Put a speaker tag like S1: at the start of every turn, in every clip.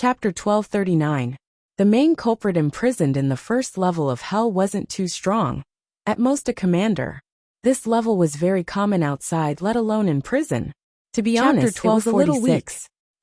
S1: Chapter 1239. The main culprit imprisoned in the first level of hell wasn't too strong. At most a commander. This level was very common outside, let alone in prison. To be honest, it was a little weak.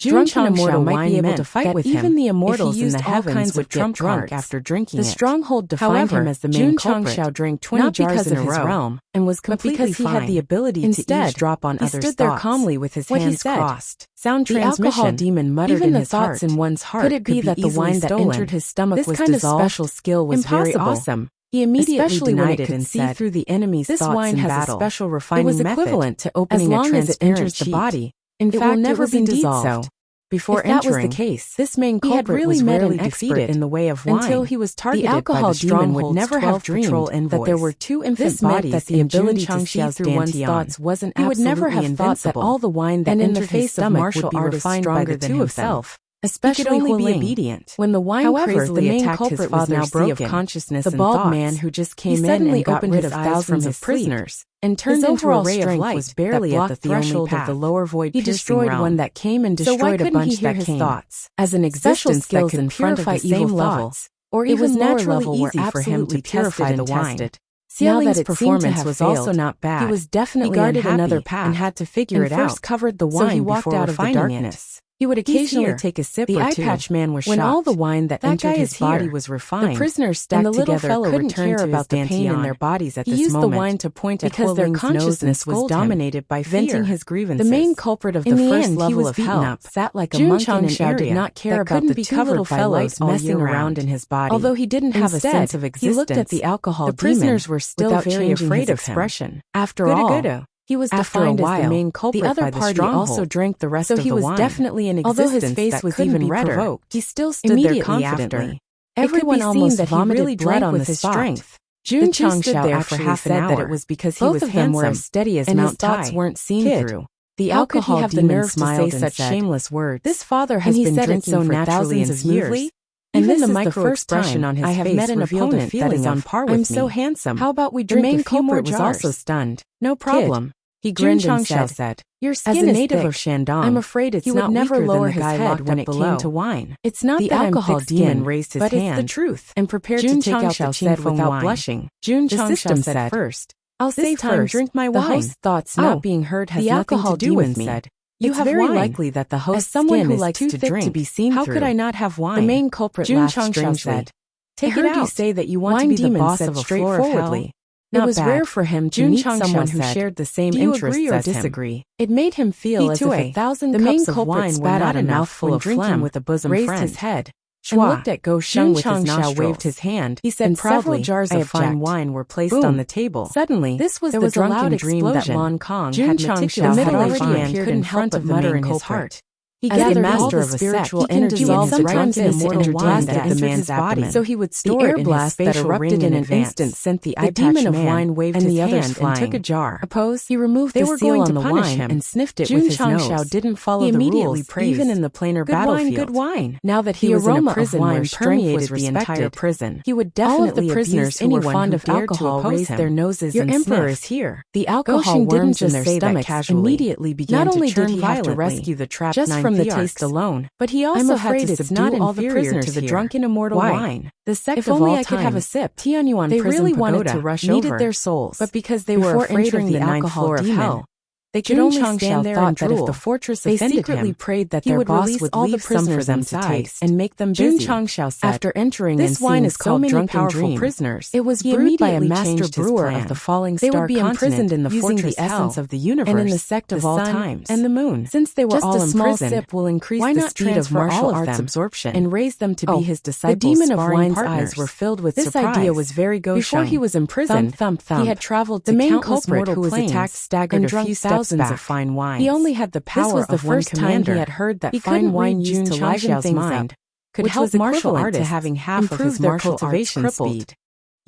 S1: Drunken immortal might be able to fight with him. Even the immortals in the heavens would get drunk after drinking it. The stronghold defined him as the main culprit, drank 20 jars in a row, and was completely fine. Because he had the ability to eavesdrop on others' thoughts. He stood there calmly with his hands crossed. Sound transmission. The alcohol demon muttered in his heart. Even the thoughts in one's heart could it be that the wine that entered his stomach was dissolved? This kind of special skill was very awesome. He immediately denied it and said, through the enemy's thoughts in battle. This wine has a special refining method. It was equivalent to opening a transparent sheet. The body. In fact, it will never be dissolved. Before entering, that was the case, this main culprit had really met an expert in the way of wine. Until he was targeted the alcohol by the demon would never have dreamed that there were two infant bodies. That the ability to see through one's thoughts wasn't absolutely invincible. He would never have thought that all the wine that entered his stomach would be refined by the two of them. Especially he could only be obedient. When the wine crazily attacked his father's now broken consciousness, the bald man who just came in and got rid of thousands of prisoners and turned into a ray of light was barely at the threshold of the lower void. He destroyed one that came and destroyed a bunch that came. As an existence that could purify evil thoughts, or even lower level were easy for him to purify the wine. Now that its performance was also not bad, he was definitely guarded another path and had to figure it out. First covered the wine, so he walked out of the darkness. He would occasionally take a sip or two. The eye patch man was shocked. When all the wine that entered his body was refined, the prisoners stacked together, and the little fellow couldn't care about the pain in their bodies at this moment. He used the wine to point at because their consciousness was dominated by fear. Venting his grievances. The main culprit of the first level of hell sat like a monk in an area did not care about the two little fellows messing around in his body. Although he didn't have a sense of existence, he looked at the alcohol demon. The prisoners were still very afraid of him. After all, he was defined as the main culprit. The other party also drank the rest of the wine. So he was definitely in existence. Although his face was even redder, he still stood there confidently. Everyone almost vomited blood on the strength. Jun Chang stood there for half an hour. That it was because he was handsome were as steady as and his thoughts weren't seen through. The alcohol demon smiled and said, shameless words. This father has been drinking so for thousands of years. And even the micro expression on his face I have met an opponent that is on par with me. I'm so handsome. How about we drink a few more jars? The main culprit was also stunned. No problem. He grinned and said, "Your skin is thick. As a native of Shandong, I'm afraid it's not never lower his head when it came to wine. It's not the alcohol demon raised his hand, it's the truth, and prepared to take out the said without blushing. Jun Chang said first, I'll save time, drink my wine. The host's thoughts not being heard has nothing to do with me. You have very likely that the host's skin is too thick to be seen through. How could I not have wine? The main culprit laughed strangely. Take it out. You say that you want to be the boss of a floor of hell. It was rare for him to meet someone who shared the same interests as him. It made him feel as if 1,000 cups of wine were not enough full of phlegm with a bosom friend. Raised his head and looked at Go Sheng with his nostrils. Waved his hand. He said several jars of fine wine were placed on the table. Suddenly, this was the drunken dream that Long Kong had meticulously planned. Couldn't help but mutter in his heart. He gathered all the spiritual energy and sometimes the immortal wine that entered his body, so he would store it in his facial ring in an instant. Sent the demon of wine waved his hand and took a jar. He removed the seal on the wine and sniffed it with his nose. Didn't follow the rules, even in the plainer battlefield. Good wine. Now that he was in a prison where strength was the entire prison, he would definitely abuse anyone who dared to oppose him. Their noses and sniff. Your emperor is here. The alcohol worms in their stomachs immediately began to churn violently. To rescue the trapped from the taste alone, but he also had to subdue all the prisoners to the drunken immortal wine. The Sect of all time. If only I could have a sip. Tianyuan they really wanted to rush over, their souls, but because they were afraid of the ninth floor of hell, they could only stand there and drool. That if the fortress offended secretly prayed that their boss would leave some for them to taste and make them busy. Jun Chang said, after entering this wine is called drunken powerful prisoners. It was brewed by a master brewer of the falling star continent. They would be imprisoned in the fortress the essence of the universe and in the sect of all times and the moon. Since they were all imprisoned, sip will increase the speed of martial arts absorption and raise them to be his disciples. The demon of wine's eyes were filled with surprise. This idea was very Go Sheng. Before he was imprisoned, he had traveled to countless mortal planes and drunk thousands of fine wine. He only had the power of one commander. This was the first time he had heard that fine wine used to liven things mind could help martial artists to having half of his martial cultivation speed.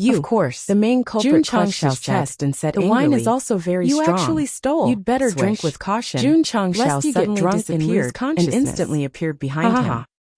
S1: Of course, the main culprit clenched his chest and said, "The wine is also very strong. You actually stole. You'd better drink with caution." Jun Chang suddenly drunk and instantly appeared behind him.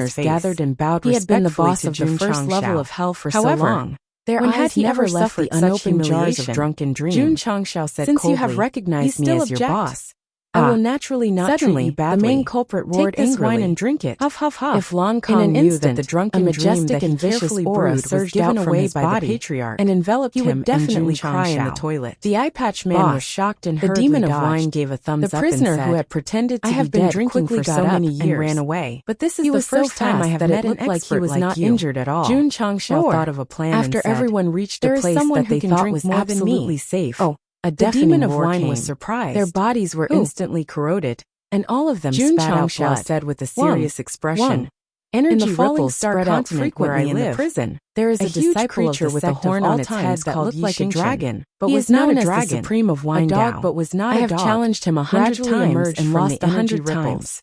S1: prisoners gathered and bowed respectfully. He had been the boss of the first level of hell for so long. Their eyes never left the unopened jars of drunken dream. Jun Changshao said coldly, "Since you have recognized me as your boss, I will naturally not treat you badly." The main culprit roared angrily, "Take this wine and drink it." Huff, huff, huff. If Lan Kong knew that the drunken majestic and vicious aura surged given away by the patriarch and enveloped him, he would definitely cry in the toilet. The eye patch man was shocked and hurriedly dodged. The demon of wine gave a thumbs up and said, "The prisoner who had pretended to be dead quickly got up and ran away. But this is the first time I have met an expert like you." It looked like he was not injured at all. Jun Changshao thought of a plan and said, "After everyone reached a place that they thought was absolutely safe." A demon of wine was surprised. Their bodies were instantly corroded, and all of them spat out blood. Said with a serious expression, "Energy ripples spread out frequently in the prison. There is a huge creature with a horn on its head that looked like a dragon, but was not a dragon. The supreme of wine, a dog, but was not a dog. I have challenged him 100 times and lost 100 times.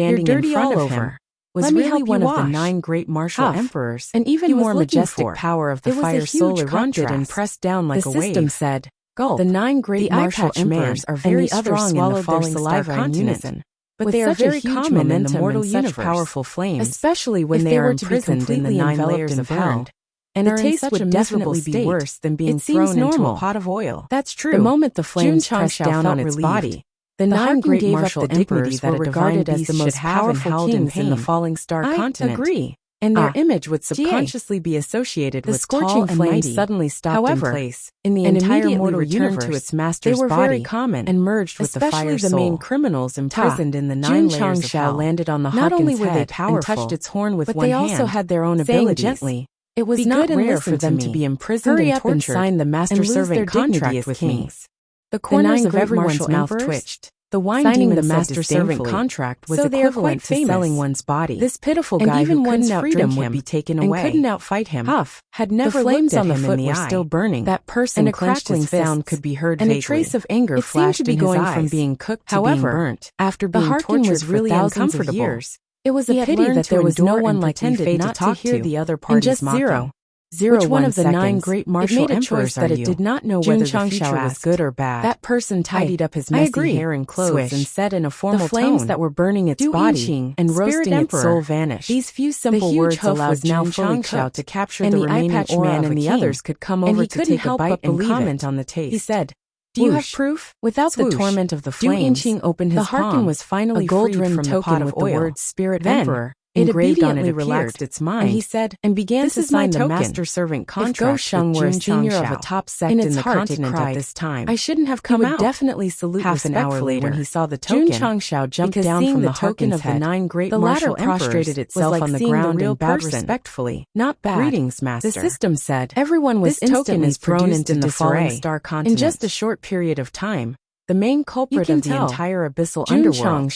S1: standing in front of him was really one of the 9 great martial emperors, an even more majestic power of the fire soul erupted and pressed down like a wave. The system said, "Gulp." The 9 great martial emperors are very strong in the falling saliva in unison, but they are very common in the mortal universe, powerful flames, especially when they are imprisoned in the 9 layers of hell. And the taste would definitely be worse than being thrown into a pot of oil. That's true. The moment the flames pressed down on its body, the 9 great martial emperors that were regarded as the most powerful kings in the falling star continent. I agree. and their image would subconsciously be associated with tall and mighty. Suddenly stopped in place. In the entire mortal universe, to its master's
S2: they were
S1: body
S2: very common
S1: and merged with the fire soul. The main criminals imprisoned in the 9 layers of hell landed on the Not only were they powerful and touched its horn with one hand, but they also had their own abilities. Gently, it was not rare for them to be imprisoned and tortured. Hurry up and sign the master-servant contract with kings. The corners of everyone's mouth twitched. The wine signing the master-servant contract was equivalent to selling one's body. This pitiful guy who couldn't outdrink him would be taken away and couldn't outfight him. Huff had never looked at him in the eye. Still burning. That person, and a crackling sound could be heard vaguely. And a trace of anger flashed in his eyes. It seemed to be going from being cooked to being burnt. After being tortured for thousands of years, it was a pity that there was no one like Li Fei to talk to the other party's mocking. Which one of the 9 great martial emperors that it did not know whether the future was good or bad. That person tidied up his messy hair and clothes and said in a formal tone, the flames that were burning its body and roasting its soul vanished. These few simple words allowed now fully cooked to capture the remaining aura of a king, and the others could come over to take a bite and comment on the taste. He said, "Do you have proof?" Without the torment of the flames, opened his the Harkin was finally freed from the pot of oil. The word Spirit Emperor it immediately relaxed its mind, and he said, and began to sign the master-servant contract. If Gosheng were a senior of a top sect in the continent at this time, I shouldn't have come out. He would definitely salute half an hour later when he saw the token. Jun Changshao jumped down from the token of the 9 great martial emperors. Prostrated itself on the ground and bowed respectfully. Not bad. Greetings, master. The system said. Everyone was instantly thrown into the falling star continent. In just a short period of time, the main culprit of the entire abyssal underworld,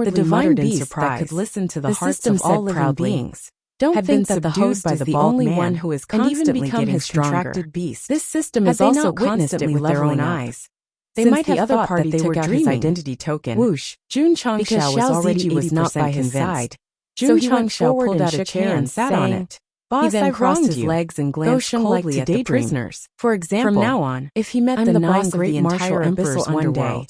S1: the divine beast that could listen to the hearts of all living beings, don't think that the host by the only one who is constantly getting his contracted beast. This system is also constantly with their own eyes. They might have thought that they were dreaming. His identity token. Whoosh! Jun Changshao was already 80% by his side. Jun Changshao pulled out a chair and sat on it. Boss, he then crossed his legs and glanced coldly at the prisoners. For example, from now on, if he met the 9 great martial emperors one day,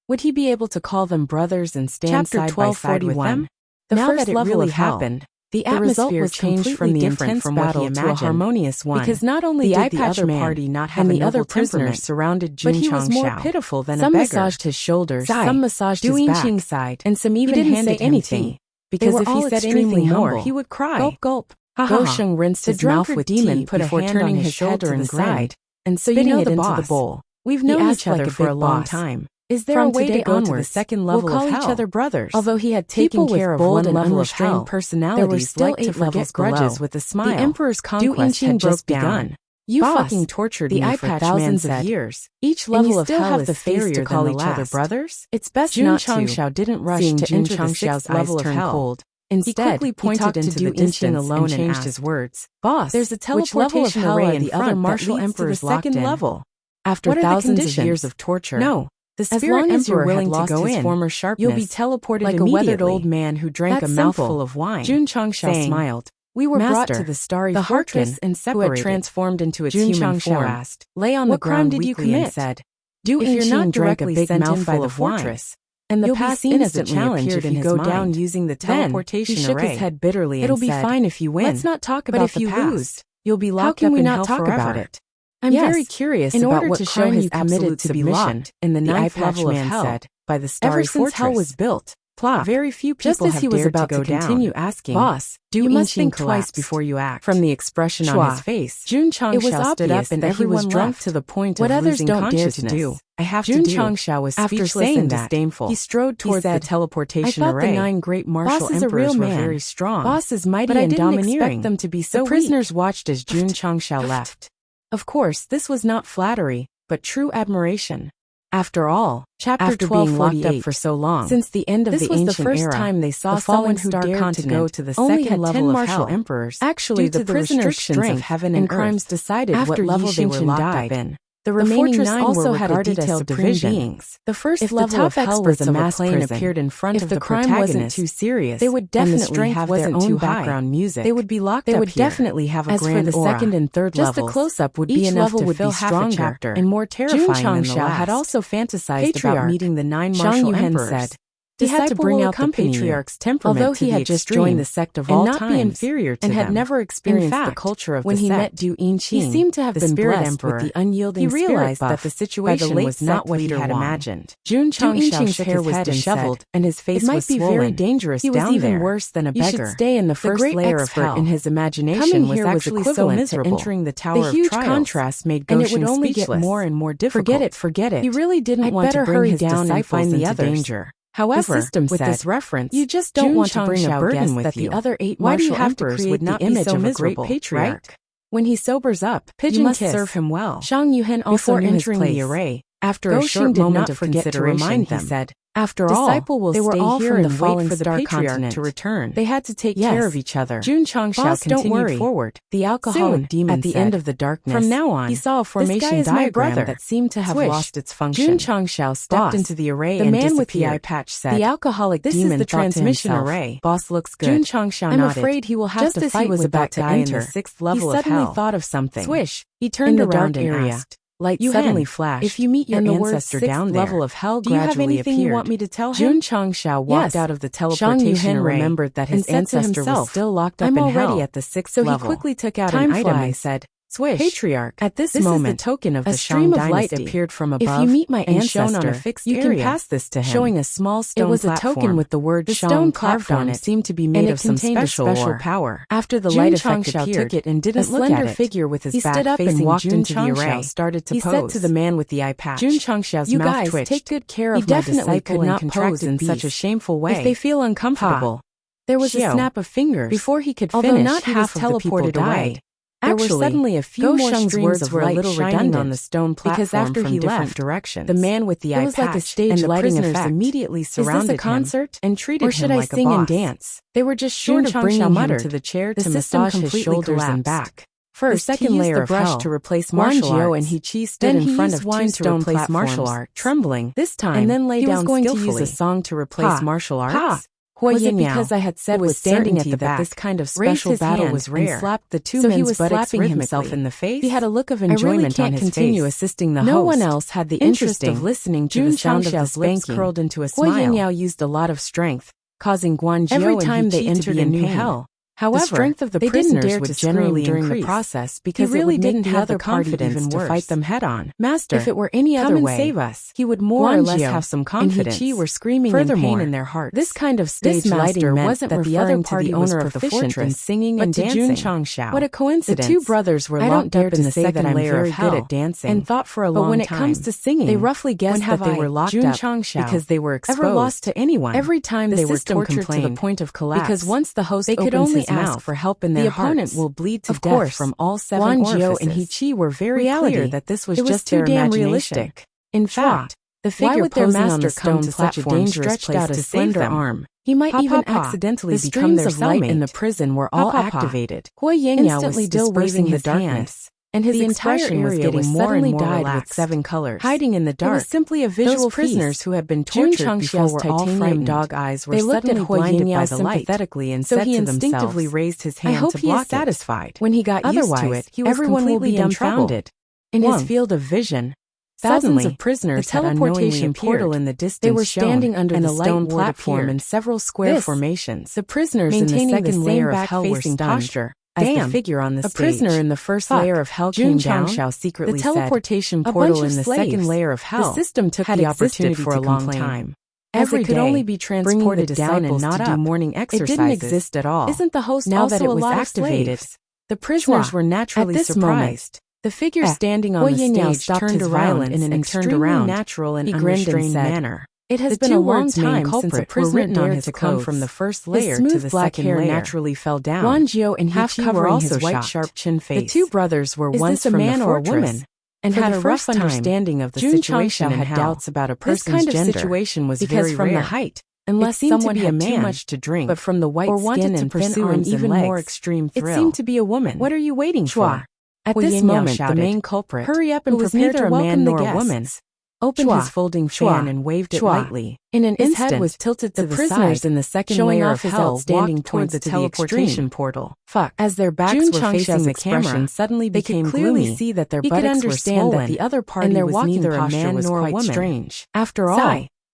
S1: would he be able to call them brothers and stand side by side with them? The first level of happened. The atmosphere changed from the intense battle to a harmonious one, because not only did the other party not have the other prisoners surrounded Jun Changshao, but he was more pitiful than a beggar. Some massaged his shoulders, some massaged his back, and some even handed him tea, because if he said anything more, he would cry. Gulp, gulp. Gosheng rinsed his mouth with tea before turning his shoulder and side and spitting it into the bowl. We've known each other for a long time. Is there a way to go to the second level of hell? We'll call each other brothers. Although he had taken care of one and unrestrained personalities, there were still 8 levels grudges with a smile. The emperor's conquest had just begun. You fucking tortured me for thousands of years. Each level of hell is the face to call each other brothers. It's best not to. Jun Changshao didn't rush to enter the 6th level of hell. Instead, he quickly pointed into the distance alone and changed his words. Boss, there's a teleportation array in the other martial emperors locked in. Level. After thousands of years of torture, no. The spirit emperor had lost his former sharpness. You'll be teleported like a weathered old man who drank a mouthful of wine. Jun Changshao smiled. We were brought to the starry fortress and separated. Who had transformed into its human form. Asked, lay on the ground weakly and said, if you're not directly sent in by the fortress, and the past instantly appeared in his mind. Down using the teleportation array. He shook his head bitterly and said, it'll be fine if you win. Let's not talk about the past. But if you lose, you'll be locked up in hell forever. How can we not talk about it? I'm very curious about what crime you committed to be locked in the 9th level of hell. Said, by the starry fortress. Ever since hell was built, plop. Very few people just as he was about to continue asking, boss, you must think twice before you act. From the expression on his face, Jun Changshao stood up and everyone drunk to the point of losing consciousness. I have to do. Jun Changshao was speechless and disdainful. He strode towards the teleportation array. I thought the 9 great martial emperors were very strong. Boss is mighty and domineering. But I didn't expect them to be so weak. The prisoners watched as Jun Changshao left. Of course, this was not flattery, but true admiration. After all, after being locked up for so long, since the end of the ancient era, this was the first time they saw someone who dared to go to the second level of hell. Emperors. Actually, the prisoners' strength of heaven and crimes decided what level they were locked up in. The remaining 9 also had a detailed division. The first level of hell was a mass plane appeared in front of the protagonist. If the crime wasn't too serious, they would definitely have their own background music. They would be locked up here. They would definitely have a grand aura. As for the second and third levels, just a close-up would be enough to fill half a chapter and more terrifying than the last. Jun Changshao had also fantasized about meeting the 9 martial emperors. Said, He had to bring out the patriarch's temperament, although he had just joined the sect of all times, be inferior to and had never experienced the culture of the sect. When he met Du Yinqing, he seemed to have been blessed with the unyielding spirit. He realized that the situation was not what he had imagined. Jun Changxiao's hair was disheveled, and his face was swollen. It might be very dangerous down there. He was even worse than a beggar. You should stay in the first layer of hell. In his imagination was actually so miserable. Entering the Tower of Trials. The huge contrast made Goshen speechless. And it would only get more and more difficult. Forget it. He really didn't want to bring his disciples and find the others. Danger. However, the system with this reference, you just don't want to bring a burden with you. The other 8 martial emperors would not be so miserable, right? When he sobers up, you must serve him well. Shang Yuhen also knew his place. The array. After a short moment of consideration, he said, "After all, they were all here and wait for the patriarch to return. They had to take care of each other." Jun Changxiao continued forward. The alcoholic demon at the end of the darkness. From now on, he saw a formation diagram that seemed to have lost its function. Jun Changxiao stepped into the array and disappeared. The man with the eye patch said, "The alcoholic demon thought to himself, this is the transmission array. Boss looks good." Jun Changxiao nodded. "I'm afraid he will have to fight with that guy in the 6th level of hell." He suddenly thought of something. Swish! He turned around and asked. Light suddenly flashed. If you meet your ancestor down there, level of hell do you have anything you want me to tell him? Jun Changxiao walked out of the teleportation array, remembered that his ancestor was still locked up in hell. I'm already at the 6th level. So he quickly took out an item and said, "Swish, patriarch." At this moment, the token of the Shang dynasty appeared from above. If you meet my ancestor on a fixed area, you can pass this to him. Showing a small stone platform. It was a token with the word Shang carved on it. Seemed to be made of some special power. After the light effect appeared, took it and didn't look at it. Figure with his back facing walked into the array. Started to pose. He said to the man with the eye patch, Jun Changxiao's mouth twitched. Take good care of my disciple could not pose in such a shameful way. If they feel uncomfortable. There was a snap of fingers. Before he could finish, not half of the people died. There were suddenly a few more streams of light shining on the stone platform because after he left directions, the man with the eye patch like a stage and the prisoners immediately surrounded him and treated him like a boss. Or should I sing and dance? They were just short of bringing him to the chair to massage his shoulders and back. First, the second layer of hell to replace martial arts. And He stood in front of 2 stone platforms, martial arts, trembling this time, and then lay down skillfully. He was going to use a song to replace martial arts. Was it because I had said with standing at the back that this kind of special battle was rare? And slapped the 2 men's buttocks himself in the face. He had a look of enjoyment on his face. Continue assisting the host. No one else had the interest of listening to the sound of his lips curled into a smile. Huo Yingyao used a lot of strength, causing Guan Jiao every time they entered a new hell. However, the strength of the prisoners would generally during the process because he really didn't have the confidence to fight them head on. Master, if it were any other way, save us. He would more or less have some confidence. And He were screaming in pain in their hearts. This kind of stage lighting wasn't that the other party owner of the fortress singing and dancing. Jun Changxiao. What a coincidence! The 2 brothers were locked up in the second layer of hell and thought for a long time. But when it comes to singing, they roughly guessed that they were locked up because they were exposed. Ever lost to anyone? Every time they were tortured to the point of collapse. Because once the host opens his mouth for help in their hearts, the opponent will bleed to death from all 7 orifices. Guan Jiao and He were very clear that this was just their imagination. In fact, the figure posing on the stone platform stretched out a slender arm. He might even accidentally become their cellmate. In the prison were all activated. Huo Yingyao was still waving the darkness. And his entire area was getting more and more dyed with 7 colors. Hiding in the dark. It was simply a visual Those prisoners who had been tortured before were all frightened. Dog eyes were suddenly blinded by the light. Sympathetically and so he instinctively raised his hand to block it. I hope he is satisfied. When he got used to it, he was completely dumbfounded. In his field of vision, thousands of prisoners had teleportation portal in the distance. They were standing under the stone platform in several square formations. The prisoners in the second layer of hell were stunned. As the figure on the stage, a prisoner in the first layer of hell came down. The teleportation portal in the second layer of hell. The system took the opportunity for a long time. As it could only be transported down and not to do morning exercises. It didn't exist at all. Isn't the host now that it was activated? The prisoners were naturally surprised. The figure standing on the stage turned around in an extremely natural and unrestrained manner. It has been a long time since a prisoner dared to come from the first layer to the second layer. Naturally fell down. Guan Jiao and He were also his white, sharp chin face. The 2 brothers were once from man or woman, and had a rough understanding of the situation and had doubts about a person's gender. This kind of situation was very rare. From the height, unless someone had too much to drink, but from the white skin and thin arms even more extreme thrill. It seemed to be a woman. What are you waiting for? At this moment, the main culprit, hurry up and prepare to welcome the guests. Opened his folding fan and waved it lightly. In an instant, his head was tilted to the prisoners in the second layer of hell standing toward the teleportation portal. As their backs were facing the camera, suddenly became gloomy. See that their buttocks were swollen, that the other party was neither a man nor a woman. Strange. After all,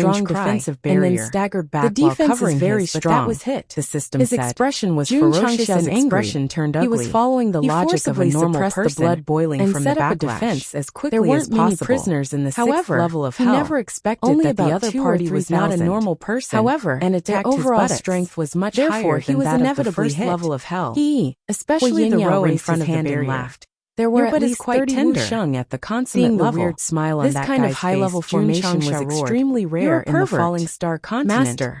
S1: strong
S2: cry,
S1: defensive barrier,
S2: and then staggered back
S1: the
S2: while
S1: defense
S2: covering
S1: is very
S2: his, but
S1: strong.
S2: that was hit.
S1: The system
S2: His
S1: said.
S2: expression was
S1: Jun
S2: ferocious
S1: Changxia's
S2: and angry.
S1: expression turned ugly.
S2: He was following the logic of a normal person,
S1: the blood boiling
S2: and
S1: from
S2: set
S1: the
S2: up a
S1: backlash.
S2: defense as quickly
S1: There weren't
S2: as
S1: many
S2: possible.
S1: prisoners in the
S2: However,
S1: sixth level of
S2: he
S1: hell.
S2: never expected
S1: Only
S2: that
S1: about
S2: the other
S1: 2 or
S2: party
S1: 3
S2: was not a
S1: thousand.
S2: normal person.
S1: However,
S2: and
S1: their
S2: attacked his
S1: overall
S2: buttocks.
S1: strength was much
S2: Therefore,
S1: higher
S2: he
S1: than
S2: was
S1: that of the
S2: inevitably
S1: first
S2: hit.
S1: level of hell.
S2: He, especially
S1: Yin
S2: the
S1: Yao
S2: row in
S1: raised
S2: front
S1: his
S2: of the
S1: hand and
S2: barrier,
S1: laughed.
S2: there were
S1: Your
S2: at
S1: butt is
S2: least
S1: quite
S2: 30
S1: tender.
S2: Wusheng at the consummate
S1: Seeing the
S2: level.
S1: weird smile on
S2: This
S1: that
S2: kind
S1: guy's
S2: of high-level
S1: face, Jun
S2: formation was
S1: Changxia roared.
S2: extremely
S1: You're
S2: rare
S1: a
S2: in the
S1: pervert.
S2: Falling Star continent.
S1: Master,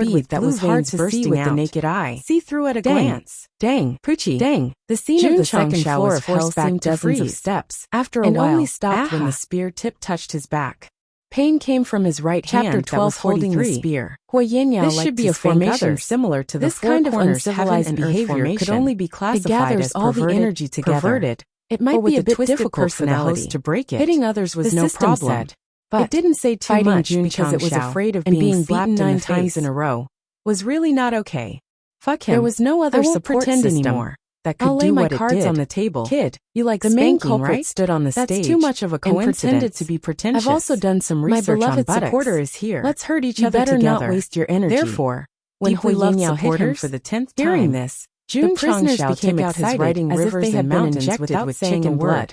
S1: speed that was hard to see with the naked eye. See through at a glance. Dang. Poochie. Dang. The scene of the second floor of hell seemed dozens of steps. After a while, only stopped when the spear tip touched his back. Pain came from his right hand that was holding the spear. This should be a formation similar to the four corners uncivilized behavior could only be classified as all the energy together. Perverted. It might be a bit difficult for the host to break it. Hitting others was no problem, but it didn't say too much because it was afraid of being beaten 9 times in a row. Was really not okay. Fuck him. There was no other support system anymore that could do what it did. I'll lay my cards on the table. Kid, you like the main culprit, right? Stood on the stage. That's too much of a coincidence. And pretended to be pretentious. I've also done some research on buttocks. My beloved supporter is here. Let's hurt each other together. You better not waste your energy. Therefore, when Hui Yinyao hit him for the 10th time, hearing this, the prisoners became excited as if they had been injected with chicken blood.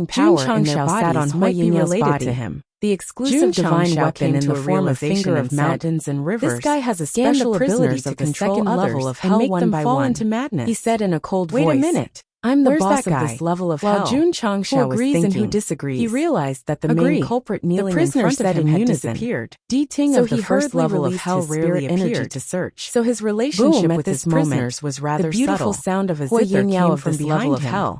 S1: healing power in their
S2: sat on
S1: bodies might be
S2: Huiyingyao's
S1: related
S2: body.
S1: to him. The exclusive divine weapon in the form of finger of mountains and rivers.
S2: This guy has a
S1: Scanned
S2: special
S1: the
S2: ability
S1: prisoners
S2: to
S1: of the
S2: control
S1: second
S2: others
S1: level of
S2: and
S1: hell
S2: make
S1: one
S2: them
S1: by
S2: fall
S1: one.
S2: into madness.
S1: He said in a cold
S2: Wait
S1: voice,
S2: a minute.
S1: I'm the
S2: Where's
S1: boss
S2: that
S1: of
S2: guy?
S1: this level of
S2: While
S1: hell.
S2: Jun Changsha
S1: Who
S2: was
S1: agrees and
S2: thinking,
S1: who disagrees.
S2: he realized that the
S1: Agree.
S2: main culprit kneeling
S1: The prisoner
S2: in front
S1: said
S2: of him
S1: in
S2: had
S1: unison.
S2: disappeared.
S1: D-Ting
S2: So
S1: of the
S2: he
S1: first
S2: hurriedly
S1: level of
S2: released
S1: hell
S2: his
S1: rarely
S2: spirit energy
S1: appeared.
S2: to search.
S1: So his relationship
S2: Boom, at
S1: with
S2: this
S1: his prisoners
S2: moment,
S1: was rather
S2: the beautiful
S1: subtle.
S2: sound of a
S1: Huiyingyao
S2: zither came
S1: of
S2: from
S1: this
S2: behind
S1: level of
S2: him.
S1: hell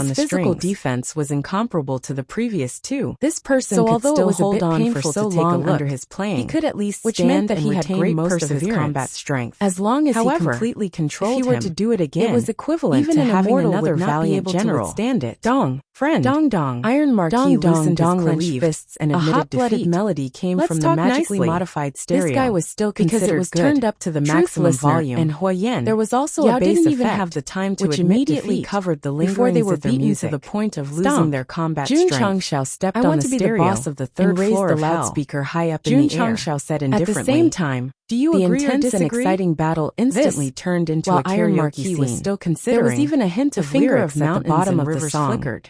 S1: on the
S2: physical
S1: strings.
S2: defense was incomparable to the previous two.
S1: This person
S2: So
S1: could
S2: although
S1: still
S2: it was
S1: hold
S2: a bit
S1: on
S2: painful
S1: for so
S2: to take a
S1: long
S2: look,
S1: under his playing,
S2: he could at least
S1: which
S2: stand
S1: meant that
S2: and
S1: he had
S2: retain
S1: great
S2: most of his
S1: perseverance.
S2: combat strength.
S1: As long as
S2: However,
S1: he completely controlled
S2: if he were
S1: him,
S2: to do it again,
S1: it was equivalent
S2: even
S1: to
S2: an
S1: having
S2: immortal
S1: another
S2: would not be
S1: valiant
S2: able
S1: general.
S2: to withstand it.
S1: Dong, friend.
S2: Dong dong.
S1: Iron Marquis
S2: Dong dong
S1: loosened
S2: dong
S1: his clenched
S2: relieved.
S1: fists and
S2: A
S1: admitted
S2: hot-blooded
S1: defeat.
S2: melody came
S1: Let's
S2: from the
S1: talk
S2: magically
S1: nicely.
S2: modified stereo.
S1: This guy was still
S2: because
S1: considered
S2: it was
S1: good.
S2: turned up to the
S1: Truth
S2: maximum
S1: listener,
S2: volume.
S1: and Huoyen.
S2: There was also
S1: Yao
S2: a bass
S1: didn't even
S2: effect,
S1: have the time to
S2: which
S1: admit
S2: immediately
S1: defeat
S2: covered the
S1: before they
S2: lingerings
S1: were
S2: of their
S1: beaten
S2: music.
S1: to the point of
S2: Stomp.
S1: losing their combat
S2: Jun
S1: strength.
S2: Changshao stepped
S1: I
S2: on
S1: want
S2: the
S1: to be the
S2: stereo
S1: boss of the third
S2: and raised
S1: floor
S2: the
S1: of hell.
S2: loudspeaker high up
S1: Jun
S2: in the air.
S1: Changshao said
S2: At the
S1: indifferently.
S2: same time,
S1: Do you
S2: the
S1: agree or
S2: intense and
S1: disagree?
S2: exciting battle instantly
S1: This,
S2: turned into
S1: while
S2: a
S1: Iron
S2: karaoke
S1: Marquis
S2: scene.
S1: was still
S2: there
S1: considering,
S2: was even a hint
S1: the
S2: of
S1: finger
S2: lyrics
S1: of
S2: at the
S1: mountains
S2: bottom
S1: and
S2: of the
S1: rivers
S2: song.
S1: flickered.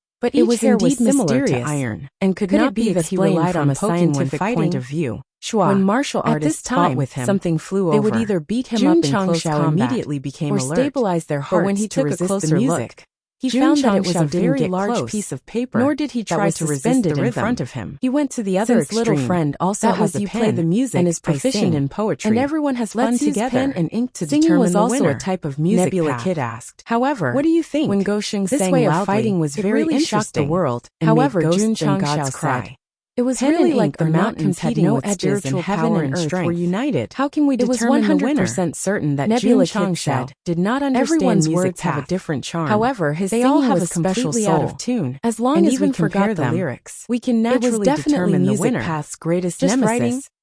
S1: But
S2: it
S1: each
S2: was
S1: hair was
S2: indeed
S1: similar to
S2: mysterious,
S1: iron,
S2: and could
S1: not
S2: not
S1: be
S2: be
S1: that he
S2: explained
S1: relied
S2: from
S1: on
S2: a
S1: a scientific
S2: scientific
S1: point
S2: point
S1: of view.
S2: When martial
S1: At this
S2: artists fought
S1: time,
S2: with him,
S1: something flew
S2: they
S1: over.
S2: would either beat him
S1: Jun
S2: up in close
S1: Changshao
S2: combat
S1: immediately became
S2: or
S1: alert,
S2: stabilize their
S1: but
S2: hearts
S1: when he
S2: to
S1: took a
S2: resist
S1: closer
S2: the
S1: look,
S2: music.
S1: he
S2: Jun
S1: found that it was a
S2: Changshao didn't
S1: very
S2: get
S1: large
S2: close,
S1: piece of paper,
S2: nor did he
S1: that
S2: try
S1: was
S2: to resist
S1: suspended
S2: the
S1: in
S2: rhythm.
S1: front of him.
S2: He went to the other
S1: Since little
S2: extreme.
S1: friend also
S2: That
S1: has
S2: was
S1: a
S2: you
S1: pen
S2: play the music
S1: and is
S2: by
S1: proficient
S2: sing,
S1: in poetry,
S2: and everyone has fun
S1: let's use
S2: together.
S1: pen and ink to
S2: Singing
S1: determine
S2: was
S1: the
S2: also
S1: winner.
S2: a type of music
S1: Nebula
S2: path.
S1: Kid asked.
S2: However,
S1: What do you think?
S2: when Gosheng
S1: This
S2: sang
S1: way of
S2: loudly,
S1: fighting was
S2: it
S1: very
S2: really shocked the
S1: interesting.
S2: world, and
S1: However,
S2: made ghosts
S1: Jun
S2: and gods
S1: Changshao
S2: cry.
S1: said,
S2: It was
S1: "Pen
S2: really
S1: and
S2: like
S1: ink
S2: the
S1: are not
S2: mountains had
S1: competing
S2: no
S1: with
S2: edges
S1: spiritual
S2: and heaven
S1: power
S2: and
S1: and
S2: earth
S1: strength.
S2: were united.
S1: How can we
S2: It was
S1: determine the winner?"
S2: 100% certain that
S1: Nebula
S2: Jun
S1: Kid
S2: Changshao
S1: said,
S2: did not understand
S1: "Everyone's
S2: music
S1: words have a
S2: path.
S1: different charm.
S2: However, his
S1: They
S2: singing
S1: all have
S2: was
S1: a special
S2: completely
S1: soul.
S2: out of tune.
S1: As long
S2: and
S1: as
S2: even
S1: we
S2: forgot
S1: compare
S2: the
S1: them,
S2: lyrics,
S1: we can
S2: it was
S1: naturally
S2: definitely
S1: determine the
S2: music
S1: winner.
S2: path's greatest
S1: Just
S2: nemesis.
S1: writing,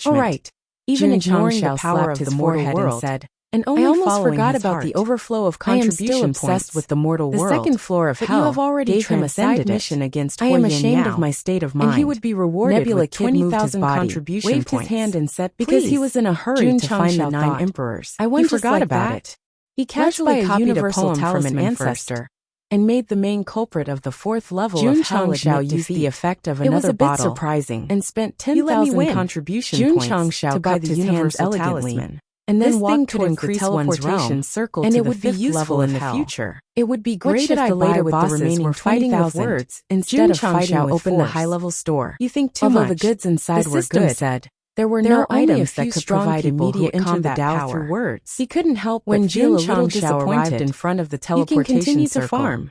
S1: attachment.
S2: All right. Even
S1: Jun
S2: ignoring the
S1: Changshao
S2: power
S1: slapped
S2: of
S1: his
S2: the mortal
S1: forehead
S2: world,
S1: and said,
S2: and
S1: I
S2: only
S1: almost
S2: following
S1: forgot
S2: his
S1: about
S2: heart.
S1: the overflow of
S2: I am
S1: contribution
S2: still
S1: points
S2: obsessed with the mortal
S1: the
S2: world.
S1: second floor of
S2: But
S1: hell
S2: you have already
S1: gave him a side
S2: transcended it.
S1: mission against
S2: I am
S1: Huo Yin
S2: ashamed
S1: Yao,
S2: of my state of mind.
S1: and he would be rewarded
S2: Nebula
S1: with
S2: Kid moved his
S1: 20,000
S2: body,
S1: contribution
S2: waved
S1: points
S2: his hand and said,
S1: because he
S2: "Please."
S1: was in a hurry
S2: Jun
S1: to find the
S2: Changshao
S1: 9
S2: thought,
S1: emperors.
S2: I went
S1: He
S2: just
S1: forgot
S2: like
S1: about
S2: that.
S1: it.
S2: He
S1: Let's
S2: casually
S1: buy a
S2: copied a
S1: universal
S2: poem from an
S1: talisman
S2: ancestor
S1: first.
S2: and made the main culprit of the 4th level
S1: Jun
S2: of hell
S1: Changshao
S2: admit
S1: used
S2: defeat.
S1: the effect of
S2: It was
S1: another
S2: a bit
S1: bottle
S2: surprising
S1: and spent
S2: You let me
S1: 10,000
S2: win.
S1: contribution
S2: Jun
S1: points
S2: Changshao
S1: to buy
S2: cupped
S1: the
S2: his hands
S1: universal
S2: elegantly,
S1: talisman.
S2: and then
S1: This
S2: walked
S1: thing could
S2: towards the
S1: increase one's
S2: teleportation
S1: realm,
S2: circle
S1: and
S2: to
S1: it
S2: the
S1: would be
S2: 5th level
S1: useful
S2: in
S1: in
S2: the
S1: hell.
S2: future.
S1: It would be
S2: What
S1: great
S2: should
S1: if
S2: I
S1: the
S2: buy
S1: later
S2: with the
S1: bosses
S2: remaining
S1: were fighting with
S2: 20,000?
S1: words instead
S2: Jun
S1: of fighting
S2: Changshao
S1: with
S2: opened the
S1: force.
S2: high-level store.
S1: You think too
S2: Although
S1: much.
S2: the goods inside
S1: The
S2: were
S1: system
S2: good,
S1: said,
S2: there were
S1: there
S2: no
S1: are only a
S2: items that
S1: few
S2: could
S1: strong
S2: provide
S1: people who
S2: immediate
S1: enter
S2: combat
S1: the Tao
S2: power.
S1: through words.
S2: He couldn't help
S1: When
S2: but feel
S1: Jun
S2: a little
S1: Changshao arrived
S2: disappointed.
S1: in front of the
S2: You can
S1: teleportation
S2: continue to
S1: circle,
S2: farm.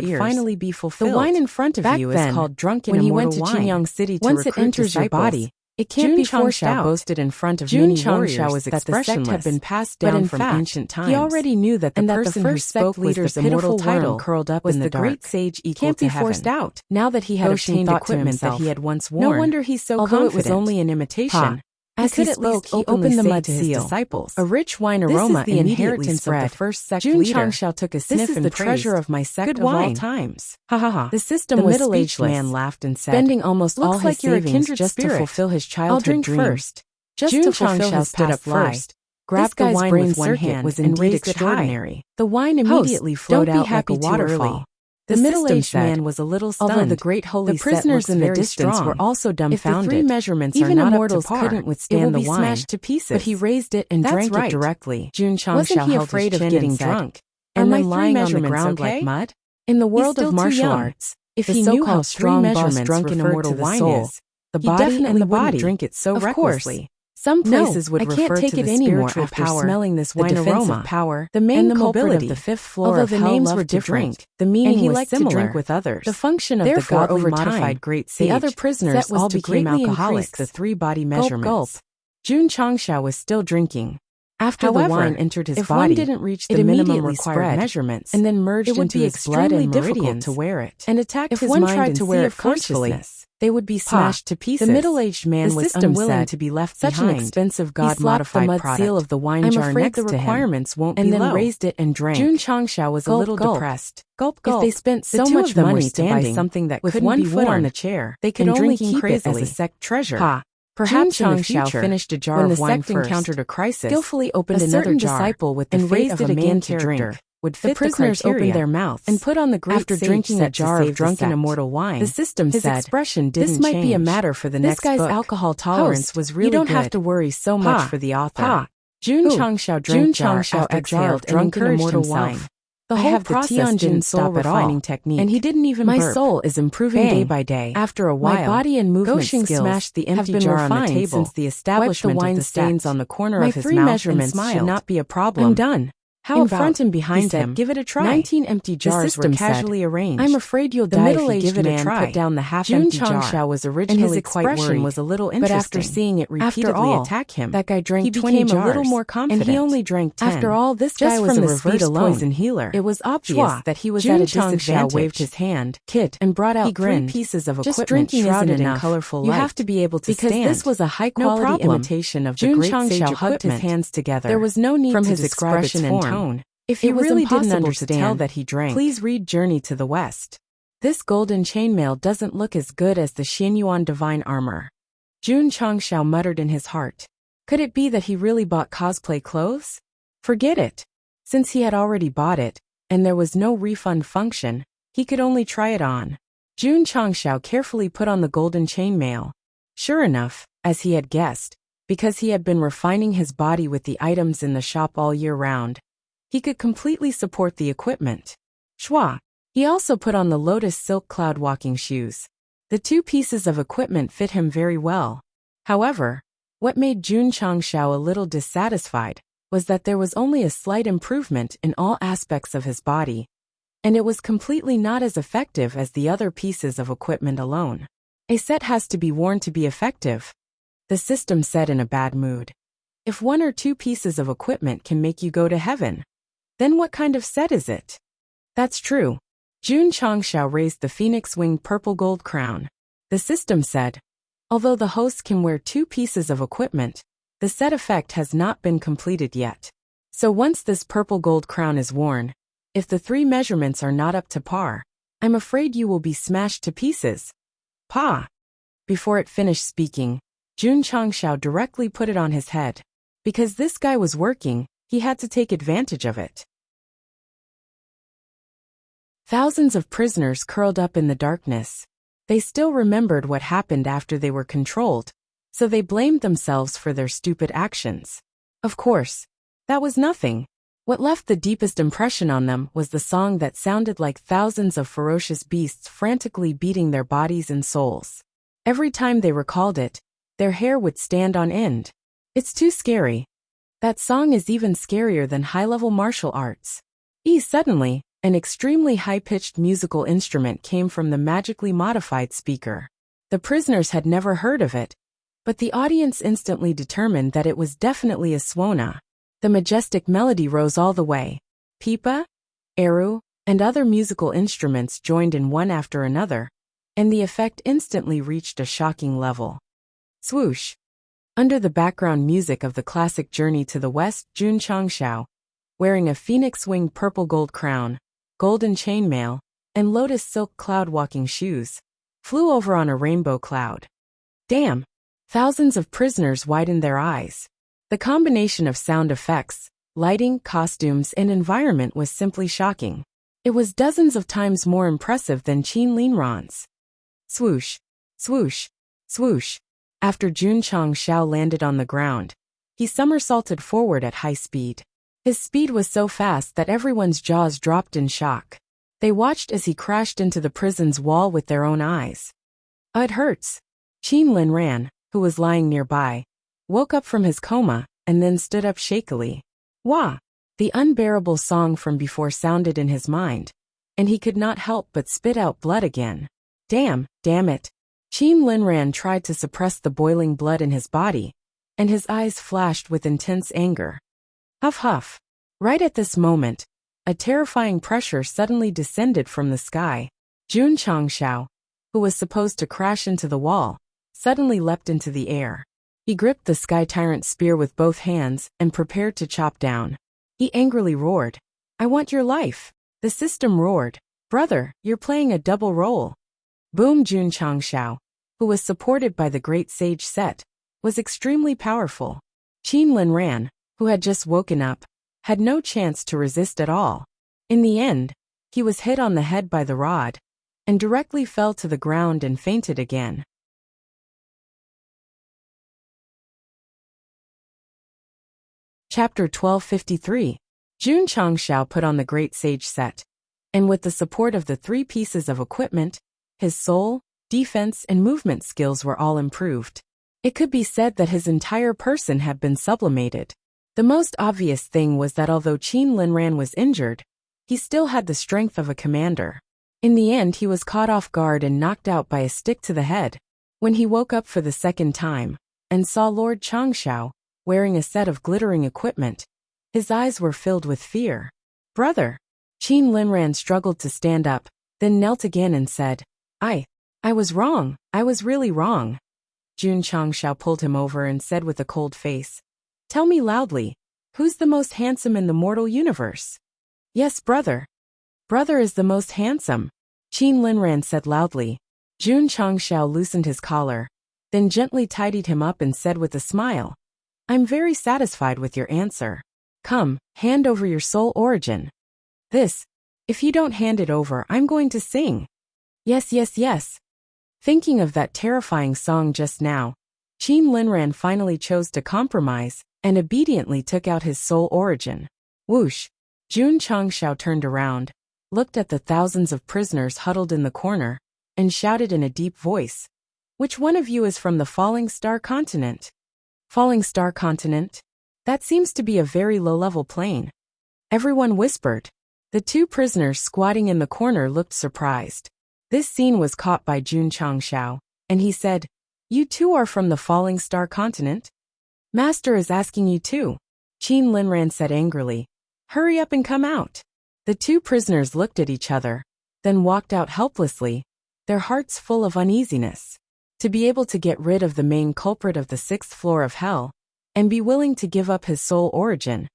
S1: could
S2: ears.
S1: finally be fulfilled.
S2: The wine in front of
S1: Back
S2: you
S1: then,
S2: is called drunken
S1: when he
S2: immortal
S1: went to
S2: wine.
S1: Qinyang City to
S2: Once it
S1: recruit
S2: enters your
S1: disciples,
S2: body, it can't be forced out.
S1: boasted in front of
S2: Jun
S1: many warriors
S2: Changsha was
S1: that the sect had
S2: expressionless,
S1: been passed
S2: but
S1: down
S2: in
S1: from
S2: fact,
S1: ancient times.
S2: he already knew that the
S1: and that
S2: person
S1: the
S2: who
S1: first
S2: spoke
S1: sect leader's
S2: was the
S1: pitiful
S2: pitiful
S1: title
S2: worm curled up
S1: was
S2: in
S1: the
S2: the dark.
S1: great sage equal
S2: Can't
S1: to
S2: be
S1: heaven.
S2: forced out.
S1: Now that he had
S2: Goshen
S1: obtained
S2: thought to
S1: equipment
S2: himself,
S1: that he had once worn,
S2: no wonder he's so
S1: although
S2: confident.
S1: it was only an imitation.
S2: As
S1: he
S2: he
S1: spoke,
S2: spoke,
S1: he opened the mud
S2: to
S1: to his disciples.
S2: A rich wine
S1: This
S2: aroma
S1: is the
S2: immediately
S1: inheritance
S2: spread.
S1: of the first sect
S2: Jun
S1: leader.
S2: Changsha took a
S1: This
S2: sniff
S1: is
S2: and
S1: the
S2: praised.
S1: treasure of my sect
S2: Good
S1: of all
S2: wine.
S1: times.
S2: Ha ha ha.
S1: The system
S2: The
S1: was
S2: middle-aged
S1: speechless.
S2: man laughed and said,
S1: Spending almost all
S2: "Looks
S1: his
S2: like you're a
S1: savings
S2: kindred
S1: just
S2: spirit.
S1: to fulfill his
S2: I'll
S1: childhood
S2: drink
S1: dream.
S2: first."
S1: Just
S2: Jun
S1: to fulfill
S2: Changsha
S1: his
S2: stood
S1: past
S2: up first,
S1: life.
S2: grabbed
S1: This
S2: the
S1: guy's
S2: wine
S1: brain
S2: with one
S1: circuit
S2: hand
S1: was
S2: and
S1: indeed
S2: raised it high.
S1: extraordinary.
S2: The wine immediately
S1: Host,
S2: flowed
S1: don't be
S2: out
S1: happy
S2: like a
S1: too early.
S2: waterfall.
S1: The middle-aged man was a little stunned.
S2: Although the great holy
S1: the prisoners in the distance were also dumbfounded. If the 3 measurements
S2: even
S1: are not
S2: immortals
S1: up to par,
S2: couldn't withstand
S1: it will
S2: the
S1: be
S2: wine.
S1: smashed to pieces.
S2: But he raised it and drank it directly.
S1: Jun Changxiao
S2: Wasn't he
S1: held
S2: afraid
S1: his
S2: of
S1: chin
S2: getting
S1: and said,
S2: drunk
S1: "Are
S2: and
S1: my
S2: then
S1: 3
S2: lying on the
S1: measurements
S2: ground
S1: okay?"
S2: like mud? In the world
S1: still
S2: of
S1: too
S2: martial
S1: young.
S2: arts,
S1: If
S2: the
S1: he knew how
S2: so-called
S1: 3
S2: strong boss
S1: measurements
S2: drunken
S1: referred
S2: immortal
S1: to the
S2: wine
S1: soul,
S2: is, the
S1: he
S2: body
S1: definitely
S2: and the
S1: wouldn't
S2: body
S1: drink it so
S2: of
S1: recklessly.
S2: Course. Some places would
S1: I can't
S2: refer
S1: take
S2: to
S1: it
S2: the
S1: anymore
S2: spiritual
S1: after
S2: power,
S1: smelling this
S2: the
S1: wine
S2: defensive
S1: aroma,
S2: power,
S1: the main
S2: and the
S1: culprit
S2: mobility.
S1: of the 5th floor
S2: Although
S1: of
S2: the
S1: hell
S2: names
S1: loved
S2: were
S1: to
S2: different,
S1: drink,
S2: the meaning
S1: and he
S2: was
S1: liked
S2: similar.
S1: to drink with others.
S2: The function of
S1: Therefore,
S2: the godly
S1: over
S2: modified
S1: time,
S2: great sage,
S1: the other prisoners
S2: Sect was
S1: all
S2: to
S1: became
S2: greatly
S1: alcoholics.
S2: increase the 3 body
S1: Gulp,
S2: measurements.
S1: gulp.
S2: Jun Changxiao was still drinking. After
S1: However,
S2: the wine entered his
S1: if
S2: body,
S1: one didn't reach
S2: it
S1: the minimum
S2: immediately
S1: required
S2: spread
S1: measurements,
S2: and then merged
S1: it would
S2: into
S1: be
S2: his blood
S1: extremely
S2: and
S1: difficult
S2: meridians
S1: to wear it.
S2: and attacked
S1: If
S2: his
S1: one
S2: mind
S1: tried
S2: and
S1: to
S2: see
S1: wear
S2: it
S1: it forcefully,
S2: consciousness, they would be
S1: Pa,
S2: smashed to pieces.
S1: the middle-aged man
S2: the
S1: was
S2: system
S1: unwilling
S2: said,
S1: to be left
S2: such
S1: behind.
S2: an expensive
S1: He slapped the
S2: god-modified
S1: mud
S2: product.
S1: seal of the wine
S2: I'm
S1: jar
S2: afraid
S1: next
S2: the
S1: to him,
S2: requirements won't
S1: and
S2: be
S1: then
S2: low.
S1: raised it and drank.
S2: Jun Changxiao was
S1: Gulp,
S2: a little
S1: gulp.
S2: depressed.
S1: Gulp,
S2: If
S1: gulp.
S2: they spent
S1: The
S2: so
S1: 2
S2: much
S1: of them were
S2: money to buy
S1: standing,
S2: something that
S1: with
S2: couldn't
S1: 1
S2: be
S1: foot
S2: worn
S1: on the chair,
S2: they could
S1: and
S2: only
S1: drinking
S2: keep it as a
S1: crazily.
S2: sect treasure.
S1: Pa,
S2: Perhaps
S1: Jun
S2: in the
S1: Changxiao
S2: future,
S1: finished a jar
S2: when
S1: of
S2: the
S1: wine
S2: sect
S1: first,
S2: encountered a crisis,
S1: skillfully opened
S2: a
S1: another
S2: certain
S1: jar,
S2: disciple with the
S1: and
S2: fate
S1: raised
S2: of
S1: it
S2: a main
S1: again to
S2: character
S1: drink.
S2: would
S1: The
S2: fit
S1: prisoners
S2: the criteria
S1: opened their mouths
S2: and put on the great
S1: after
S2: sage
S1: drinking a
S2: set to
S1: jar
S2: save
S1: of
S2: drunken
S1: the sect.
S2: immortal wine.
S1: The system
S2: His
S1: said,
S2: expression didn't
S1: "This might be a
S2: change.
S1: matter for the
S2: This
S1: next
S2: guy's
S1: book.
S2: alcohol tolerance
S1: Host,
S2: was really
S1: you don't
S2: good.
S1: have to worry so much
S2: Pa,
S1: for the author."
S2: Pa. Jun
S1: Who?
S2: Changxiao
S1: Jun
S2: drank jar
S1: Changxiao
S2: after jar
S1: exhaled
S2: of
S1: and
S2: drunken
S1: encouraged
S2: immortal
S1: himself.
S2: wine. The
S1: I
S2: whole
S1: have the
S2: process
S1: Tianjin
S2: didn't
S1: soul
S2: stop at all,
S1: refining technique,
S2: and he didn't even
S1: My
S2: burp.
S1: soul is improving
S2: Bang.
S1: day by day.
S2: After a while,
S1: My body and movement
S2: Goshing
S1: skills
S2: smashed the
S1: have
S2: empty
S1: been
S2: jar on the
S1: refined
S2: table,
S1: since the
S2: wiped
S1: establishment
S2: the wine
S1: of the
S2: stains
S1: sect.
S2: on the corner
S1: My
S2: of his
S1: 3
S2: mouth
S1: measurements
S2: and
S1: should
S2: smiled.
S1: not be a problem.
S2: I'm done.
S1: How
S2: In
S1: about,
S2: front and
S1: he
S2: behind
S1: said,
S2: him,
S1: give it a try.
S2: 19 empty
S1: The
S2: jars were
S1: system said,
S2: casually arranged.
S1: I'm afraid you'll
S2: The
S1: die if you
S2: middle-aged
S1: give it a
S2: man
S1: try.
S2: put down the
S1: Jun
S2: half-empty jar,
S1: Changxiao was
S2: and
S1: originally
S2: his
S1: quite
S2: expression
S1: worried,
S2: was a little
S1: but
S2: interesting.
S1: after seeing it repeatedly
S2: After all,
S1: attack him,
S2: that guy drank
S1: he
S2: 20
S1: became a little
S2: jars,
S1: more confident.
S2: and he only drank 10.
S1: After all, this
S2: Just
S1: guy was
S2: from
S1: a
S2: the
S1: reverse
S2: speed alone,
S1: poison healer.
S2: It was obvious
S1: Schwa.
S2: that he was
S1: Jun
S2: at a
S1: Changxiao
S2: disadvantage.
S1: waved his hand,
S2: Kid, and brought out
S1: He
S2: 3
S1: grinned.
S2: pieces of
S1: Just
S2: equipment
S1: drinking isn't
S2: shrouded in
S1: enough.
S2: colorful
S1: You
S2: light.
S1: have to be able to
S2: because
S1: stand.
S2: this was a high-quality
S1: problem.
S2: imitation of the
S1: Jun
S2: great sage
S1: Changxiao hugged his
S2: equipment.
S1: hands together.
S2: There was no need
S1: From
S2: to
S1: his
S2: describe
S1: expression
S2: its
S1: and
S2: form.
S1: tone.
S2: If
S1: It
S2: you
S1: was
S2: really didn't
S1: impossible to
S2: understand,
S1: tell that he drank.
S2: please read Journey to the West. This golden chainmail doesn't look as good as the Xianyuan divine armor. Jun Changxiao muttered in his heart. Could it be that he really bought cosplay clothes? Forget it. Since he had already bought it, and there was no refund function, he could only try it on. Jun Changxiao carefully put on the golden chainmail. Sure enough, as he had guessed, because he had been refining his body with the items in the shop all year round, he could completely support the equipment. Schwa. He also put on the lotus silk cloud walking shoes. The 2 pieces of equipment fit him very well. However, what made Jun Changxiao a little dissatisfied was that there was only a slight improvement in all aspects of his body, and it was completely not as effective as the other pieces of equipment alone. A set has to be worn to be effective, the system said in a bad mood. If 1 or 2 pieces of equipment can make you go to heaven, then what kind of set is it? That's true. Jun Changxiao raised the phoenix-winged purple gold crown. The system said, although the host can wear 2 pieces of equipment, the set effect has not been completed yet. So once this purple gold crown is worn, if the 3 measurements are not up to par, I'm afraid you will be smashed to pieces. Pa! Before it finished speaking, Jun Changxiao directly put it on his head. Because this guy was working, he had to take advantage of it. Thousands of prisoners curled up in the darkness. They still remembered what happened after they were controlled, so they blamed themselves for their stupid actions. Of course, that was nothing. What left the deepest impression on them was the song that sounded like thousands of ferocious beasts frantically beating their bodies and souls. Every time they recalled it, their hair would stand on end. It's too scary. That song is even scarier than high-level martial arts. Suddenly, an extremely high-pitched musical instrument came from the magically modified speaker. The prisoners had never heard of it, but the audience instantly determined that it was definitely a swona. The majestic melody rose all the way. Pipa, eru, and other musical instruments joined in one after another, and the effect instantly reached a shocking level. Swoosh! Under the background music of the classic Journey to the West, Jun Changxiao, wearing a phoenix-winged purple gold crown, golden chainmail, and lotus silk cloud-walking shoes, flew over on a rainbow cloud. Damn! Thousands of prisoners widened their eyes. The combination of sound effects, lighting, costumes, and environment was simply shocking.
S1: It was dozens of times more impressive than Qin Linran's. Swoosh, swoosh, swoosh. After Jun Changshao landed on the ground, he somersaulted forward at high speed. His speed was so fast that everyone's jaws dropped in shock. They watched as he crashed into the prison's wall with their own eyes. It hurts. Qin Linran, who was lying nearby, woke up from his coma and then stood up shakily. Wah! The unbearable song from before sounded in his mind, and he could not help but spit out blood again. Damn it. Qin Linran tried to suppress the boiling blood in his body, and his eyes flashed with intense anger. Huff huff. Right at this moment, a terrifying pressure suddenly descended from the sky. Jun Changshao, who was supposed to crash into the wall, suddenly leapt into the air. He gripped the Sky Tyrant's spear with both hands and prepared to chop down. He angrily roared, "I want your life!" The system roared, "Brother, you're playing a double role." Boom! Jun Changshao, who was supported by the great sage Sect, was extremely powerful. Qin Linran, who had just woken up, had no chance to resist at all. In the end, he was hit on the head by the rod, and directly fell to the ground and fainted again. Chapter 1253. Jun Changshao put on the great sage Sect, and with the support of the 3 pieces of equipment, his soul, defense, and movement skills were all improved. It could be said that his entire person had been sublimated. The most obvious thing was that although Qin Linran was injured, he still had the strength of a commander. In the end, he was caught off guard and knocked out by a stick to the head. When he woke up for the second time and saw Lord Changshao wearing a set of glittering equipment, his eyes were filled with fear. "Brother!" Qin Linran struggled to stand up, then knelt again and said, I was wrong. I was really wrong." Jun Changshao pulled him over and said with a cold face, "Tell me loudly, who's the most handsome in the mortal universe?" "Yes, brother. Brother is the most handsome," Qin Linran said loudly. Jun Changshao loosened his collar, then gently tidied him up and said with a smile, "I'm very satisfied with your answer. Come, hand over your soul origin. If you don't hand it over, I'm going to sing." Yes, yes, yes. Thinking of that terrifying song just now, Qin Linran finally chose to compromise and obediently took out his soul origin. Whoosh! Jun Changshao turned around, looked at the thousands of prisoners huddled in the corner, and shouted in a deep voice, "Which one of you is from the Falling Star continent?" Falling Star continent? That seems to be a very low-level plane. Everyone whispered. The 2 prisoners squatting in the corner looked surprised. This scene was caught by Jun Changshao, and he said, "You 2 are from the Falling Star continent?" "Master is asking you too," Qin Linran said angrily. "Hurry up and come out." The 2 prisoners looked at each other, then walked out helplessly, their hearts full of uneasiness. To be able to get rid of the main culprit of the 6th floor of hell, and be willing to give up his soul origin,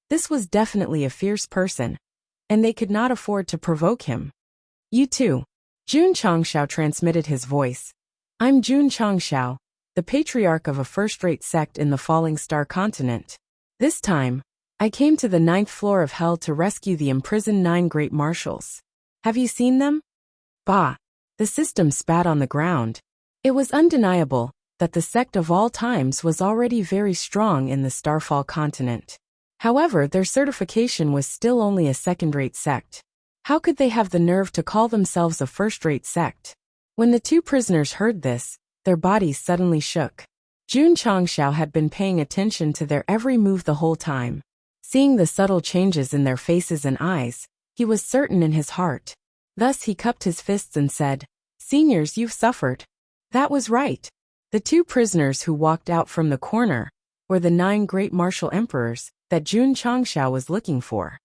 S1: this was definitely a fierce person, and they could not afford to provoke him. "You too." Jun Changshao transmitted his voice. "I'm Jun Changshao, the patriarch of a first-rate sect in the Falling Star continent. This time, I came to the 9th floor of hell to rescue the imprisoned 9 great marshals. Have you seen them?" Bah! The system spat on the ground. It was undeniable that the sect of all times was already very strong in the Starfall continent. However, their certification was still only a second-rate sect. How could they have the nerve to call themselves a first-rate sect? When the 2 prisoners heard this, their bodies suddenly shook. Jun Changshao had been paying attention to their every move the whole time. Seeing the subtle changes in their faces and eyes, he was certain in his heart. Thus he cupped his fists and said, "Seniors, you've suffered." That was right. The 2 prisoners who walked out from the corner were the 9 great martial emperors that Jun Changshao was looking for.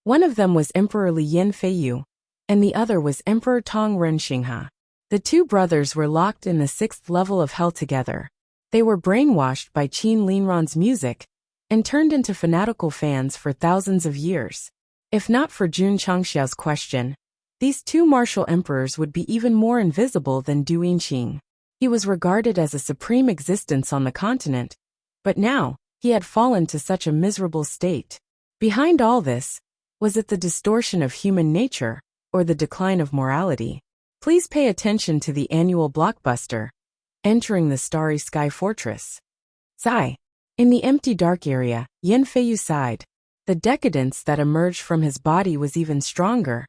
S1: One of them was Emperor Li Yin Feiyu, and the other was Emperor Tong Renxinghe. The 2 brothers were locked in the 6th level of hell together. They were brainwashed by Qin Linran's music and turned into fanatical fans for thousands of years. If not for Jun Changshao's question, these 2 martial emperors would be even more invisible than Du Yinqing. He was regarded as a supreme existence on the continent, but now, he had fallen to such a miserable state. Behind all this, Was it the distortion of human nature, or the decline of morality? Please pay attention to the annual blockbuster, Entering the Starry Sky Fortress. Sigh. In the empty dark area, Yin Feiyu sighed. The decadence that emerged from his body was even stronger,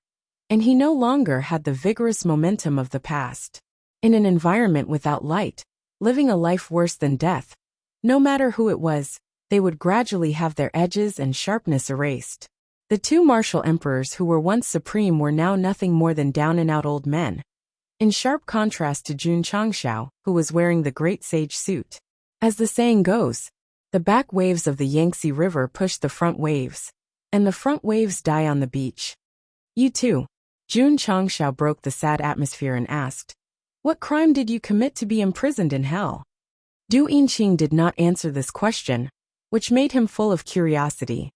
S1: and he no longer had the vigorous momentum of the past. In an environment without light, living a life worse than death, no matter who it was, they would gradually have their edges and sharpness erased. The two martial emperors who were once supreme were now nothing more than down-and-out old men, in sharp contrast to Jun Changshao, who was wearing the great sage suit. As the saying goes, the back waves of the Yangtze River push the front waves, and the front waves die on the beach. You too. Jun Changshao broke the sad atmosphere and asked, "What crime did you commit to be imprisoned in hell?" Du Yinqing did not answer this question, which made him full of curiosity.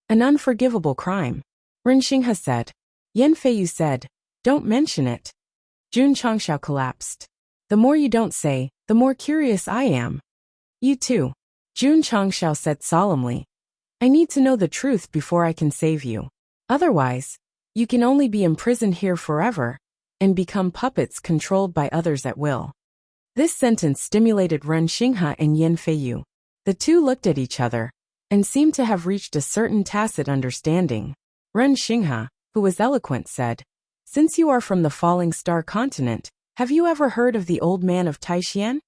S1: An unforgivable crime. Ren Xinghe said. Yan Feiyu said, "Don't mention it." Jun Changshao collapsed. "The more you don't say, the more curious I am." "You too." Jun Changshao said solemnly. "I need to know the truth before I can save you. Otherwise, you can only be imprisoned here forever, and become puppets controlled by others at will." This sentence stimulated Ren Xinghe and Yan Feiyu. The two looked at each other, and seemed to have reached a certain tacit understanding. Ren Xinghe, who was eloquent, said, "Since you are from the Falling Star continent, have you ever heard of the Old Man of Taishan?"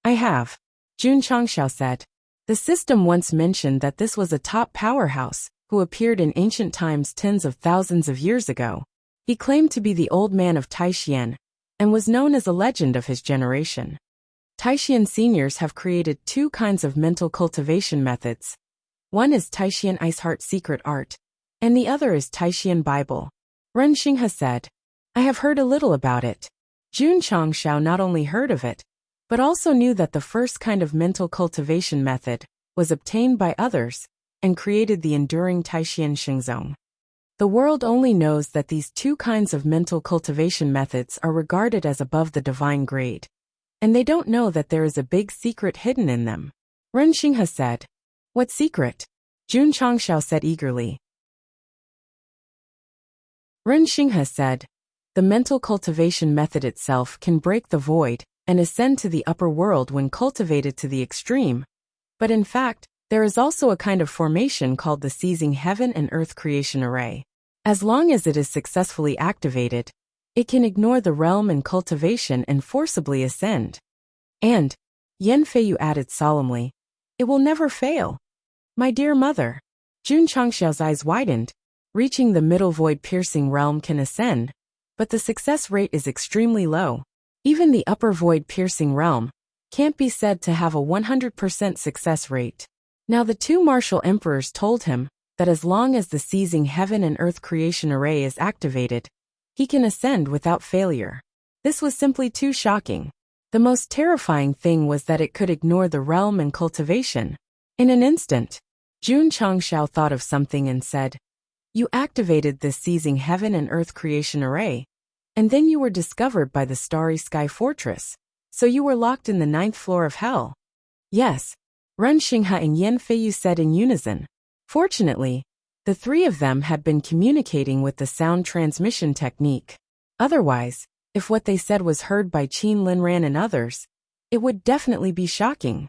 S1: "I have." Jun Changshao said. The system once mentioned that this was a top powerhouse, who appeared in ancient times tens of thousands of years ago. He claimed to be the Old Man of Taishan, and was known as a legend of his generation. Taishan seniors have created two kinds of mental cultivation methods. One is Taishan Ice Heart Secret Art, and the other is Taishan Bible. Ren Xinghe said, "I have heard a little about it." Jun Changshao not only heard of it, but also knew that the first kind of mental cultivation method was obtained by others and created the enduring Taishan Xingzong. The world only knows that these two kinds of mental cultivation methods are regarded as above the divine grade, and they don't know that there is a big secret hidden in them. Ren Xinghe said, "What secret?" Jun Changshao said eagerly. Ren Xinghe said, "The mental cultivation method itself can break the void and ascend to the upper world when cultivated to the extreme. But in fact, there is also a kind of formation called the seizing heaven and earth creation array. As long as it is successfully activated, it can ignore the realm and cultivation and forcibly ascend. And," Yan Feiyu added solemnly, "it will never fail." "My dear mother." Jun Changshao's eyes widened. Reaching the middle void-piercing realm can ascend, but the success rate is extremely low. Even the upper void-piercing realm can't be said to have a 100% success rate. Now the two martial emperors told him that as long as the seizing heaven and earth creation array is activated, he can ascend without failure. This was simply too shocking. The most terrifying thing was that it could ignore the realm and cultivation. In an instant, Jun Changshao thought of something and said, "You activated this seizing heaven and earth creation array, and then you were discovered by the Starry Sky Fortress, so you were locked in the 9th floor of hell." "Yes," Ren Xinghe and Yan Feiyu said in unison. Fortunately, the three of them had been communicating with the sound transmission technique. Otherwise, if what they said was heard by Qin Linran and others, it would definitely be shocking.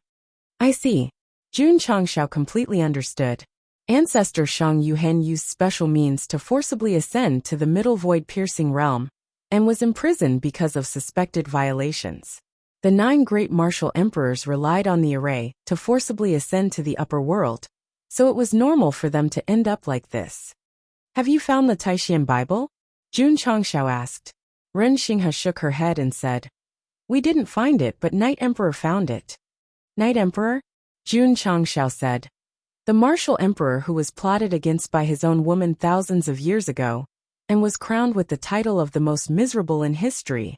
S1: "I see." Jun Changshao completely understood. Ancestor Shang Yuhen used special means to forcibly ascend to the middle void-piercing realm, and was imprisoned because of suspected violations. The 9 great martial emperors relied on the array to forcibly ascend to the upper world, so it was normal for them to end up like this. "Have you found the Taishan Bible?" Jun Changshao asked. Ren Xinghe shook her head and said, "We didn't find it, but Night Emperor found it." "Night Emperor?" Jun Changshao said. "The martial emperor who was plotted against by his own woman thousands of years ago, and was crowned with the title of the most miserable in history."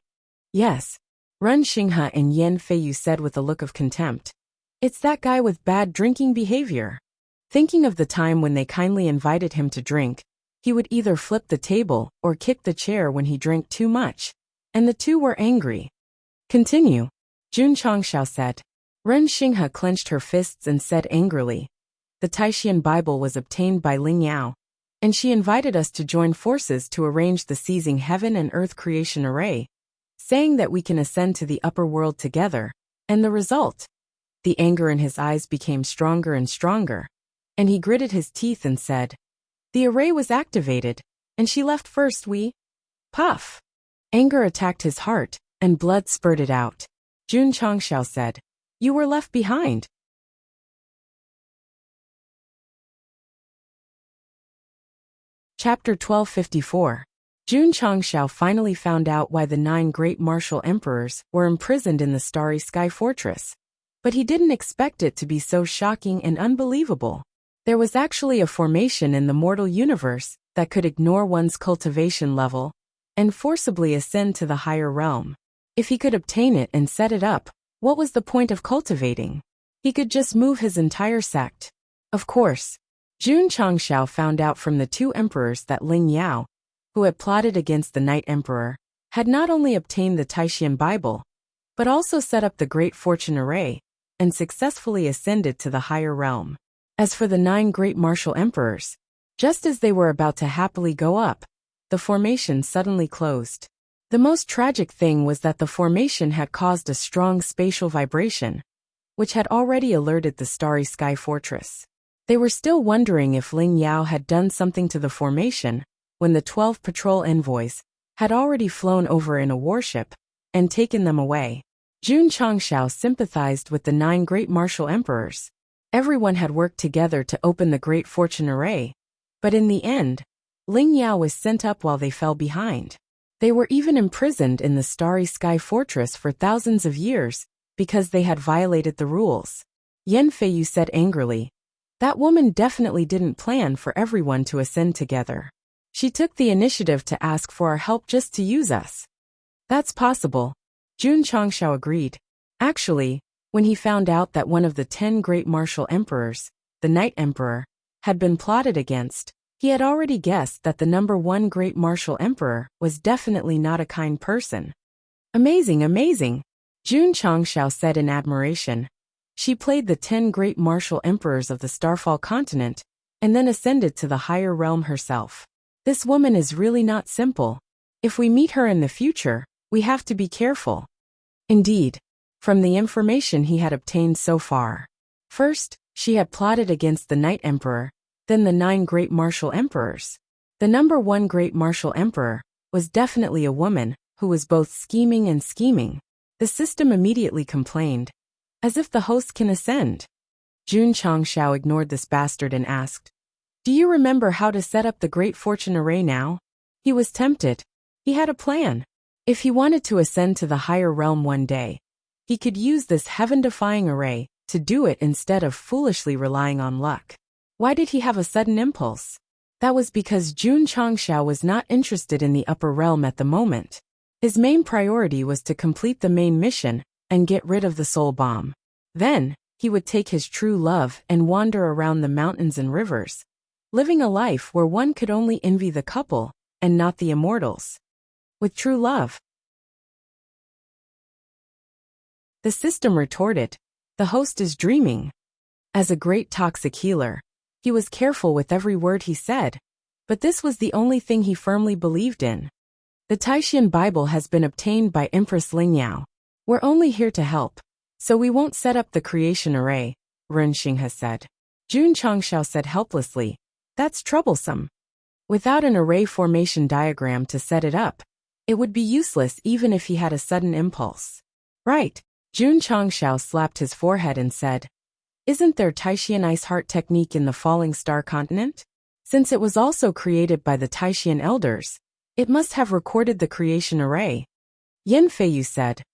S1: "Yes," Ren Xinghe and Yan Feiyu said with a look of contempt. "It's that guy with bad drinking behavior." Thinking of the time when they kindly invited him to drink, he would either flip the table or kick the chair when he drank too much, and the two were angry. "Continue," Jun Changshao said. Ren Xinghe clenched her fists and said angrily, "The Taishan Bible was obtained by Ling Yao.
S2: and she invited us to join forces to arrange the seizing heaven and earth creation array, saying that we can ascend to the upper world together, and the result? The anger in his eyes became stronger and stronger, and he gritted his teeth and said, "The array was activated, and she left first, Puff. Anger attacked his heart, and blood spurted out. Jun Changshao said, "You were left behind." Chapter 1254. Jun Changshao finally found out why the 9 great martial emperors were imprisoned in the Starry Sky Fortress. But he didn't expect it to be so shocking and unbelievable. There was actually a formation in the mortal universe that could ignore one's cultivation level and forcibly ascend to the higher realm. If he could obtain it and set it up, what was the point of cultivating? He could just move his entire sect. Of course, Jun Changshao found out from the 2 emperors that Ling Yao, who had plotted against the Night Emperor, had not only obtained the Taishan Bible, but also set up the Great Fortune Array, and successfully ascended to the higher realm. As for the 9 great martial emperors, just as they were about to happily go up, the formation suddenly closed. The most tragic thing was that the formation had caused a strong spatial vibration, which had already alerted the Starry Sky Fortress. They were still wondering if Ling Yao had done something to the formation when the 12 patrol envoys had already flown over in a warship and taken them away. Jun Changshao sympathized with the 9 great martial emperors. Everyone had worked together to open the Great Fortune Array, but in the end, Ling Yao was sent up while they fell behind. They were even imprisoned in the Starry Sky Fortress for thousands of years because they had violated the rules. Yan Feiyu said angrily, "That woman definitely didn't plan for everyone to ascend together. She took the initiative to ask for our help just to use us." "That's possible," Jun Changshao agreed. Actually, when he found out that one of the 10 great martial emperors, the Night Emperor, had been plotted against, he had already guessed that the number 1 great martial emperor was definitely not a kind person. "Amazing, amazing," Jun Changshao said in admiration. She played the 10 great martial emperors of the Starfall continent, and then ascended to the higher realm herself. This woman is really not simple. If we meet her in the future, we have to be careful. Indeed, from the information he had obtained so far, first, she had plotted against the Night Emperor, then the 9 great martial emperors. The number 1 great martial emperor was definitely a woman who was both scheming and scheming. The system immediately complained, "As if the host can ascend." Jun Changshao ignored this bastard and asked, "Do you remember how to set up the Great Fortune Array now?" He was tempted. He had a plan. If he wanted to ascend to the higher realm one day, he could use this heaven-defying array to do it instead of foolishly relying on luck. Why did he have a sudden impulse? That was because Jun Changshao was not interested in the upper realm at the moment. His main priority was to complete the main mission and get rid of the soul bomb. Then, he would take his true love and wander around the mountains and rivers, living a life where one could only envy the couple and not the immortals. With true love. The system retorted, "The host is dreaming." As a great toxic healer, he was careful with every word he said, but this was the only thing he firmly believed in. The Taishan Bible has been obtained by Empress Ling Yao. We're only here to help, so we won't set up the creation array, Ren Xinghe said. Jun Changshao said helplessly, "That's troublesome. Without an array formation diagram to set it up, it would be useless even if he had a sudden impulse." "Right," Jun Changshao slapped his forehead and said, "Isn't there Taishan Ice Heart technique in the Falling Star continent? Since it was also created by the Taishan elders, it must have recorded the creation array." Yan Feiyu said,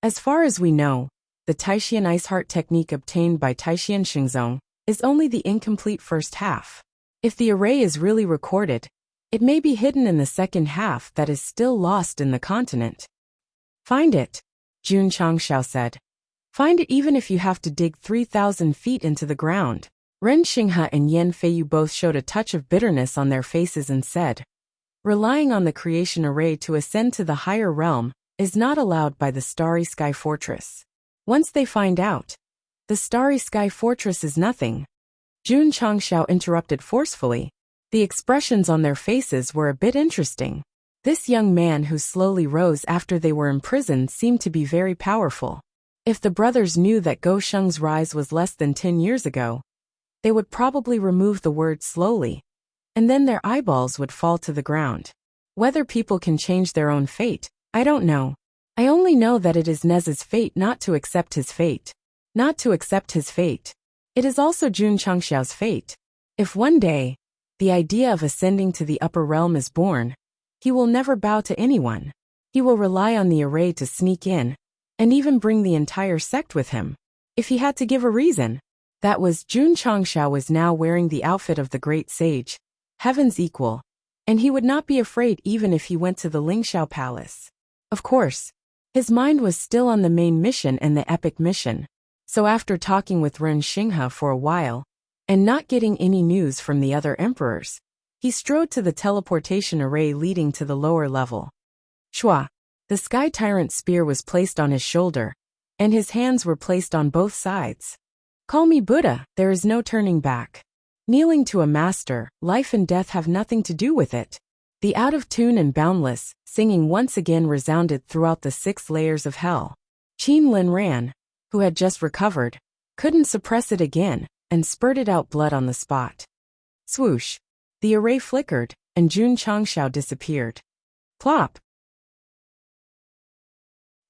S2: "As far as we know, the Taishan Ice Heart technique obtained by Taishan Xingzong is only the incomplete first half. If the array is really recorded, it may be hidden in the second half that is still lost in the continent." "Find it," Jun Changshao said. "Find it even if you have to dig 3,000 feet into the ground." Ren Xinghe and Yan Feiyu both showed a touch of bitterness on their faces and said, "Relying on the creation array to ascend to the higher realm is not allowed by the Starry Sky Fortress. Once they find out, the Starry Sky Fortress is nothing." Jun Changshao interrupted forcefully,
S1: The expressions on their faces were a bit interesting. This young man who slowly rose after they were imprisoned seemed to be very powerful. If the brothers knew that Go Sheng's rise was less than 10 years ago, they would probably remove the word slowly, and then their eyeballs would fall to the ground. Whether people can change their own fate, I don't know. I only know that it is Nez's fate not to accept his fate. Not to accept his fate. It is also Jun Changxiao's fate. If one day, the idea of ascending to the upper realm is born, he will never bow to anyone. He will rely on the array to sneak in, and even bring the entire sect with him. If he had to give a reason, that was Jun Changxiao was now wearing the outfit of the great sage, heaven's equal, and he would not be afraid even if he went to the Lingxiao palace. Of course, his mind was still on the main mission and the epic mission, so after talking with Ren Xinghe for a while, and not getting any news from the other emperors, he strode to the teleportation array leading to the lower level. Shua. The Sky Tyrant's spear was placed on his shoulder, and his hands were placed on both sides. Call me Buddha, there is no turning back. Kneeling to a master, life and death have nothing to do with it. The out-of-tune and boundless singing once again resounded throughout the 6 layers of hell. Qin Lin Ran, who had just recovered, couldn't suppress it again, and spurted out blood on the spot. Swoosh. The array flickered, and Jun Changxiao disappeared. Plop.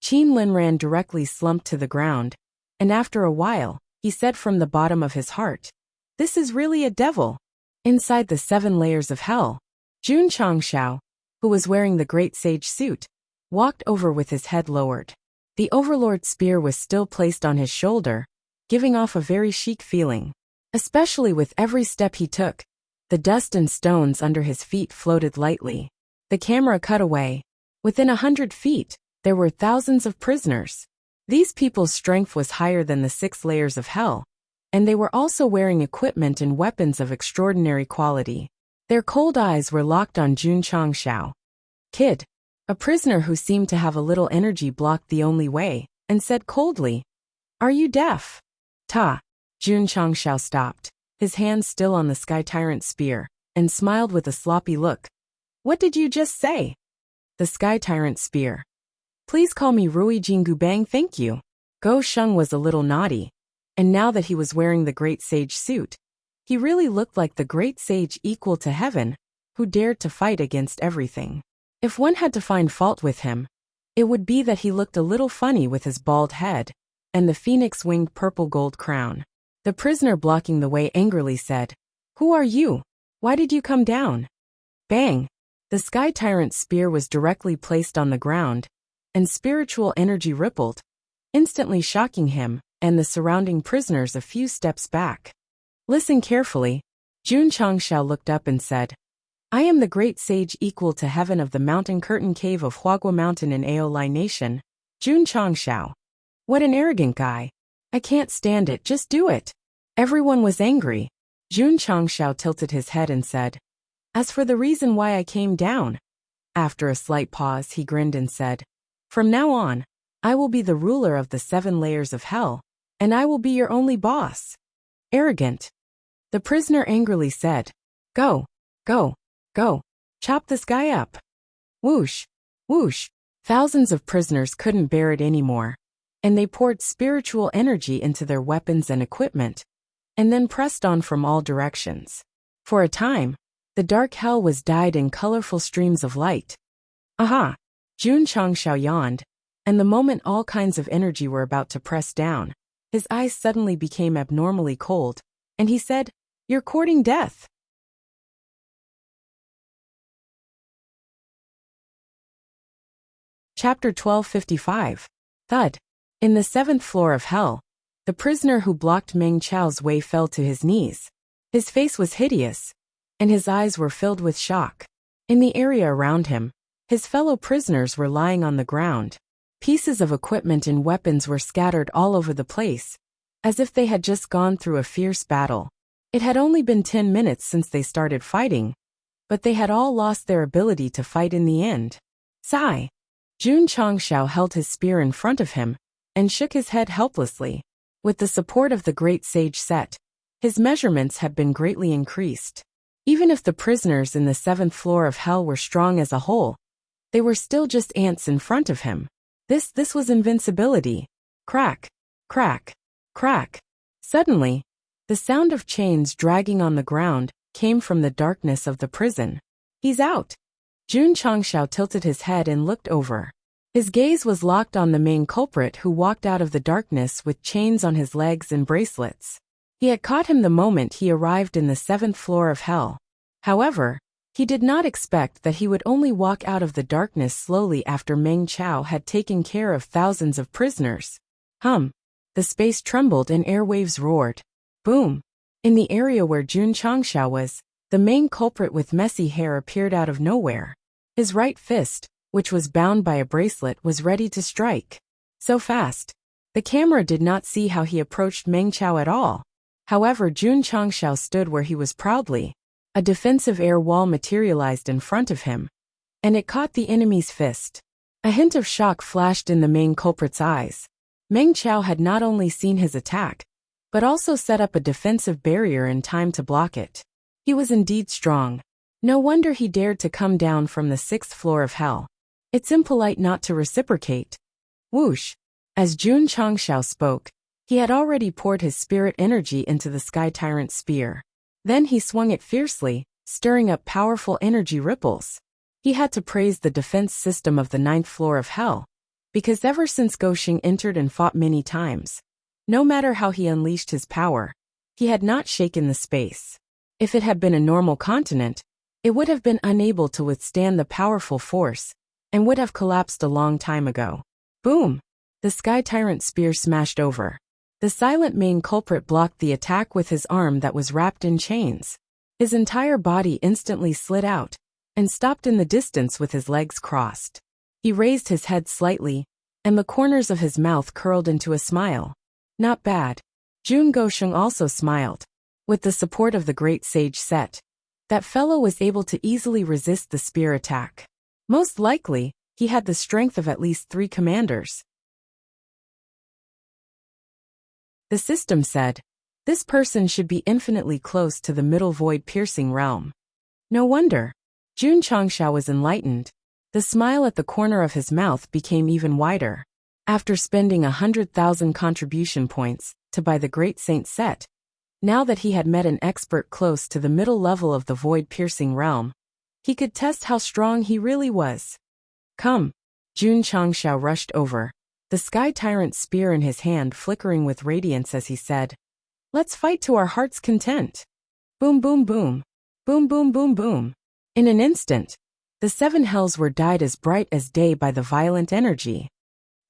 S1: Qin Lin Ran directly slumped to the ground, and after a while, he said from the bottom of his heart, "This is really a devil." Inside the 7 layers of hell, Jun Changxiao, who was wearing the great sage suit, walked over with his head lowered. The Overlord's spear was still placed on his shoulder, giving off a very chic feeling. Especially with every step he took, the dust and stones under his feet floated lightly. The camera cut away. Within 100 feet, there were thousands of prisoners. These people's strength was higher than the 6 layers of hell, and they were also wearing equipment and weapons of extraordinary quality. Their cold eyes were locked on Jun Changxiao. Kid. A prisoner who seemed to have a little energy blocked the only way, and said coldly, "Are you deaf?" Ta. Jun Changxiao stopped, his hands still on the Sky Tyrant's spear, and smiled with a sloppy look. "What did you just say?" The Sky Tyrant's spear. "Please call me Rui Jingubang, thank you." Go Sheng was a little naughty, and now that he was wearing the great sage suit, he really looked like the great sage equal to heaven, who dared to fight against everything. If one had to find fault with him, it would be that he looked a little funny with his bald head, and the phoenix-winged purple gold crown. The prisoner blocking the way angrily said, "Who are you? Why did you come down?" Bang! The Sky Tyrant's spear was directly placed on the ground, and spiritual energy rippled, instantly shocking him and the surrounding prisoners a few steps back. Listen carefully. Jun Changxiao looked up and said, "I am the great sage equal to heaven of the mountain curtain cave of Huagua Mountain in Aolai Nation, Jun Changxiao." What an arrogant guy. I can't stand it, just do it. Everyone was angry. Jun Changxiao tilted his head and said, "As for the reason why I came down." After a slight pause, he grinned and said, "From now on, I will be the ruler of the 7 layers of hell, and I will be your only boss." Arrogant. The prisoner angrily said, "Go, go, go, chop this guy up." Whoosh, whoosh. Thousands of prisoners couldn't bear it anymore, and they poured spiritual energy into their weapons and equipment, and then pressed on from all directions. For a time, the dark hell was dyed in colorful streams of light. Aha! Jun Changxiao yawned, and the moment all kinds of energy were about to press down, his eyes suddenly became abnormally cold, and he said, "You're courting death." Chapter 1255. Thud. In the 7th floor of hell, the prisoner who blocked Meng Chao's way fell to his knees. His face was hideous, and his eyes were filled with shock. In the area around him, his fellow prisoners were lying on the ground. Pieces of equipment and weapons were scattered all over the place, as if they had just gone through a fierce battle. It had only been 10 minutes since they started fighting, but they had all lost their ability to fight in the end. Sigh. Jun Changxiao held his spear in front of him, and shook his head helplessly. With the support of the great sage Sect, his measurements had been greatly increased. Even if the prisoners in the 7th floor of hell were strong as a whole, they were still just ants in front of him. This was invincibility. Crack, crack, crack. Suddenly, the sound of chains dragging on the ground came from the darkness of the prison. He's out. Jun Changshao tilted his head and looked over. His gaze was locked on the main culprit who walked out of the darkness with chains on his legs and bracelets. He had caught him the moment he arrived in the 7th floor of hell. However, he did not expect that he would only walk out of the darkness slowly after Meng Chao had taken care of thousands of prisoners. The space trembled and airwaves roared. Boom! In the area where Jun Changshao was, the main culprit with messy hair appeared out of nowhere. His right fist, which was bound by a bracelet, was ready to strike. So fast. The camera did not see how he approached Meng Chao at all. However, Jun Changshao stood where he was proudly. A defensive air wall materialized in front of him, and it caught the enemy's fist. A hint of shock flashed in the main culprit's eyes. Meng Chao had not only seen his attack, but also set up a defensive barrier in time to block it. He was indeed strong. No wonder he dared to come down from the 6th floor of hell. It's impolite not to reciprocate. Whoosh! As Jun Changshao spoke, he had already poured his spirit energy into the Sky Tyrant's spear. Then he swung it fiercely, stirring up powerful energy ripples. He had to praise the defense system of the 9th floor of hell, because ever since Goxing entered and fought many times, no matter how he unleashed his power, he had not shaken the space. If it had been a normal continent, it would have been unable to withstand the powerful force, and would have collapsed a long time ago. Boom! The Sky Tyrant's spear smashed over. The silent main culprit blocked the attack with his arm that was wrapped in chains. His entire body instantly slid out, and stopped in the distance with his legs crossed. He raised his head slightly, and the corners of his mouth curled into a smile. Not bad. Jun Goxing also smiled. With the support of the great sage Sect, that fellow was able to easily resist the spear attack. Most likely, he had the strength of at least 3 commanders. The system said, this person should be infinitely close to the middle void-piercing realm. No wonder. Jun Changshao was enlightened. The smile at the corner of his mouth became even wider. After spending 100,000 contribution points to buy the great Saint Sect, now that he had met an expert close to the middle level of the void-piercing realm, he could test how strong he really was. Come. Jun Changshao rushed over, the Sky Tyrant's spear in his hand flickering with radiance as he said, let's fight to our heart's content. Boom boom boom. Boom boom boom boom. In an instant, the 7 hells were dyed as bright as day by the violent energy.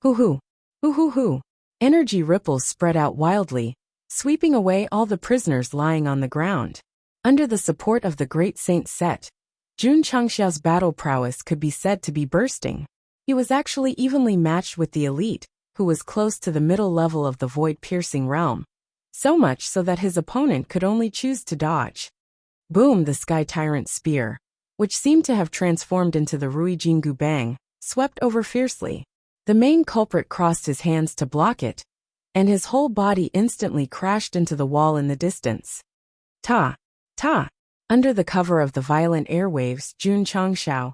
S1: Hoo-hoo. Hoo-hoo-hoo. Energy ripples spread out wildly, sweeping away all the prisoners lying on the ground. Under the support of the great Saint Sect, Jun Changshao's battle prowess could be said to be bursting. He was actually evenly matched with the elite, who was close to the middle level of the void-piercing realm, so much so that his opponent could only choose to dodge. Boom! The Sky Tyrant's spear, which seemed to have transformed into the Rui Jingu Bang, swept over fiercely. The main culprit crossed his hands to block it, and his whole body instantly crashed into the wall in the distance. Ta! Ta! Under the cover of the violent airwaves, Jun Changshao,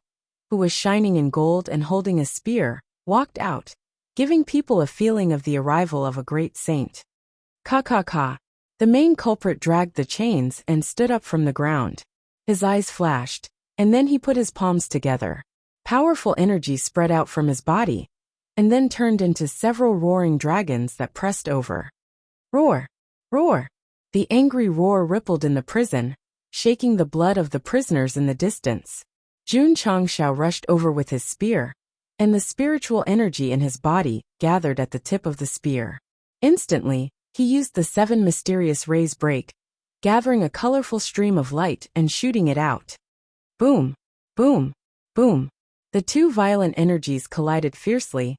S1: who was shining in gold and holding a spear, walked out, giving people a feeling of the arrival of a great saint. Ka ka ka. The main culprit dragged the chains and stood up from the ground. His eyes flashed, and then he put his palms together. Powerful energy spread out from his body, and then turned into several roaring dragons that pressed over. Roar! Roar! The angry roar rippled in the prison, shaking the blood of the prisoners in the distance. Jun Changshao rushed over with his spear, and the spiritual energy in his body gathered at the tip of the spear. Instantly, he used the 7 mysterious rays break, gathering a colorful stream of light and shooting it out. Boom! Boom! Boom! The 2 violent energies collided fiercely,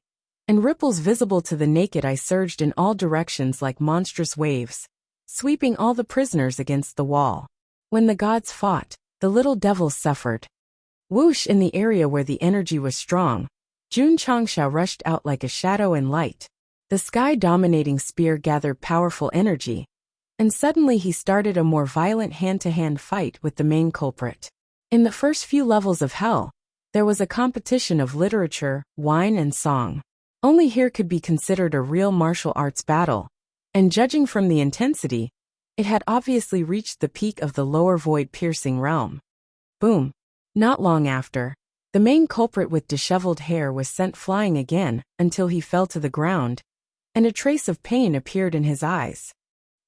S1: and ripples visible to the naked eye surged in all directions like monstrous waves, sweeping all the prisoners against the wall. When the gods fought, the little devils suffered. Whoosh! In the area where the energy was strong, Jun Changshao rushed out like a shadow and light. The sky-dominating spear gathered powerful energy, and suddenly he started a more violent hand-to-hand fight with the main culprit. In the first few levels of hell, there was a competition of literature, wine and song. Only here could be considered a real martial arts battle, and judging from the intensity, it had obviously reached the peak of the lower void-piercing realm. Boom! Not long after, the main culprit with disheveled hair was sent flying again until he fell to the ground, and a trace of pain appeared in his eyes.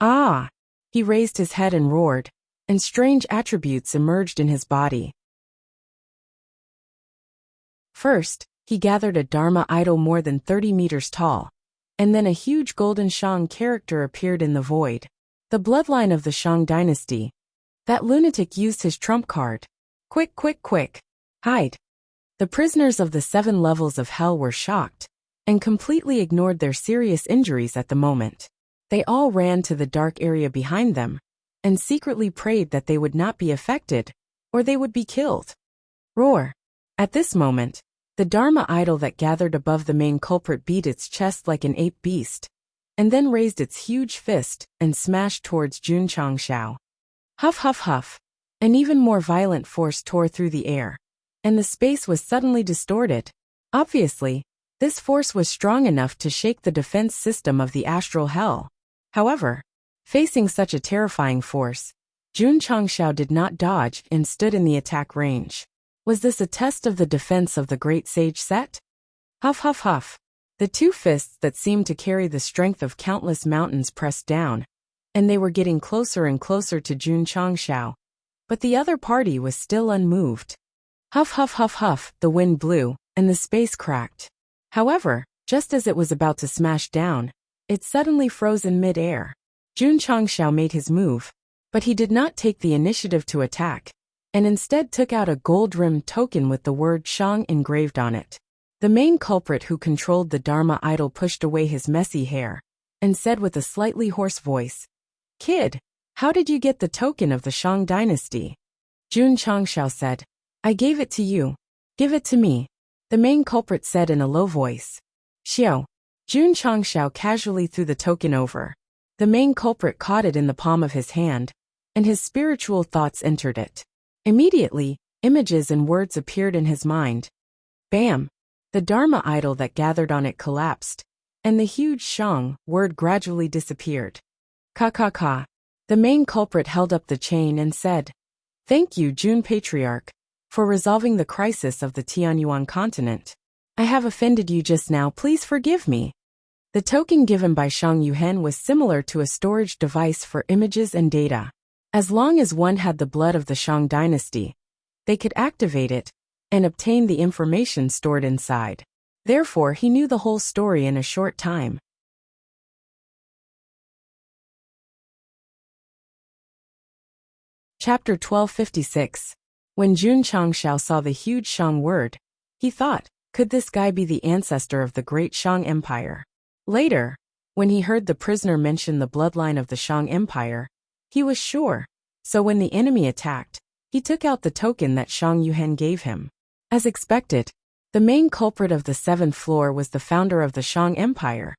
S1: Ah! He raised his head and roared, and strange attributes emerged in his body. First, he gathered a Dharma idol more than 30 meters tall, and then a huge golden Shang character appeared in the void. The bloodline of the Shang dynasty. That lunatic used his trump card. Quick, quick, quick! Hide! The prisoners of the 7 levels of hell were shocked, and completely ignored their serious injuries at the moment. They all ran to the dark area behind them, and secretly prayed that they would not be affected, or they would be killed. Roar! At this moment, the Dharma idol that gathered above the main culprit beat its chest like an ape beast, and then raised its huge fist and smashed towards Jun Changshao. Huff, huff, huff! An even more violent force tore through the air, and the space was suddenly distorted. Obviously, this force was strong enough to shake the defense system of the astral hell. However, facing such a terrifying force, Jun Changshao did not dodge and stood in the attack range. Was this a test of the defense of the great sage Sect? Huff, huff, huff! The 2 fists that seemed to carry the strength of countless mountains pressed down, and they were getting closer and closer to Jun Changshao. But the other party was still unmoved. Huff, huff, huff, huff! The wind blew, and the space cracked. However, just as it was about to smash down, it suddenly froze in mid-air. Jun Changshao made his move, but he did not take the initiative to attack, and instead took out a gold-rimmed token with the word Shang engraved on it. The main culprit who controlled the Dharma idol pushed away his messy hair, and said with a slightly hoarse voice, "Kid, how did you get the token of the Shang dynasty?" Jun Changshao said, "I gave it to you. Give it to me," the main culprit said in a low voice. Xiao. Jun Changshao casually threw the token over. The main culprit caught it in the palm of his hand, and his spiritual thoughts entered it. Immediately, images and words appeared in his mind. Bam! The Dharma idol that gathered on it collapsed, and the huge Shang word gradually disappeared. Ka ka ka. The main culprit held up the chain and said, "Thank you, Jun Patriarch, for resolving the crisis of the Tianyuan continent. I have offended you just now, please forgive me." The token given by Shang Yuhen was similar to a storage device for images and data. As long as one had the blood of the Shang dynasty, they could activate it and obtain the information stored inside. Therefore, he knew the whole story in a short time. Chapter 1256. When Jun Changshao saw the huge Shang word, he thought, could this guy be the ancestor of the great Shang Empire? Later, when he heard the prisoner mention the bloodline of the Shang Empire, he was sure, so when the enemy attacked, he took out the token that Shang Yuhen gave him. As expected, the main culprit of the 7th floor was the founder of the Shang Empire,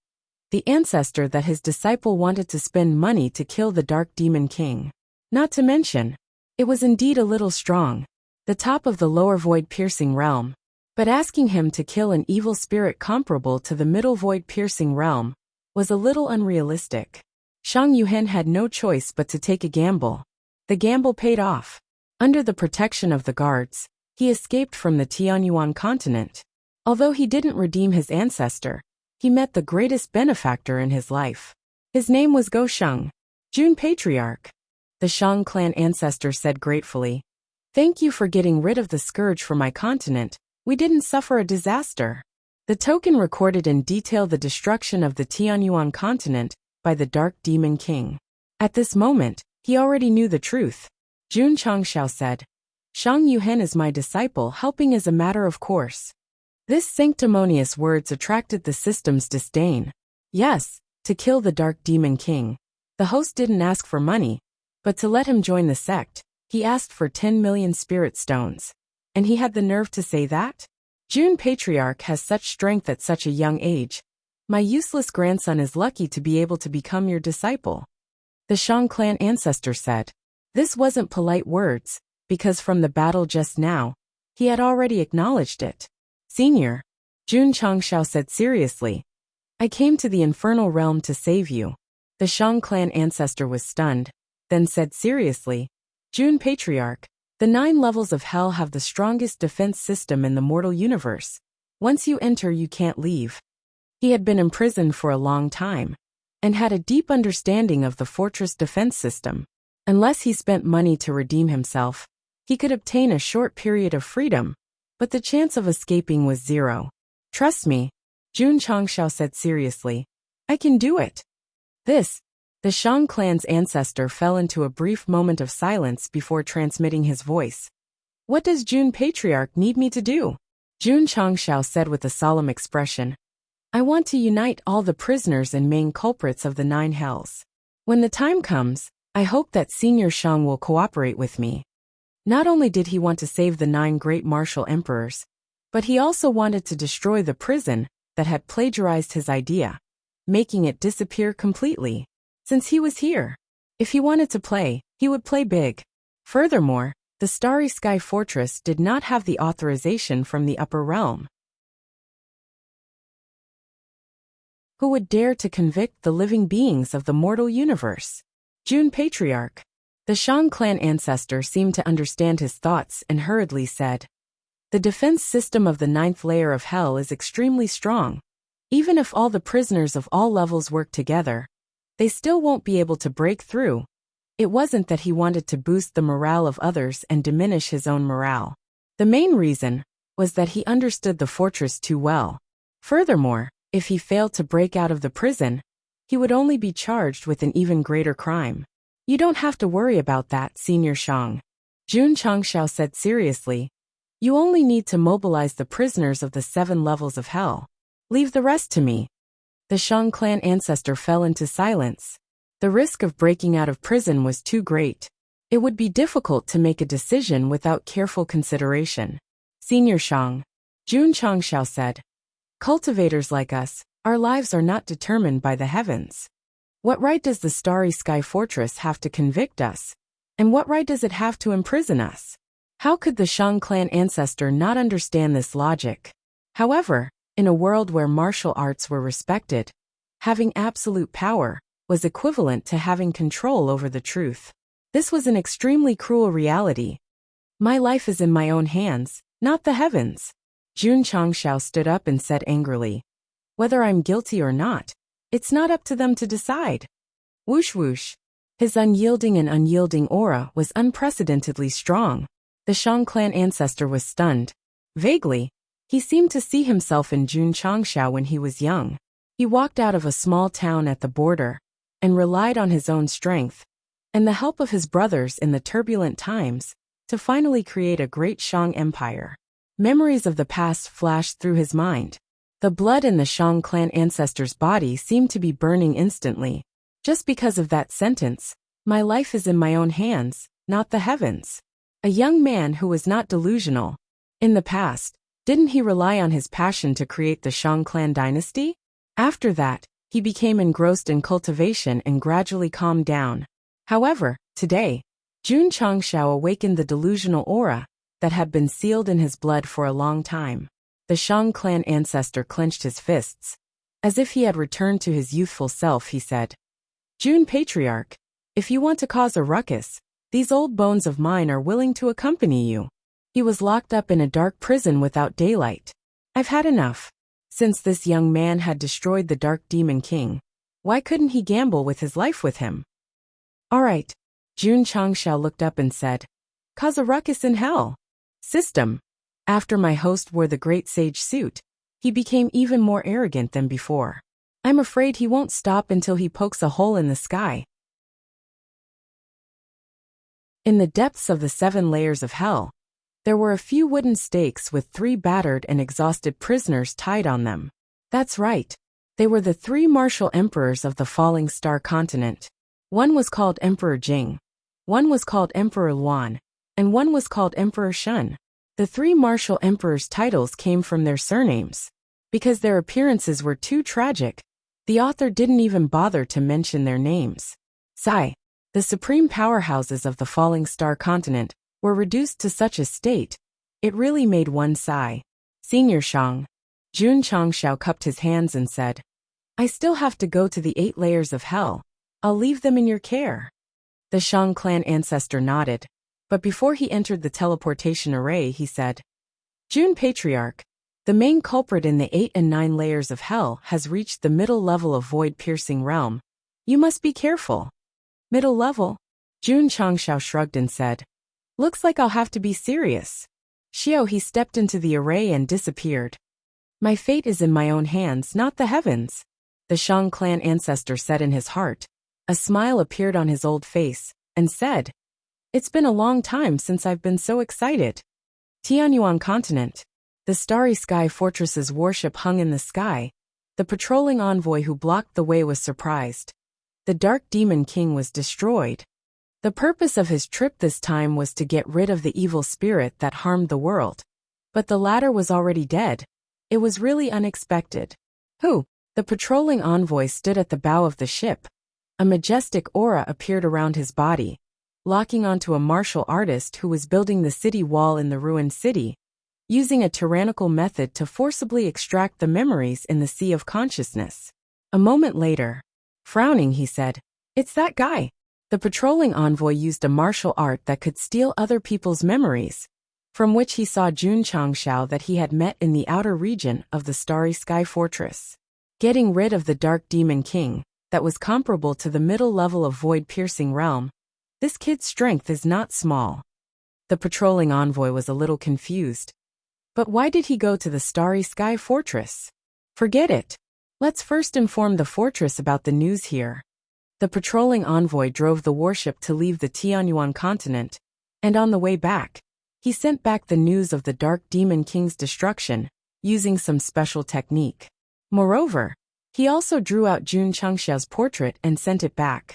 S1: the ancestor that his disciple wanted to spend money to kill the Dark Demon King. Not to mention, it was indeed a little strong, the top of the lower void-piercing realm, but asking him to kill an evil spirit comparable to the middle void-piercing realm was a little unrealistic. Shang Yuhen had no choice but to take a gamble. The gamble paid off. Under the protection of the guards, he escaped from the Tianyuan continent. Although he didn't redeem his ancestor, he met the greatest benefactor in his life. His name was Go Sheng, Jun Patriarch. The Shang clan ancestor said gratefully, "Thank you for getting rid of the scourge from my continent. We didn't suffer a disaster." The token recorded in detail the destruction of the Tianyuan continent by the Dark Demon King. At this moment, he already knew the truth. Jun Changshao said, "Shang Yuhen is my disciple, helping is a matter of course." This sanctimonious words attracted the system's disdain. Yes, to kill the Dark Demon King. The host didn't ask for money, but to let him join the sect, he asked for 10 million spirit stones. And he had the nerve to say that? Jun Patriarch has such strength at such a young age. My useless grandson is lucky to be able to become your disciple. The Shang clan ancestor said. This wasn't polite words, because from the battle just now, he had already acknowledged it. Senior, Jun Changshao said seriously. I came to the infernal realm to save you. The Shang clan ancestor was stunned, then said seriously, Jun Patriarch, the 9 levels of hell have the strongest defense system in the mortal universe. Once you enter, you can't leave. He had been imprisoned for a long time, and had a deep understanding of the fortress defense system. Unless he spent money to redeem himself, he could obtain a short period of freedom, but the chance of escaping was 0. Trust me, Jun Changshao said seriously. I can do it. The Shang clan's ancestor fell into a brief moment of silence before transmitting his voice. What does Jun Patriarch need me to do? Jun Changshao said with a solemn expression. I want to unite all the prisoners and main culprits of the 9 hells. When the time comes, I hope that Senior Shang will cooperate with me. Not only did he want to save the 9 great martial emperors, but he also wanted to destroy the prison that had plagiarized his idea, making it disappear completely. Since he was here, if he wanted to play, he would play big. Furthermore, the Starry Sky Fortress did not have the authorization from the upper realm. Who would dare to convict the living beings of the mortal universe? Jun Patriarch. The Shang clan ancestor seemed to understand his thoughts and hurriedly said, the defense system of the 9th layer of hell is extremely strong. Even if all the prisoners of all levels work together, they still won't be able to break through. It wasn't that he wanted to boost the morale of others and diminish his own morale. The main reason was that he understood the fortress too well. Furthermore, if he failed to break out of the prison, he would only be charged with an even greater crime. You don't have to worry about that, Senior Shang. Jun Changshao said seriously. You only need to mobilize the prisoners of the 7 levels of hell. Leave the rest to me. The Shang clan ancestor fell into silence. The risk of breaking out of prison was too great. It would be difficult to make a decision without careful consideration. Senior Shang, Jun Changshao said. Cultivators like us, our lives are not determined by the heavens. What right does the Starry Sky Fortress have to convict us? And what right does it have to imprison us? How could the Shang clan ancestor not understand this logic? However, in a world where martial arts were respected, having absolute power was equivalent to having control over the truth. This was an extremely cruel reality. My life is in my own hands, not the heavens. Jun Changshao stood up and said angrily. Whether I'm guilty or not, it's not up to them to decide. Whoosh whoosh. His unyielding aura was unprecedentedly strong. The Shang clan ancestor was stunned. Vaguely, he seemed to see himself in Jun Changshao when he was young. He walked out of a small town at the border, and relied on his own strength, and the help of his brothers in the turbulent times, to finally create a great Shang empire. Memories of the past flashed through his mind. The blood in the Shang clan ancestor's body seemed to be burning instantly. Just because of that sentence, my life is in my own hands, not the heavens. A young man who was not delusional. In the past, didn't he rely on his passion to create the Shang clan dynasty? After that, he became engrossed in cultivation and gradually calmed down. However, today, Jun Changshao awakened the delusional aura that had been sealed in his blood for a long time. The Shang clan ancestor clenched his fists. As if he had returned to his youthful self, he said, Jun Patriarch, if you want to cause a ruckus, these old bones of mine are willing to accompany you. He was locked up in a dark prison without daylight. I've had enough. Since this young man had destroyed the Dark Demon King, why couldn't he gamble with his life with him? All right. Jun Changshao looked up and said, cause a ruckus in hell. System. After my host wore the great sage suit, he became even more arrogant than before. I'm afraid he won't stop until he pokes a hole in the sky. In the depths of the 7 layers of hell, there were a few wooden stakes with 3 battered and exhausted prisoners tied on them. That's right. They were the 3 martial emperors of the falling star continent. One was called Emperor Jing, one was called Emperor Luan, and one was called Emperor Shun. The 3 martial emperors' titles came from their surnames. Because their appearances were too tragic, the author didn't even bother to mention their names. Sigh. The supreme powerhouses of the falling star continent were reduced to such a state. It really made one sigh. Senior Shang. Jun Changshao cupped his hands and said, I still have to go to the 8 layers of hell. I'll leave them in your care. The Shang clan ancestor nodded, but before he entered the teleportation array he said, Jun Patriarch, the main culprit in the 8 and 9 layers of hell has reached the middle level of void-piercing realm. You must be careful. Middle level? Jun Changshao shrugged and said, Looks like I'll have to be serious. Xiao he stepped into the array and disappeared. My fate is in my own hands, not the heavens. The Shang clan ancestor said in his heart. A smile appeared on his old face, and said, It's been a long time since I've been so excited. Tianyuan continent. The starry sky fortress's warship hung in the sky. The patrolling envoy who blocked the way was surprised. The Dark Demon King was destroyed. The purpose of his trip this time was to get rid of the evil spirit that harmed the world. But the latter was already dead. It was really unexpected. Who? The patrolling envoy stood at the bow of the ship. A majestic aura appeared around his body, locking onto a martial artist who was building the city wall in the ruined city, using a tyrannical method to forcibly extract the memories in the sea of consciousness. A moment later, frowning, he said, It's that guy. The patrolling envoy used a martial art that could steal other people's memories, from which he saw Jun Changshao that he had met in the outer region of the Starry Sky Fortress. Getting rid of the Dark Demon King, that was comparable to the middle level of void-piercing realm. This kid's strength is not small. The patrolling envoy was a little confused. But why did he go to the Starry Sky Fortress? Forget it. Let's first inform the fortress about the news here. The patrolling envoy drove the warship to leave the Tianyuan continent, and on the way back, he sent back the news of the Dark Demon King's destruction, using some special technique. Moreover, he also drew out Jun Changshao's portrait and sent it back.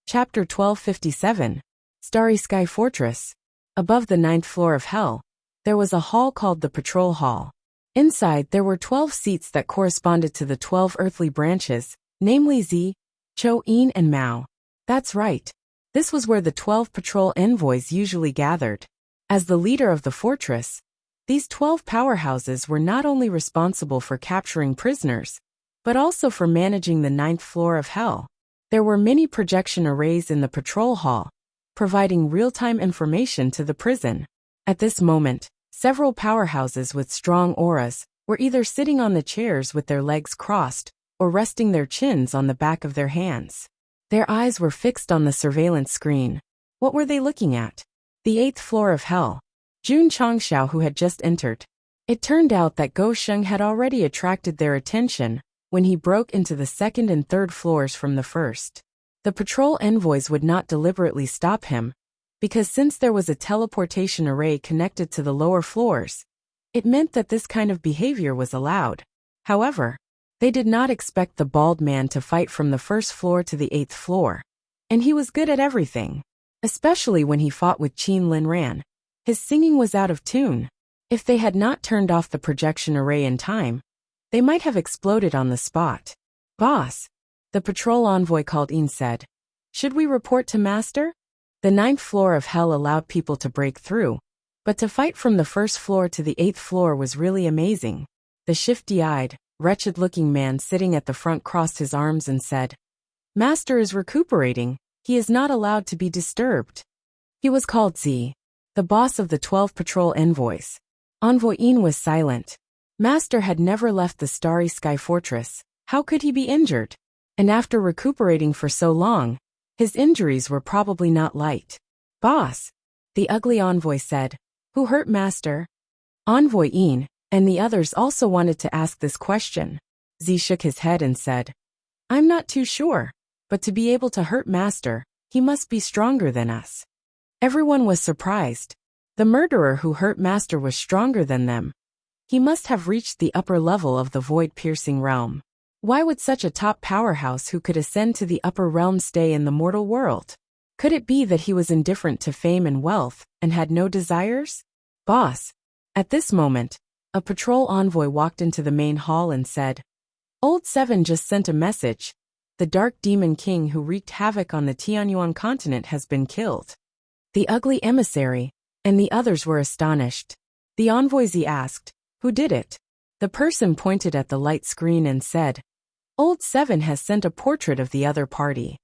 S1: Chapter 1257. Starry Sky Fortress. Above the 9th floor of Hell, there was a hall called the Patrol Hall. Inside there were 12 seats that corresponded to the 12 earthly branches, namely Zi, Chou Yin and Mao. That's right. This was where the 12 patrol envoys usually gathered. As the leader of the fortress, these 12 powerhouses were not only responsible for capturing prisoners, but also for managing the 9th floor of Hell. There were many projection arrays in the patrol hall, providing real-time information to the prison. At this moment, several powerhouses with strong auras were either sitting on the chairs with their legs crossed or resting their chins on the back of their hands. Their eyes were fixed on the surveillance screen. What were they looking at? The 8th floor of Hell. Jun Changshao, who had just entered. It turned out that Go Sheng had already attracted their attention when he broke into the 2nd and 3rd floors from the 1st. The patrol envoys would not deliberately stop him, because since there was a teleportation array connected to the lower floors, it meant that this kind of behavior was allowed. However, they did not expect the bald man to fight from the 1st floor to the 8th floor, and he was good at everything, especially when he fought with Qin Lin Ran. His singing was out of tune. If they had not turned off the projection array in time, they might have exploded on the spot. Boss, the patrol envoy called in said, Should we report to Master? The 9th floor of Hell allowed people to break through, but to fight from the 1st floor to the 8th floor was really amazing. The shifty-eyed, wretched-looking man sitting at the front crossed his arms and said, Master is recuperating. He is not allowed to be disturbed. He was called Zi, the boss of the 12 patrol envoys. Envoy Yin was silent. Master had never left the Starry Sky Fortress. How could he be injured? And after recuperating for so long, his injuries were probably not light. Boss, the ugly envoy said, Who hurt Master? Envoy Yin and the others also wanted to ask this question. Zi shook his head and said, I'm not too sure, but to be able to hurt Master, he must be stronger than us. Everyone was surprised. The murderer who hurt Master was stronger than them. He must have reached the upper level of the void-piercing realm. Why would such a top powerhouse who could ascend to the upper realm stay in the mortal world? Could it be that he was indifferent to fame and wealth and had no desires? Boss. At this moment, A patrol envoy walked into the main hall and said, Old Seven just sent a message. The Dark Demon King who wreaked havoc on the Tianyuan continent has been killed. The ugly emissary and the others were astonished. The envoys asked, Who did it? The person pointed at the light screen and said, Old Seven has sent a portrait of the other party.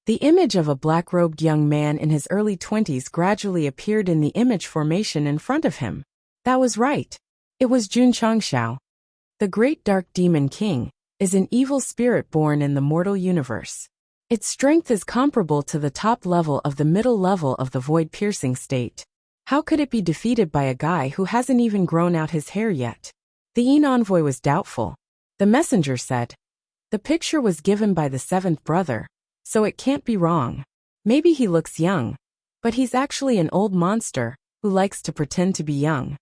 S1: The image of a black-robed young man in his early 20s gradually appeared in the image formation in front of him. That was right. It was Jun Changxiao. The Great Dark Demon King is an evil spirit born in the mortal universe. Its strength is comparable to the top level of the middle level of the void-piercing state. How could it be defeated by a guy who hasn't even grown out his hair yet? The Yin envoy was doubtful. The messenger said, The picture was given by the seventh brother, so it can't be wrong. Maybe he looks young, but he's actually an old monster who likes to pretend to be young.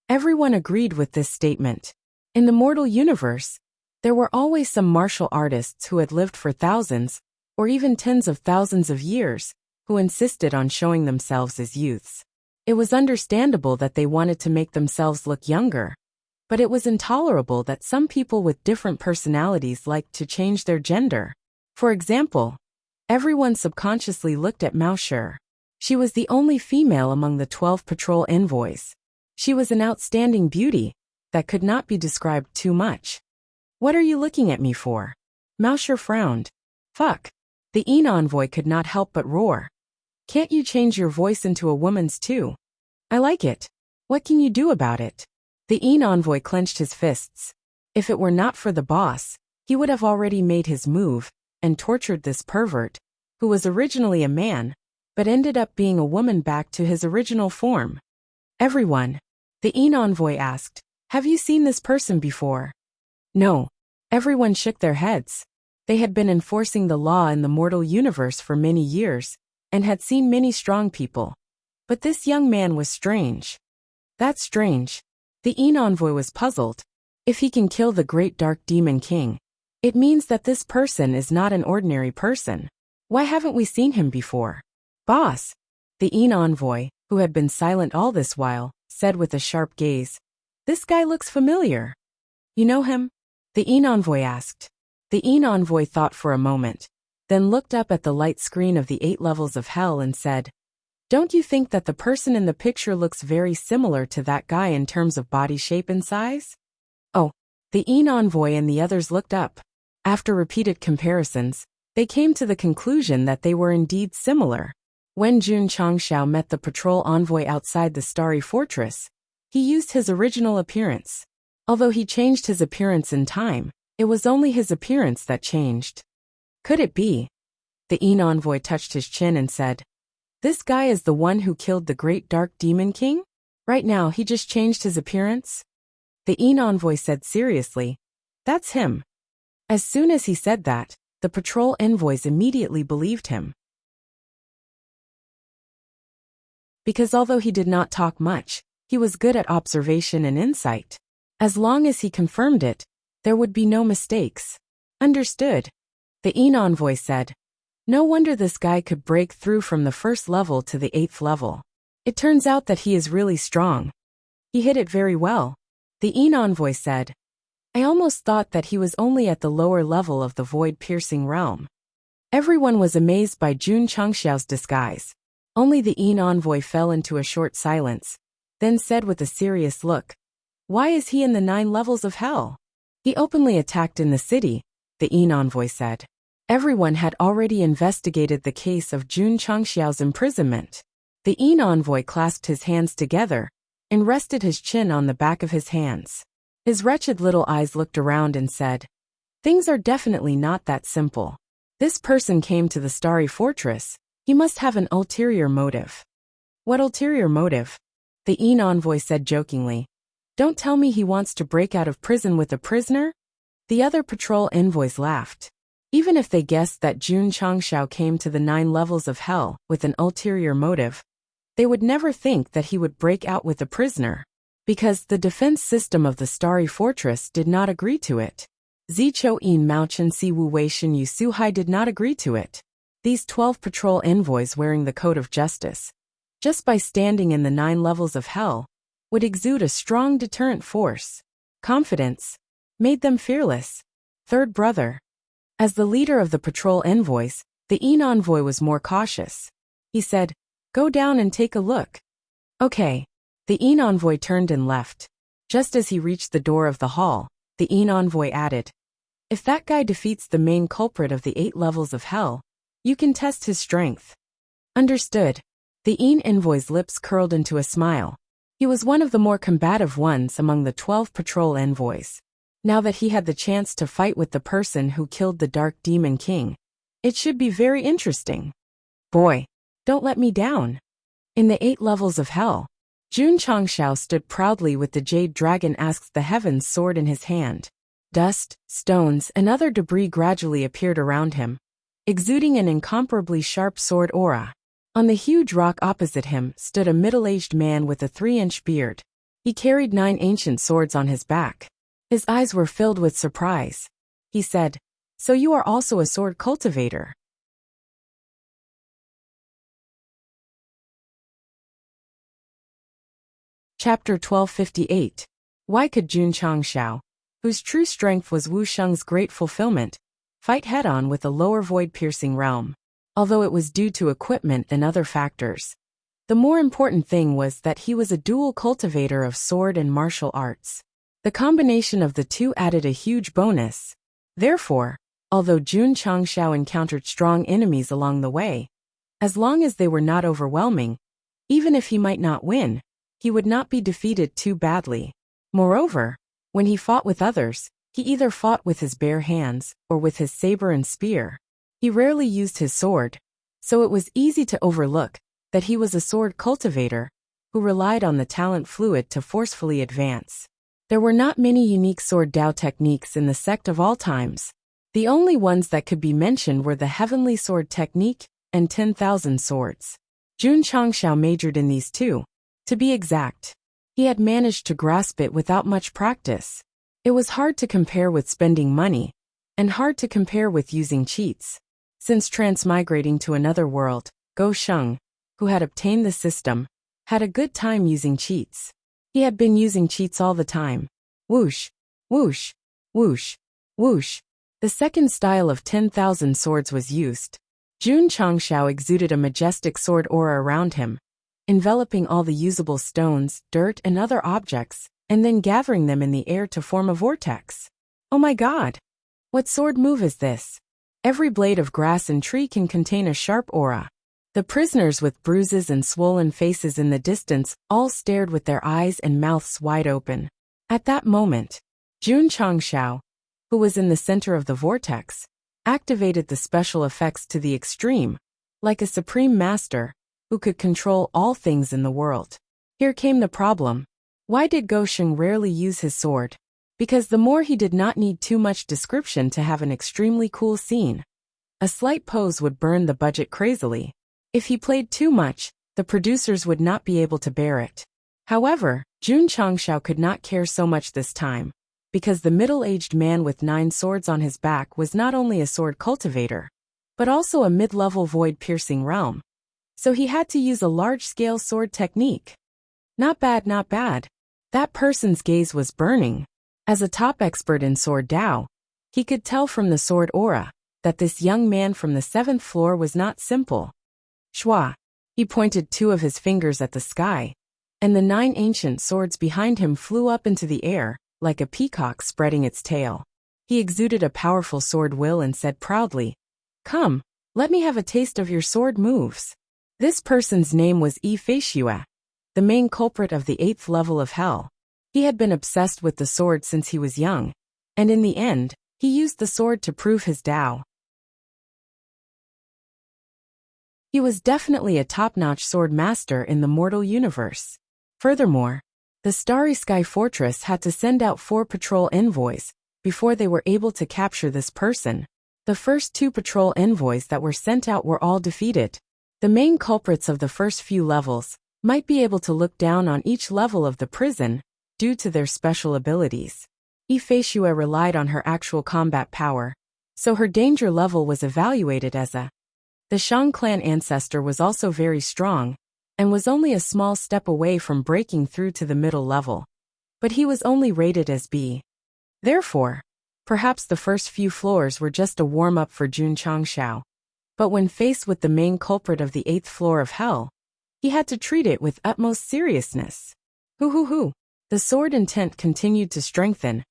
S1: Everyone agreed with this statement. In the mortal universe, there were always some martial artists who had lived for thousands, or even tens of thousands of years, who insisted on showing themselves as youths. It was understandable that they wanted to make themselves look younger, but it was intolerable that some people with different personalities liked to change their gender. For example, everyone subconsciously looked at Mao Shi. She was the only female among the 12 patrol envoys. She was an outstanding beauty that could not be described too much. What are you looking at me for? Mao Shi frowned. Fuck. The Yin envoy could not help but roar. Can't you change your voice into a woman's too? I like it. What can you do about it? The Yin envoy clenched his fists. If it were not for the boss, he would have already made his move and tortured this pervert, who was originally a man, but ended up being a woman back to his original form. Everyone, the Yin envoy asked, have you seen this person before? No. Everyone shook their heads. They had been enforcing the law in the mortal universe for many years, and had seen many strong people. But this young man was strange. That's strange. The Yin envoy was puzzled. If he can kill the Great Dark Demon King, it means that this person is not an ordinary person. Why haven't we seen him before? Boss! The Yin envoy, who had been silent all this while, said with a sharp gaze, This guy looks familiar. You know him? The Yin envoy asked. The Yin envoy thought for a moment, then looked up at the light screen of the 8 levels of hell and said, Don't you think that the person in the picture looks very similar to that guy in terms of body shape and size? Oh, the Yin envoy and the others looked up. After repeated comparisons, they came to the conclusion that they were indeed similar. When Jun Changxiao met the patrol envoy outside the Starry Fortress, he used his original appearance. Although he changed his appearance in time, it was only his appearance that changed. Could it be? The Yin envoy touched his chin and said, This guy is the one who killed the Great Dark Demon King? Right now he just changed his appearance? The Yin envoy said seriously, That's him. As soon as he said that, the patrol envoys immediately believed him. Because although he did not talk much, he was good at observation and insight. As long as he confirmed it, there would be no mistakes. Understood. The Yin envoy said, No wonder this guy could break through from the 1st level to the 8th level. It turns out that he is really strong. He hit it very well. The Yin envoy said, I almost thought that he was only at the lower level of the void-piercing realm. Everyone was amazed by Jun Changxiao's disguise. Only the Yin envoy fell into a short silence, then said with a serious look, Why is he in the 9 levels of hell? He openly attacked in the city, the Yin envoy said. Everyone had already investigated the case of Jun Changxiao's imprisonment. The Yin envoy clasped his hands together and rested his chin on the back of his hands. His wretched little eyes looked around and said, Things are definitely not that simple. This person came to the Starry Fortress. He must have an ulterior motive. What ulterior motive? The Yin envoy said jokingly. Don't tell me he wants to break out of prison with a prisoner? The other patrol envoys laughed. Even if they guessed that Jun Changxiao came to the 9 levels of hell with an ulterior motive, they would never think that he would break out with a prisoner, because the defense system of the Starry Fortress did not agree to it. Zichou Yin Mao Chen Si Wu Wei Shen Yu Su Hai did not agree to it. These 12 patrol envoys wearing the Code of Justice just by standing in the 9 levels of hell, would exude a strong deterrent force. Confidence made them fearless. Third brother. As the leader of the patrol envoys, the envoy was more cautious. He said, "Go down and take a look." Okay. The envoy turned and left. Just as he reached the door of the hall, the envoy added, "If that guy defeats the main culprit of the 8 levels of hell, you can test his strength." Understood. The envoy's lips curled into a smile. He was one of the more combative ones among the 12 patrol envoys. Now that he had the chance to fight with the person who killed the Dark Demon King, it should be very interesting. Boy, don't let me down. In the 8 levels of hell, Jun Changshao stood proudly with the Jade Dragon Asks the Heavens sword in his hand. Dust, stones, and other debris gradually appeared around him, exuding an incomparably sharp sword aura. On the huge rock opposite him stood a middle-aged man with a 3-inch beard. He carried 9 ancient swords on his back. His eyes were filled with surprise. He said, "So you are also a sword cultivator?" Chapter 1258. Why could Jun Changshao, whose true strength was Wu Sheng's great fulfillment, fight head-on with a lower void-piercing realm? Although it was due to equipment and other factors, the more important thing was that he was a dual cultivator of sword and martial arts. The combination of the two added a huge bonus. Therefore, although Jun Changshao encountered strong enemies along the way, as long as they were not overwhelming, even if he might not win, he would not be defeated too badly. Moreover, when he fought with others, he either fought with his bare hands or with his saber and spear. He rarely used his sword, so it was easy to overlook that he was a sword cultivator who relied on the talent fluid to forcefully advance. There were not many unique sword Dao techniques in the sect of all times. The only ones that could be mentioned were the Heavenly Sword Technique and 10,000 Swords. Jun Changshao majored in these two. To be exact, he had managed to grasp it without much practice. It was hard to compare with spending money, and hard to compare with using cheats. Since transmigrating to another world, Go Sheng, who had obtained the system, had a good time using cheats. He had been using cheats all the time. Whoosh, whoosh, whoosh, whoosh. The second style of 10,000 swords was used. Jun Changshao exuded a majestic sword aura around him, enveloping all the usable stones, dirt, and other objects, and then gathering them in the air to form a vortex. Oh my god! What sword move is this? Every blade of grass and tree can contain a sharp aura. The prisoners with bruises and swollen faces in the distance all stared with their eyes and mouths wide open. At that moment, Jun Changshao, who was in the center of the vortex, activated the special effects to the extreme, like a supreme master who could control all things in the world. Here came the problem. Why did Go Sheng rarely use his sword? Because the more he did not need too much description to have an extremely cool scene. A slight pose would burn the budget crazily. If he played too much, the producers would not be able to bear it. However, Jun Changshao could not care so much this time, because the middle-aged man with 9 swords on his back was not only a sword cultivator, but also a mid-level void-piercing realm. So he had to use a large-scale sword technique. Not bad, not bad. That person's gaze was burning. As a top expert in sword Dao, he could tell from the sword aura that this young man from the 7th floor was not simple. Shwa. He pointed 2 of his fingers at the sky, and the 9 ancient swords behind him flew up into the air, like a peacock spreading its tail. He exuded a powerful sword will and said proudly, "Come, let me have a taste of your sword moves." This person's name was Feishue, the main culprit of the 8th level of hell. He had been obsessed with the sword since he was young, and in the end, he used the sword to prove his Dao. He was definitely a top-notch sword master in the mortal universe. Furthermore, the Starry Sky Fortress had to send out 4 patrol envoys before they were able to capture this person. The first 2 patrol envoys that were sent out were all defeated. The main culprits of the first few levels might be able to look down on each level of the prison due to their special abilities. Feishue relied on her actual combat power, so her danger level was evaluated as a. The Shang clan ancestor was also very strong, and was only a small step away from breaking through to the middle level. But he was only rated as B. Therefore, perhaps the first few floors were just a warm-up for Jun Changshao. But when faced with the main culprit of the 8th floor of hell, he had to treat it with utmost seriousness. Hoo. The sword intent continued to strengthen,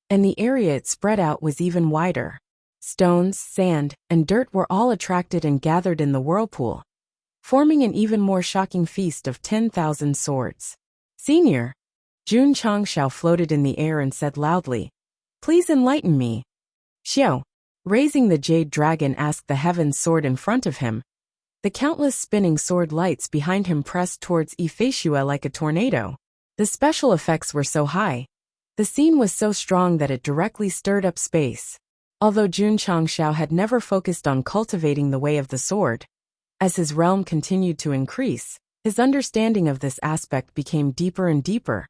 S1: and the area it spread out was even wider. Stones, sand, and dirt were all attracted and gathered in the whirlpool, forming an even more shocking feast of 10,000 swords. Senior, Jun Changshao floated in the air and said loudly, "Please enlighten me." Xiao, raising the jade dragon, asked the heaven sword in front of him. The countless spinning sword lights behind him pressed towards Ifeshua like a tornado. The special effects were so high. The scene was so strong that it directly stirred up space. Although Jun Changshao had never focused on cultivating the way of the sword, as his realm continued to increase, his understanding of this aspect became deeper and deeper.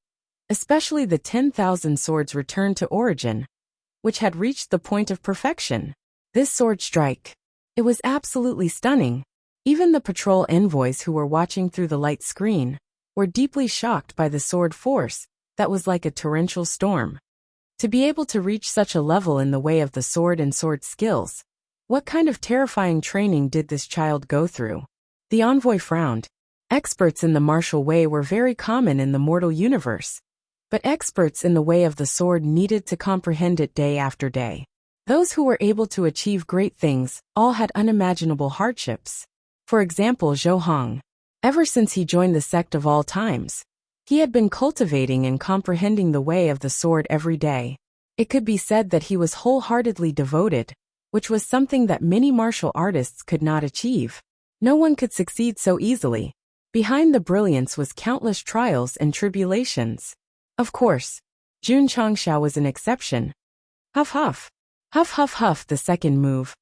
S1: Especially the 10,000 swords returned to origin, which had reached the point of perfection. This sword strike. It was absolutely stunning. Even the patrol envoys who were watching through the light screen were deeply shocked by the sword force that was like a torrential storm. To be able to reach such a level in the way of the sword and sword skills, what kind of terrifying training did this child go through? The envoy frowned. Experts in the martial way were very common in the mortal universe, but experts in the way of the sword needed to comprehend it day after day. Those who were able to achieve great things all had unimaginable hardships. For example, Zhou Hong. Ever since he joined the sect of all times, he had been cultivating and comprehending the way of the sword every day. It could be said that he was wholeheartedly devoted, which was something that many martial artists could not achieve. No one could succeed so easily. Behind the brilliance was countless trials and tribulations. Of course, Jun Changshao was an exception. Huff huff. Huff huff huff. The second move,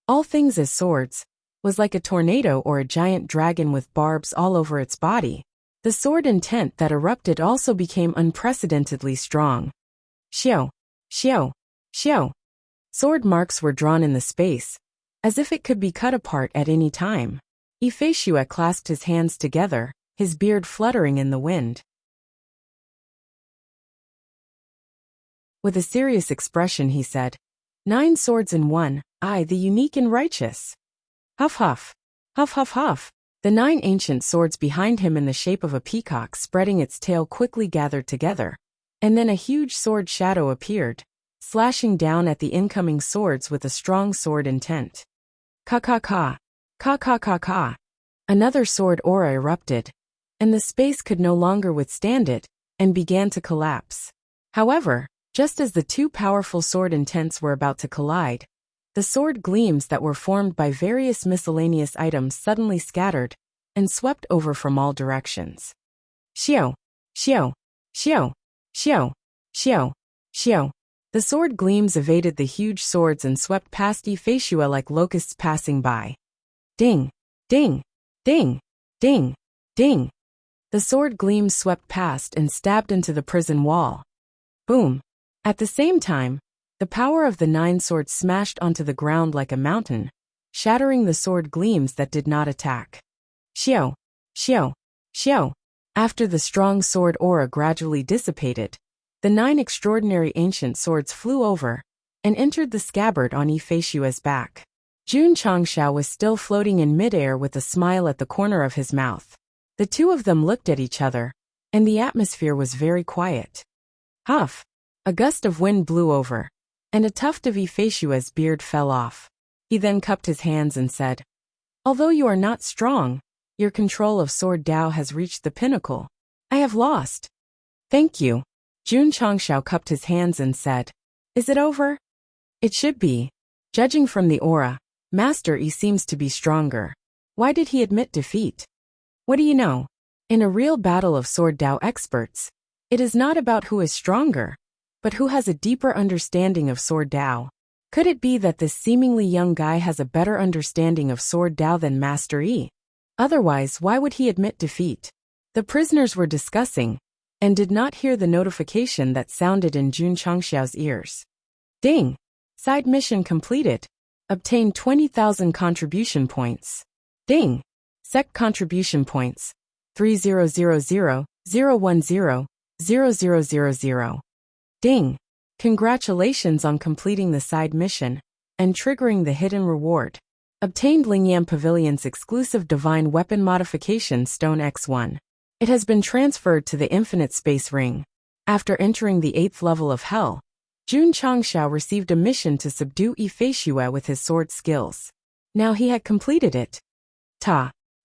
S1: all things as swords, was like a tornado or a giant dragon with barbs all over its body. The sword intent that erupted also became unprecedentedly strong. Xiao, xiao, xiao. Sword marks were drawn in the space, as if it could be cut apart at any time. Ifeshua clasped his hands together, his beard fluttering in the wind. With a serious expression he said, 9 swords in one, I the unique and righteous. Huff huff. Huff huff huff. The 9 ancient swords behind him in the shape of a peacock spreading its tail quickly gathered together, and then a huge sword shadow appeared, slashing down at the incoming swords with a strong sword intent. Ka ka ka. Ka ka ka ka. Another sword aura erupted, and the space could no longer withstand it, and began to collapse. However, just as the 2 powerful sword intents were about to collide, the sword gleams that were formed by various miscellaneous items suddenly scattered and swept over from all directions. Xiao, xiao, xiao, xiao, xiao, xiao. The sword gleams evaded the huge swords and swept past Ifeshua like locusts passing by. Ding, ding, ding, ding, ding. The sword gleams swept past and stabbed into the prison wall. Boom. At the same time, the power of the 9 swords smashed onto the ground like a mountain, shattering the sword gleams that did not attack. Xiao, xiao, xiao. After the strong sword aura gradually dissipated, the 9 extraordinary ancient swords flew over and entered the scabbard on Ifeshua's back. Jun Changshao was still floating in midair with a smile at the corner of his mouth. The 2 of them looked at each other, and the atmosphere was very quiet. Huff! A gust of wind blew over, and a tuft of Ifeshua's beard fell off. He then cupped his hands and said, "Although you are not strong, your control of sword Dao has reached the pinnacle. I have lost." "Thank you." Jun Changshao cupped his hands and said, "Is it over?" "It should be. Judging from the aura, Master Yi seems to be stronger. Why did he admit defeat?" "What do you know? In a real battle of sword Dao experts, it is not about who is stronger, but who has a deeper understanding of sword Dao. Could it be that this seemingly young guy has a better understanding of sword Dao than Master Yi? Otherwise, why would he admit defeat?" The prisoners were discussing, and did not hear the notification that sounded in Jun Changshao's ears. Ding! Side mission completed. Obtain 20,000 contribution points. Ding! Sect contribution points.
S2: 3000-010-0000. Ding! Congratulations on completing the side mission and triggering the hidden reward. Obtained Lingyam Pavilion's exclusive divine weapon modification Stone X1. It has been transferred to the Infinite Space Ring. After entering the 8th level of Hell, Jun Changxiao received a mission to subdue Yifei with his sword skills. Now he had completed it.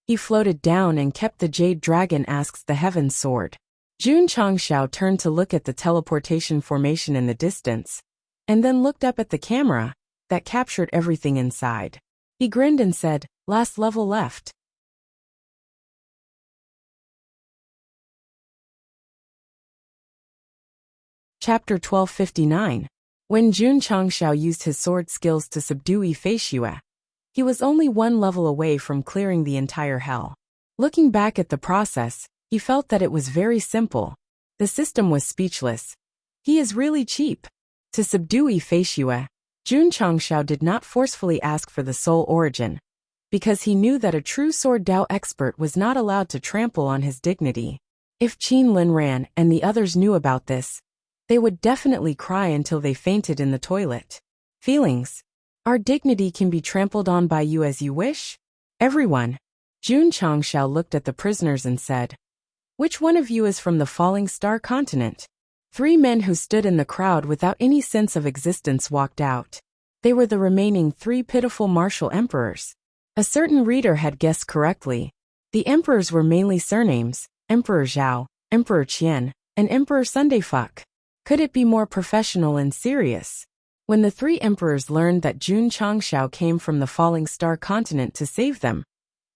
S2: He floated down and kept the Jade Dragon asks the Heaven's Sword. Jun Changxiao turned to look at the teleportation formation in the distance, and then looked up at the camera that captured everything inside. He grinned and said, "Last level left." Chapter 1259. When Jun Changxiao used his sword skills to subdue Yifei, he was only one level away from clearing the entire hell. Looking back at the process, he felt that it was very simple. The system was speechless. He is really cheap. To subdue Yifei, Jun Changxiao did not forcefully ask for the soul origin, because he knew that a true sword Dao expert was not allowed to trample on his dignity. If Qin Linran and the others knew about this, they would definitely cry until they fainted in the toilet. Feelings. Our dignity can be trampled on by you as you wish? Everyone. Jun Changxiao looked at the prisoners and said, "Which one of you is from the Falling Star continent?" 3 men who stood in the crowd without any sense of existence walked out. They were the remaining 3 pitiful martial emperors. A certain reader had guessed correctly. The emperors were mainly surnames: Emperor Zhao, Emperor Qian, and Emperor Sundayfuck. Could it be more professional and serious? When the 3 emperors learned that Jun Changxiao came from the Falling Star continent to save them,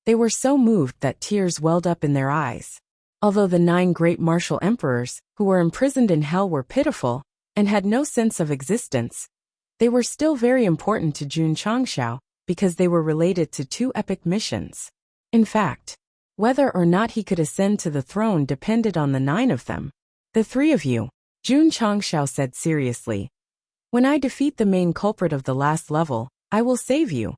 S2: they were so moved that tears welled up in their eyes. Although the 9 great martial emperors, who were imprisoned in hell, were pitiful and had no sense of existence, they were still very important to Jun Changxiao because they were related to 2 epic missions. In fact, whether or not he could ascend to the throne depended on the 9 of them. "The 3 of you," Jun Changxiao said seriously. "When I defeat the main culprit of the last level, I will save you."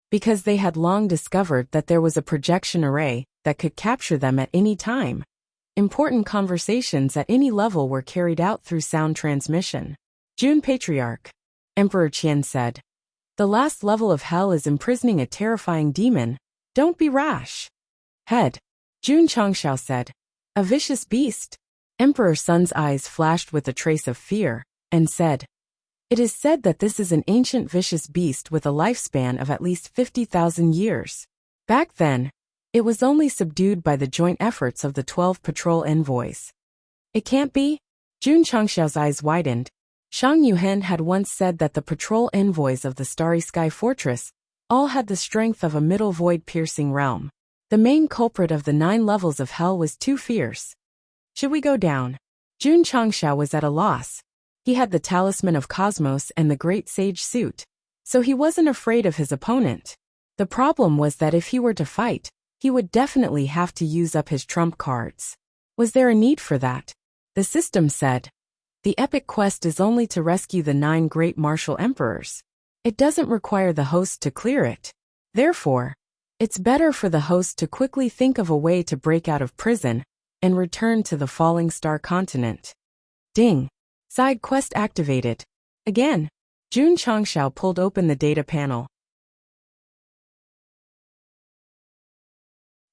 S2: Because they had long discovered that there was a projection array that could capture them at any time. Important conversations at any level were carried out through sound transmission. Jun Patriarch. Emperor Qian said, "The last level of hell is imprisoning a terrifying demon. Don't be rash." Head. Jun Changxiao said, "A vicious beast." Emperor Sun's eyes flashed with a trace of fear, and said, "It is said that this is an ancient vicious beast with a lifespan of at least 50,000 years. Back then, it was only subdued by the joint efforts of the 12 patrol envoys." "It can't be?" Jun Changxiao's eyes widened. Shang Yuhen had once said that the patrol envoys of the Starry Sky Fortress all had the strength of a middle void-piercing realm. The main culprit of the 9 levels of hell was too fierce. "Should we go down?" Jun Changxiao was at a loss. He had the Talisman of Cosmos and the Great Sage suit, so he wasn't afraid of his opponent. The problem was that if he were to fight, he would definitely have to use up his trump cards. Was there a need for that? The system said, "The epic quest is only to rescue the 9 great martial emperors. It doesn't require the host to clear it. Therefore, it's better for the host to quickly think of a way to break out of prison and return to the Falling Star continent." Ding! Side quest activated. Again, Jun Changxiao pulled open the data panel.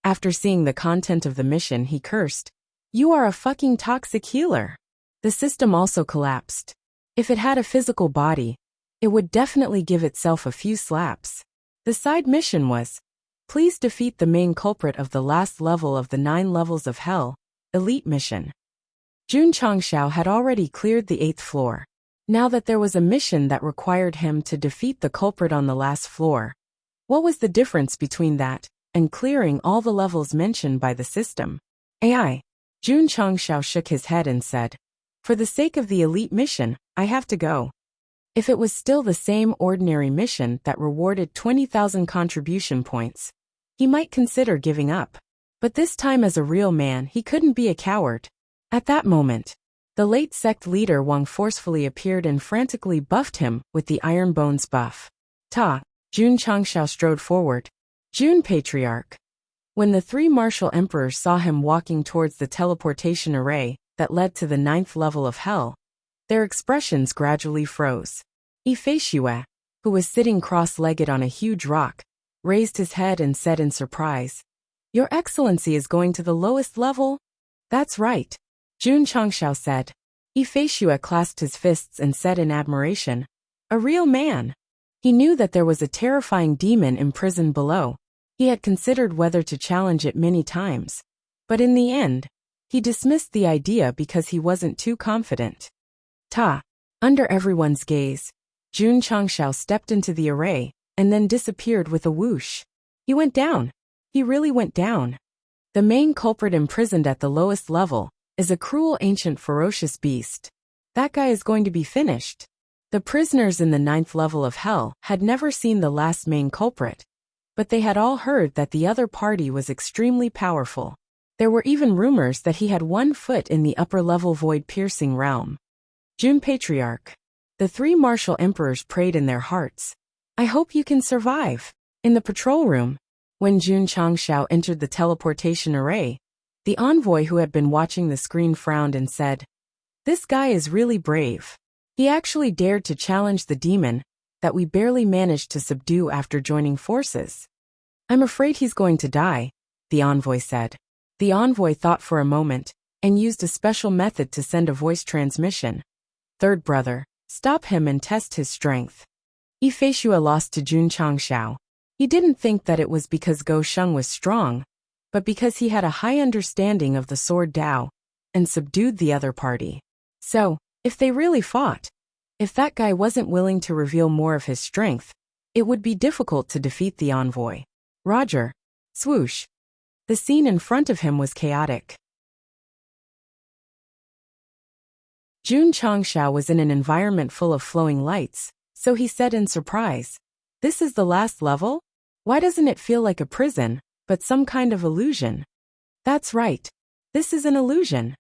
S2: After seeing the content of the mission, he cursed, "You are a fucking toxic healer." The system also collapsed. If it had a physical body, it would definitely give itself a few slaps. The side mission was, "Please defeat the main culprit of the last level of the 9 levels of hell, elite mission." Jun Changxiao had already cleared the 8th floor. Now that there was a mission that required him to defeat the culprit on the last floor, what was the difference between that and clearing all the levels mentioned by the system? AI. Jun Changxiao shook his head and said, "For the sake of the elite mission, I have to go." If it was still the same ordinary mission that rewarded 20,000 contribution points, he might consider giving up. But this time as a real man, he couldn't be a coward. At that moment, the late sect leader Wang forcefully appeared and frantically buffed him with the Iron Bones buff. Jun Changxiao strode forward. "Jun Patriarch."
S1: When the three martial emperors saw him walking towards the teleportation array that led to the 9th level of hell, their expressions gradually froze. Ifeishue, who was sitting cross-legged on a huge rock, raised his head and said in surprise, "Your Excellency is going to the lowest level?" "That's right," Jun Changshao said. Ifeishue clasped his fists and said in admiration, "A real man." He knew that there was a terrifying demon imprisoned below. He had considered whether to challenge it many times, but in the end, he dismissed the idea because he wasn't too confident. Under everyone's gaze, Jun Changshao stepped into the array and then disappeared with a whoosh. He went down. He really went down. The main culprit imprisoned at the lowest level is a cruel ancient ferocious beast. That guy is going to be finished. The prisoners in the 9th level of hell had never seen the last main culprit, but they had all heard that the other party was extremely powerful. There were even rumors that he had 1 foot in the upper-level void-piercing realm. Jun Patriarch. The three martial emperors prayed in their hearts, "I hope you can survive." In the patrol room, when Jun Changshao entered the teleportation array, the envoy who had been watching the screen frowned and said, "This guy is really brave. He actually dared to challenge the demon that we barely managed to subdue after joining forces." "I'm afraid he's going to die," the envoy said. The envoy thought for a moment and used a special method to send a voice transmission. "Third brother, stop him and test his strength." Ifeishue lost to Jun Changshao. He didn't think that it was because Go Sheng was strong, but because he had a high understanding of the sword Dao and subdued the other party. So, if they really fought, if that guy wasn't willing to reveal more of his strength, it would be difficult to defeat the envoy. Roger. Swoosh. The scene in front of him was chaotic. Jun Changshao was in an environment full of flowing lights, so he said in surprise, "This is the last level? Why doesn't it feel like a prison, but some kind of illusion?" "That's right. This is an illusion."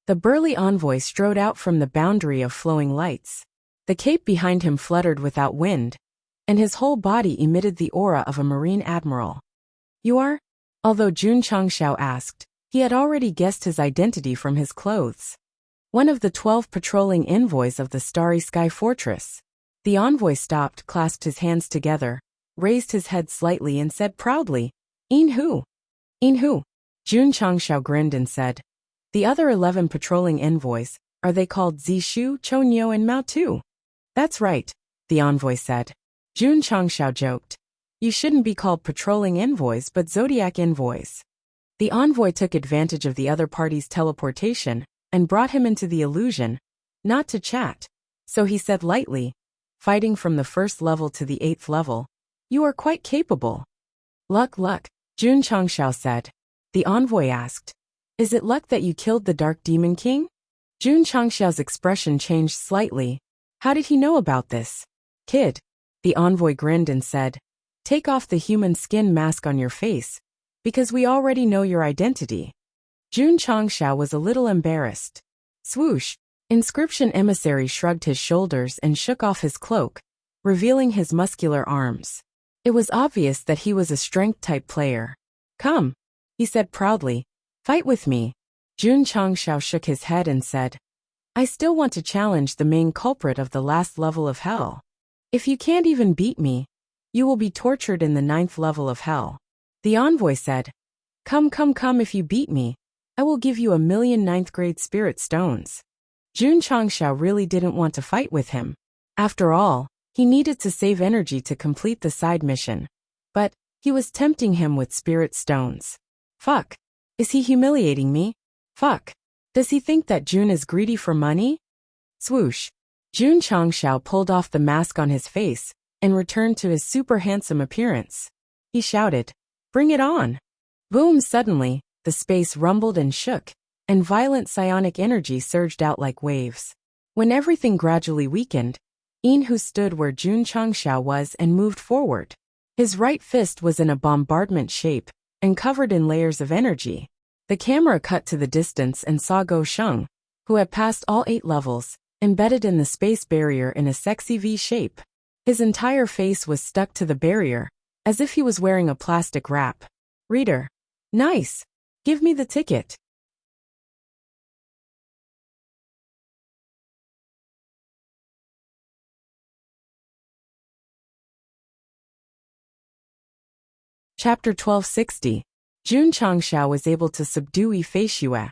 S1: The burly envoy strode out from the boundary of flowing lights. The cape behind him fluttered without wind, and his whole body emitted the aura of a marine admiral. "You are?" Although Jun Changshao asked, he had already guessed his identity from his clothes. "One of the 12 patrolling envoys of the Starry Sky Fortress." The envoy stopped, clasped his hands together, raised his head slightly and said proudly, "Inhu." "Inhu." Jun Changshao grinned and said, "The other 11 patrolling envoys, are they called Zishu, Chonyo and Mao Tu?" "That's right," the envoy said. Jun Changshao joked, "You shouldn't be called patrolling envoys but zodiac envoys." The envoy took advantage of the other party's teleportation and brought him into the illusion, not to chat. So he said lightly, "Fighting from the 1st level to the 8th level, you are quite capable." "Luck, Jun Changshao said. The envoy asked, "Is it luck that you killed the Dark Demon King?" Jun Changshao's expression changed slightly. "How did he know about this?" "Kid." The envoy grinned and said, "Take off the human skin mask on your face, because we already know your identity." Jun Changshao was a little embarrassed. Swoosh. Inscription Emissary shrugged his shoulders and shook off his cloak, revealing his muscular arms. It was obvious that he was a strength-type player. "Come," he said proudly, "fight with me." Jun Changshao shook his head and said, "I still want to challenge the main culprit of the last level of hell. If you can't even beat me, you will be tortured in the 9th level of hell." The envoy said, Come, if you beat me, I will give you 1,000,000 9th-grade spirit stones." Jun Changshao really didn't want to fight with him. After all, he needed to save energy to complete the side mission. But he was tempting him with spirit stones. Fuck. Is he humiliating me? Fuck. Does he think that Jun is greedy for money? Swoosh. Jun Changshao pulled off the mask on his face and returned to his super handsome appearance. He shouted, "Bring it on." Boom! Suddenly, the space rumbled and shook, and violent psionic energy surged out like waves. When everything gradually weakened, Inhu stood where Jun Changshao was and moved forward. His right fist was in a bombardment shape and covered in layers of energy. The camera cut to the distance and saw Go Sheng, who had passed all 8 levels, embedded in the space barrier in a sexy V shape. His entire face was stuck to the barrier, as if he was wearing a plastic wrap. Reader. Nice. Give me the ticket. Chapter 1260. Jun Changxiao was able to subdue Yi Feishue,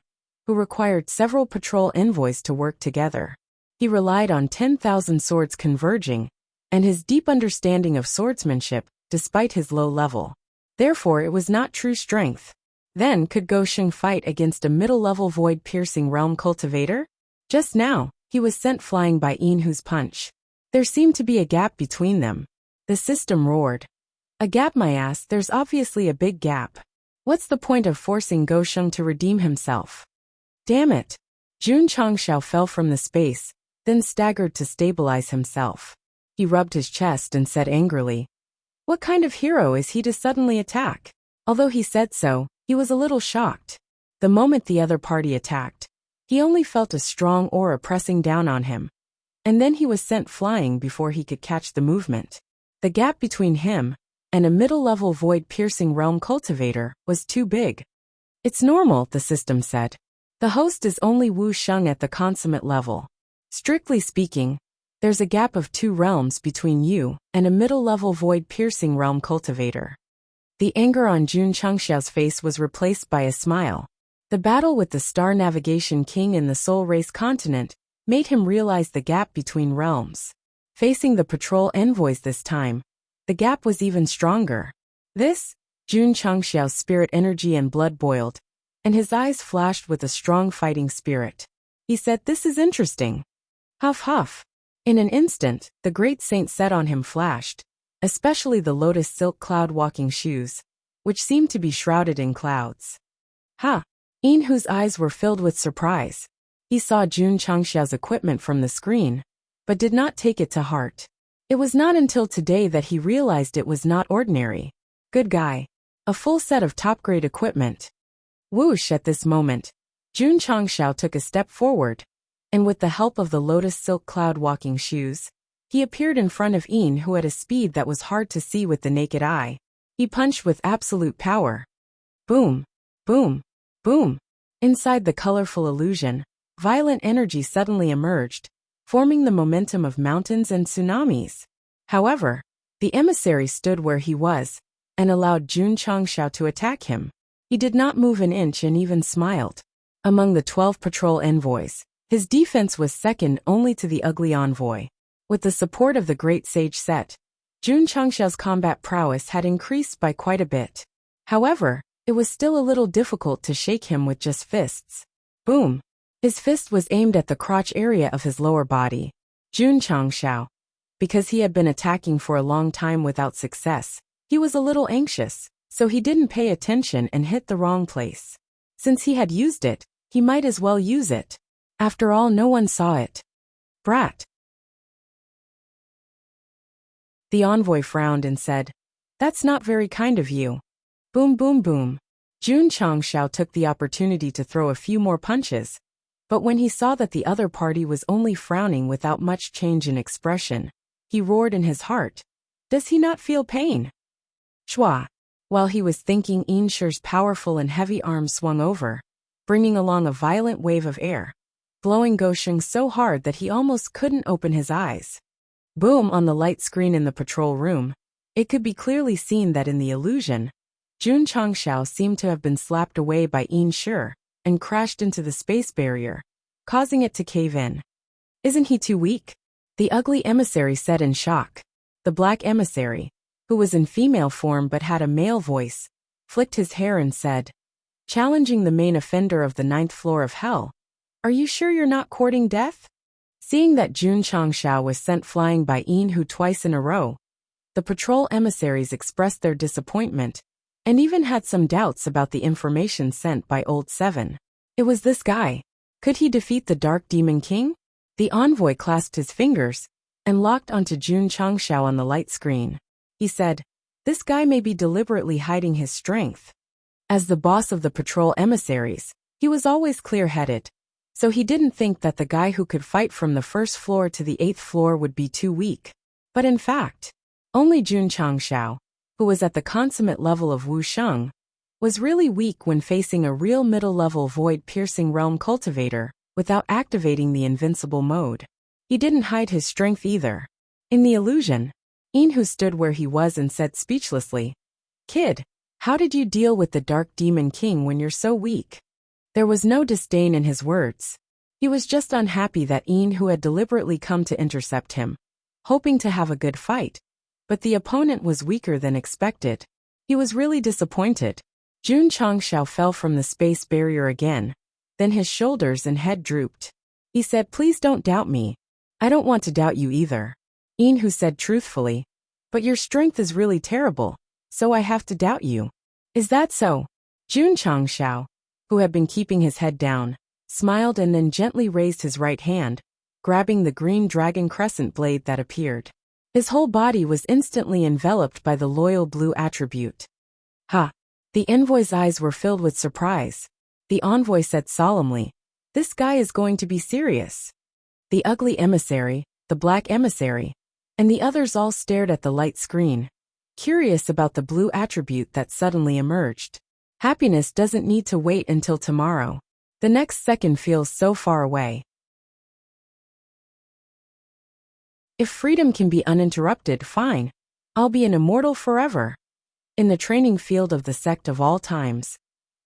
S1: who required several patrol envoys to work together. He relied on 10,000 swords converging, and his deep understanding of swordsmanship, despite his low level. Therefore it was not true strength. Then could Go Sheng fight against a middle-level void-piercing realm cultivator? Just now, he was sent flying by Yin Hu's punch. There seemed to be a gap between them. The system roared. A gap, my ass, there's obviously a big gap. What's the point of forcing Go Sheng to redeem himself? Damn it. Jun Changxiao fell from the space, then staggered to stabilize himself. He rubbed his chest and said angrily, "What kind of hero is he to suddenly attack?" Although he said so, he was a little shocked. The moment the other party attacked, he only felt a strong aura pressing down on him. And then he was sent flying before he could catch the movement. The gap between him and a middle-level void-piercing realm cultivator was too big. It's normal, the system said. The host is only Wu Sheng at the consummate level. Strictly speaking, there's a gap of 2 realms between you and a middle-level void-piercing realm cultivator. The anger on Jun Changxiao's face was replaced by a smile. The battle with the Star Navigation King in the Soul Race continent made him realize the gap between realms. Facing the patrol envoys this time, the gap was even stronger. Jun Changxiao's spirit energy and blood boiled, and his eyes flashed with a strong fighting spirit. He said, "This is interesting." Huff huff. In an instant, the great saint set on him flashed, especially the lotus silk cloud walking shoes, which seemed to be shrouded in clouds. Ha! Yin Hu's eyes were filled with surprise. He saw Jun Changxiao's equipment from the screen, but did not take it to heart. It was not until today that he realized it was not ordinary. Good guy. A full set of top-grade equipment. Whoosh! At this moment, Jun Changxiao took a step forward, and with the help of the lotus silk cloud walking shoes, he appeared in front of Yin Hu at a speed that was hard to see with the naked eye. He punched with absolute power. Boom! Boom! Boom! Inside the colorful illusion, violent energy suddenly emerged, forming the momentum of mountains and tsunamis. However, the emissary stood where he was, and allowed Jun Changxiao to attack him. He did not move an inch and even smiled. Among the 12 patrol envoys, his defense was second only to the ugly envoy. With the support of the great sage Sect, Jun Changxiao's combat prowess had increased by quite a bit. However, it was still a little difficult to shake him with just fists. Boom! His fist was aimed at the crotch area of his lower body. Jun Changxiao, because he had been attacking for a long time without success, he was a little anxious, so he didn't pay attention and hit the wrong place. Since he had used it, he might as well use it. After all, no one saw it. Brat. The envoy frowned and said, "That's not very kind of you." Boom boom boom. Jun Changxiao took the opportunity to throw a few more punches, but when he saw that the other party was only frowning without much change in expression, he roared in his heart, "Does he not feel pain?" Shwa. While he was thinking, Yin Shi's powerful and heavy arms swung over, bringing along a violent wave of air, blowing Go Sheng so hard that he almost couldn't open his eyes. Boom! On the light screen in the patrol room, it could be clearly seen that in the illusion, Jun Changxiao seemed to have been slapped away by Yin Shi and crashed into the space barrier, causing it to cave in. "Isn't he too weak?" the ugly emissary said in shock. The black emissary, who was in female form but had a male voice, flicked his hair and said, "Challenging the main offender of the 9th floor of hell. Are you sure you're not courting death?" Seeing that Jun Changxiao was sent flying by Yin Hu twice in a row, the patrol emissaries expressed their disappointment, and even had some doubts about the information sent by Old Seven. It was this guy. Could he defeat the Dark Demon King? The envoy clasped his fingers and locked onto Jun Changxiao on the light screen. He said, "This guy may be deliberately hiding his strength." As the boss of the patrol emissaries, he was always clear-headed, so he didn't think that the guy who could fight from the 1st floor to the 8th floor would be too weak. But in fact, only Jun Changxiao, who was at the consummate level of Wu Sheng, was really weak when facing a real middle-level void-piercing realm cultivator without activating the invincible mode. He didn't hide his strength either. In the illusion, Inhu stood where he was and said speechlessly, "Kid, how did you deal with the Dark Demon King when you're so weak?" There was no disdain in his words. He was just unhappy that Inhu had deliberately come to intercept him, hoping to have a good fight. But the opponent was weaker than expected. He was really disappointed. Jun Changshao fell from the space barrier again. Then his shoulders and head drooped. He said, "Please don't doubt me. I don't want to doubt you either." Inhu said truthfully, "But your strength is really terrible, so I have to doubt you." "Is that so?" Jun Changshao, who had been keeping his head down, smiled and then gently raised his right hand, grabbing the green dragon crescent blade that appeared. His whole body was instantly enveloped by the loyal blue attribute. "Ha!" The envoy's eyes were filled with surprise. The envoy said solemnly, "This guy is going to be serious." The ugly emissary, the black emissary, and the others all stared at the light screen, curious about the blue attribute that suddenly emerged. Happiness doesn't need to wait until tomorrow. The next second feels so far away. If freedom can be uninterrupted, fine. I'll be an immortal forever. In the training field of the sect of all times,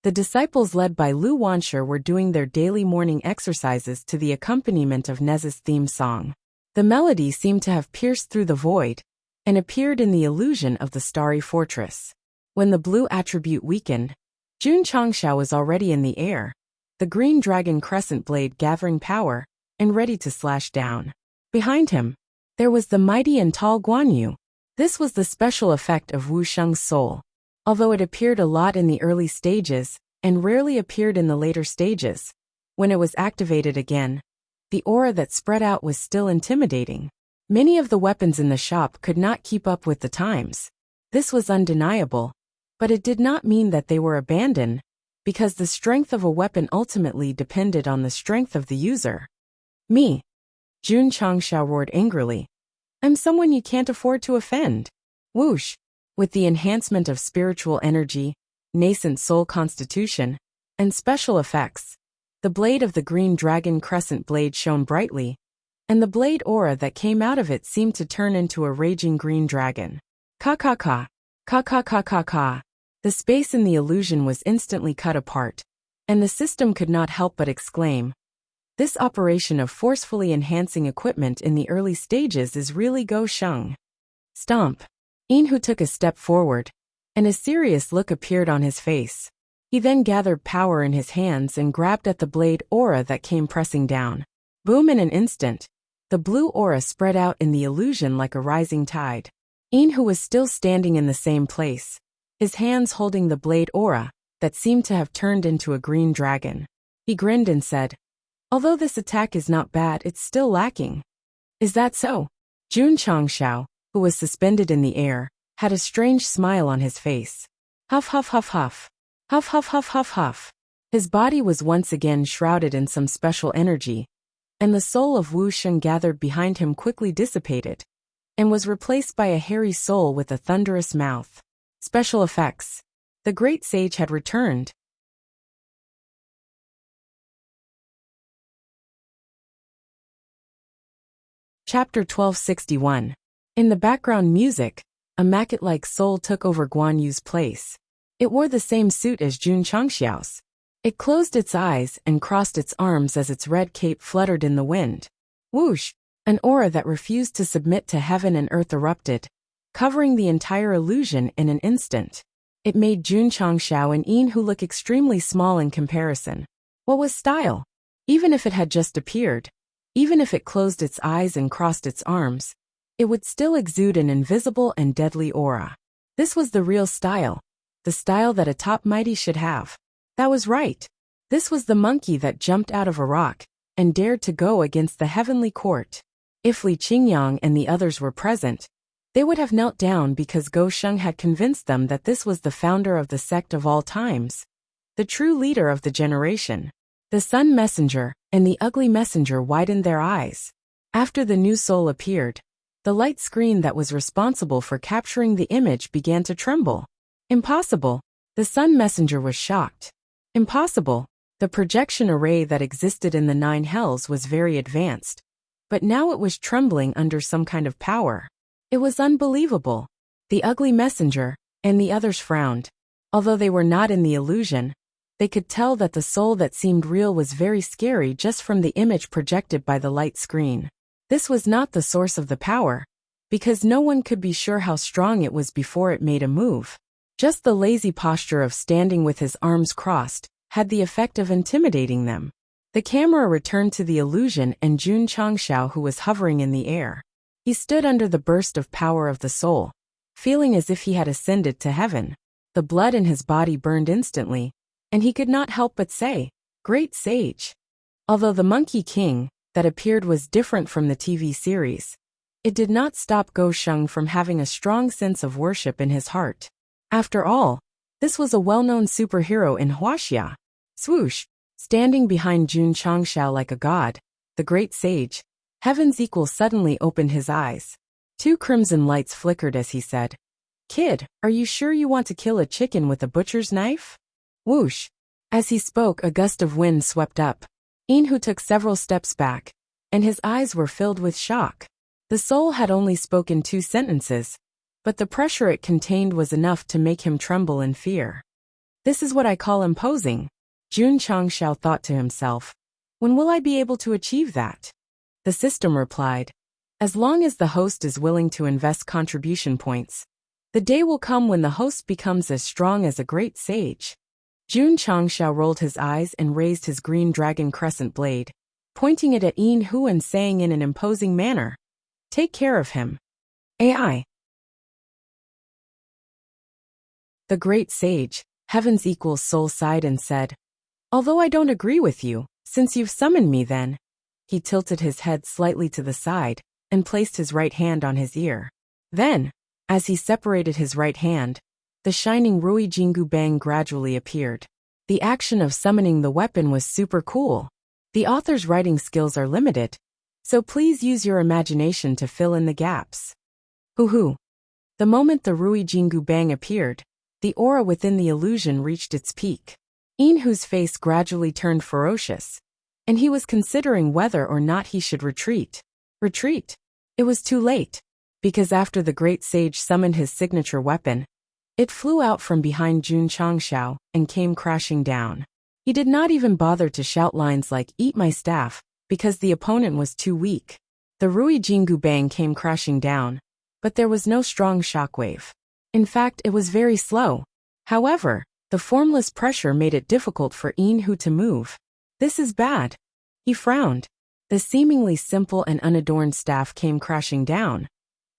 S1: the disciples led by Lu Wanshi were doing their daily morning exercises to the accompaniment of Nez's theme song. The melody seemed to have pierced through the void and appeared in the illusion of the starry fortress. When the blue attribute weakened, Jun Changshao was already in the air, the green dragon crescent blade gathering power and ready to slash down. Behind him, there was the mighty and tall Guan Yu. This was the special effect of Wu Sheng's soul. Although it appeared a lot in the early stages and rarely appeared in the later stages, when it was activated again, the aura that spread out was still intimidating. Many of the weapons in the shop could not keep up with the times. This was undeniable, but it did not mean that they were abandoned, because the strength of a weapon ultimately depended on the strength of the user. "Me!" Jun Changshao roared angrily. "I'm someone you can't afford to offend." Whoosh! With the enhancement of spiritual energy, nascent soul constitution, and special effects, the blade of the green dragon crescent blade shone brightly, and the blade aura that came out of it seemed to turn into a raging green dragon. Ka-ka-ka! Ka-ka-ka-ka-ka! The space in the illusion was instantly cut apart, and the system could not help but exclaim, "This operation of forcefully enhancing equipment in the early stages is really Go Sheng." Stomp! Inhu took a step forward, and a serious look appeared on his face. He then gathered power in his hands and grabbed at the blade aura that came pressing down. Boom! In an instant, the blue aura spread out in the illusion like a rising tide. Inhu was still standing in the same place, his hands holding the blade aura that seemed to have turned into a green dragon. He grinned and said, "Although this attack is not bad, it's still lacking." "Is that so?" Jun Changshao, who was suspended in the air, had a strange smile on his face. Huff huff huff huff. Huff huff huff huff huff. His body was once again shrouded in some special energy, and the soul of Wu Sheng gathered behind him quickly dissipated, and was replaced by a hairy soul with a thunderous mouth. Special effects. The great sage had returned. Chapter 1261. In the background music, a Macket-like soul took over Guan Yu's place. It wore the same suit as Jun Changxiao's. It closed its eyes and crossed its arms as its red cape fluttered in the wind. Whoosh! An aura that refused to submit to heaven and earth erupted, covering the entire illusion in an instant. It made Jun Changxiao and Inhu look extremely small in comparison. What was style? Even if it had just appeared, even if it closed its eyes and crossed its arms, it would still exude an invisible and deadly aura. This was the real style, the style that a top mighty should have. That was right. This was the monkey that jumped out of a rock and dared to go against the heavenly court. If Li Qingyang and the others were present, they would have knelt down because Go Sheng had convinced them that this was the founder of the sect of all times, the true leader of the generation. The sun messenger and the ugly messenger widened their eyes. After the new soul appeared, the light screen that was responsible for capturing the image began to tremble. Impossible. The Sun Messenger was shocked. Impossible. The projection array that existed in the 9 hells was very advanced, but now it was trembling under some kind of power. It was unbelievable. The ugly messenger and the others frowned. Although they were not in the illusion, they could tell that the soul that seemed real was very scary just from the image projected by the light screen. This was not the source of the power, because no one could be sure how strong it was before it made a move. Just the lazy posture of standing with his arms crossed had the effect of intimidating them. The camera returned to the illusion and Jun Changshao, who was hovering in the air. He stood under the burst of power of the soul, feeling as if he had ascended to heaven. The blood in his body burned instantly, and he could not help but say, "Great sage." Although the Monkey King that appeared was different from the TV series, it did not stop Go Sheng from having a strong sense of worship in his heart. After all, this was a well-known superhero in Wuxia. Swoosh! Standing behind Jun Changshao like a god, the great sage, Heaven's Equal suddenly opened his eyes. 2 crimson lights flickered as he said, "Kid, are you sure you want to kill a chicken with a butcher's knife?" Whoosh! As he spoke, a gust of wind swept up. Inhu took several steps back, and his eyes were filled with shock. The soul had only spoken 2 sentences, but the pressure it contained was enough to make him tremble in fear. "This is what I call imposing," Jun Changshao thought to himself. "When will I be able to achieve that?" The system replied, "As long as the host is willing to invest contribution points, the day will come when the host becomes as strong as a great sage." Jun Changshao rolled his eyes and raised his green dragon crescent blade, pointing it at Inhu and saying in an imposing manner, "Take care of him." AI. The great sage, Heaven's Equal soul sighed and said, "Although I don't agree with you, since you've summoned me then." He tilted his head slightly to the side and placed his right hand on his ear. Then, as he separated his right hand, the shining Rui Jingu Bang gradually appeared. The action of summoning the weapon was super cool. The author's writing skills are limited, so please use your imagination to fill in the gaps. Hoo-hoo. The moment the Rui Jingu Bang appeared, the aura within the illusion reached its peak. Inhu's face gradually turned ferocious, and he was considering whether or not he should retreat. Retreat? It was too late, because after the great sage summoned his signature weapon, it flew out from behind Jun Changshao and came crashing down. He did not even bother to shout lines like "Eat my staff," because the opponent was too weak. The Rui Jingu Bang came crashing down, but there was no strong shockwave. In fact, it was very slow. However, the formless pressure made it difficult for Inhu to move. "This is bad." He frowned. The seemingly simple and unadorned staff came crashing down,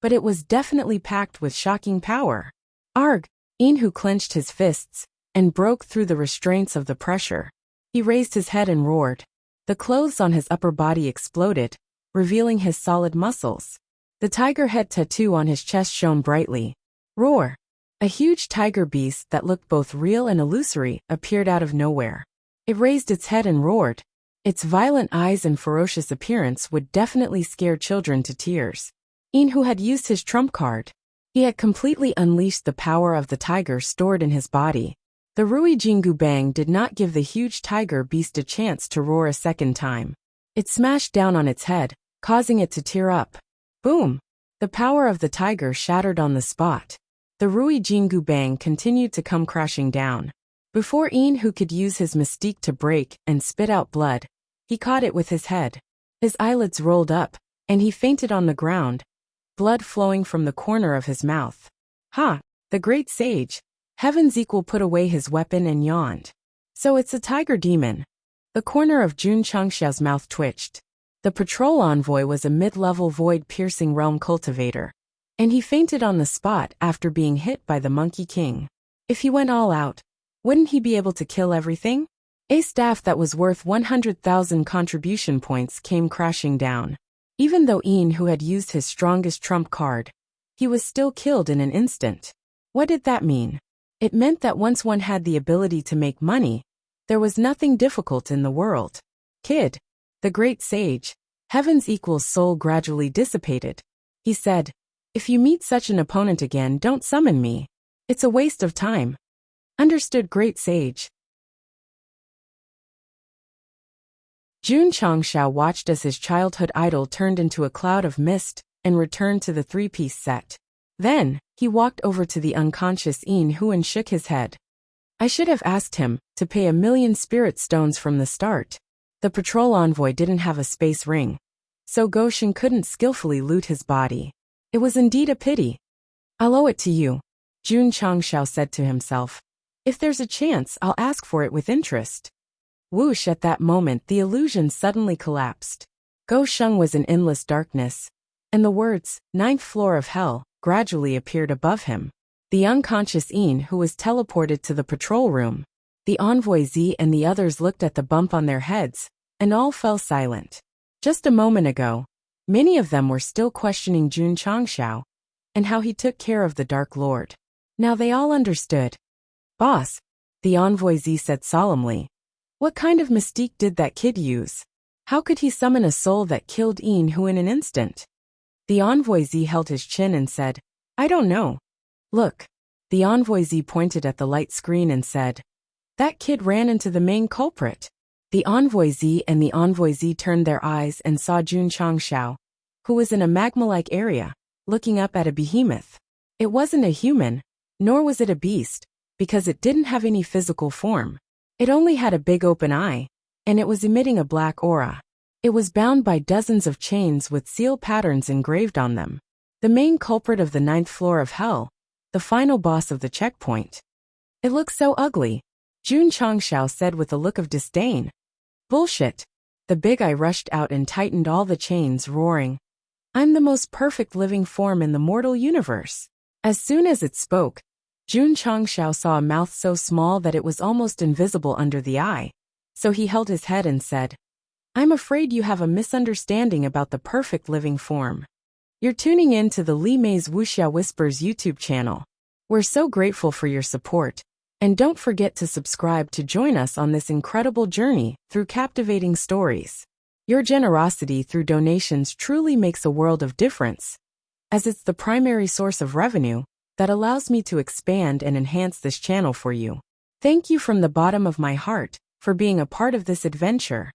S1: but it was definitely packed with shocking power. Arg! Inhu clenched his fists and broke through the restraints of the pressure. He raised his head and roared. The clothes on his upper body exploded, revealing his solid muscles. The tiger head tattoo on his chest shone brightly. Roar! A huge tiger beast that looked both real and illusory appeared out of nowhere. It raised its head and roared. Its violent eyes and ferocious appearance would definitely scare children to tears. Inhu had used his trump card. He had completely unleashed the power of the tiger stored in his body. The Rui Jingu Bang did not give the huge tiger beast a chance to roar a second time. It smashed down on its head, causing it to tear up. Boom! The power of the tiger shattered on the spot. The Rui Jingu Bang continued to come crashing down. Before Inhu could use his mystique to break and spit out blood, he caught it with his head. His eyelids rolled up, and he fainted on the ground, blood flowing from the corner of his mouth. Ha! The great sage, Heaven's Equal, put away his weapon and yawned. So it's a tiger demon. The corner of Jun Changshao's mouth twitched. The patrol envoy was a mid-level void-piercing realm cultivator, and he fainted on the spot after being hit by the Monkey King. If he went all out, wouldn't he be able to kill everything? A staff that was worth 100,000 contribution points came crashing down. Even though Inhu had used his strongest trump card, he was still killed in an instant. What did that mean? It meant that once one had the ability to make money, there was nothing difficult in the world. Kid, the great sage, Heaven's Equal's soul gradually dissipated. He said, "If you meet such an opponent again, don't summon me. It's a waste of time."
S2: Understood, great sage. Jun Changshao watched as his childhood idol turned into a cloud of mist and returned to the three-piece set. Then, he walked over to the unconscious Yin Hu and shook his head. I should have asked him to pay 1,000,000 spirit stones from the start. The patrol envoy didn't have a space ring, so Goshen couldn't skillfully loot his body. It was indeed a pity. I'll owe it to you, Jun Changshao said to himself. If there's a chance, I'll ask for it with interest. Whoosh, at that moment the illusion suddenly collapsed. Gosheng was in endless darkness, and the words, 9th floor of hell, gradually appeared above him. The unconscious Yin Hu was teleported to the patrol room. The envoy Z and the others looked at the bump on their heads, and all fell silent. Just a moment ago, many of them were still questioning Jun Changshao, and how he took care of the Dark Lord. Now they all understood. Boss, the envoy Z said solemnly. What kind of mystique did that kid use? How could he summon a soul that killed Yin Hu in an instant? The envoy Z held his chin and said, I don't know. Look. The envoy Z pointed at the light screen and said, that kid ran into the main culprit. The envoy Z and the envoy Z turned their eyes and saw Jun Changshao, who was in a magma-like area, looking up at a behemoth. It wasn't a human, nor was it a beast, because it didn't have any physical form. It only had a big open eye, and it was emitting a black aura. It was bound by dozens of chains with seal patterns engraved on them. The main culprit of the 9th floor of hell, the final boss of the checkpoint. It looks so ugly, Jun Changshao said with a look of disdain. Bullshit. The big eye rushed out and tightened all the chains, roaring, I'm the most perfect living form in the mortal universe. As soon as it spoke, Jun Changshao saw a mouth so small that it was almost invisible under the eye, so he held his head and said, I'm afraid you have a misunderstanding about the perfect living form. You're tuning in to the Li Mei's Wuxia Whispers YouTube channel. We're so grateful for your support, and don't forget to subscribe to join us on this incredible journey through captivating stories. Your generosity through donations truly makes a world of difference, as it's the primary source of revenue that allows me to expand and enhance this channel for you. Thank you from the bottom of my heart for being a part of this adventure.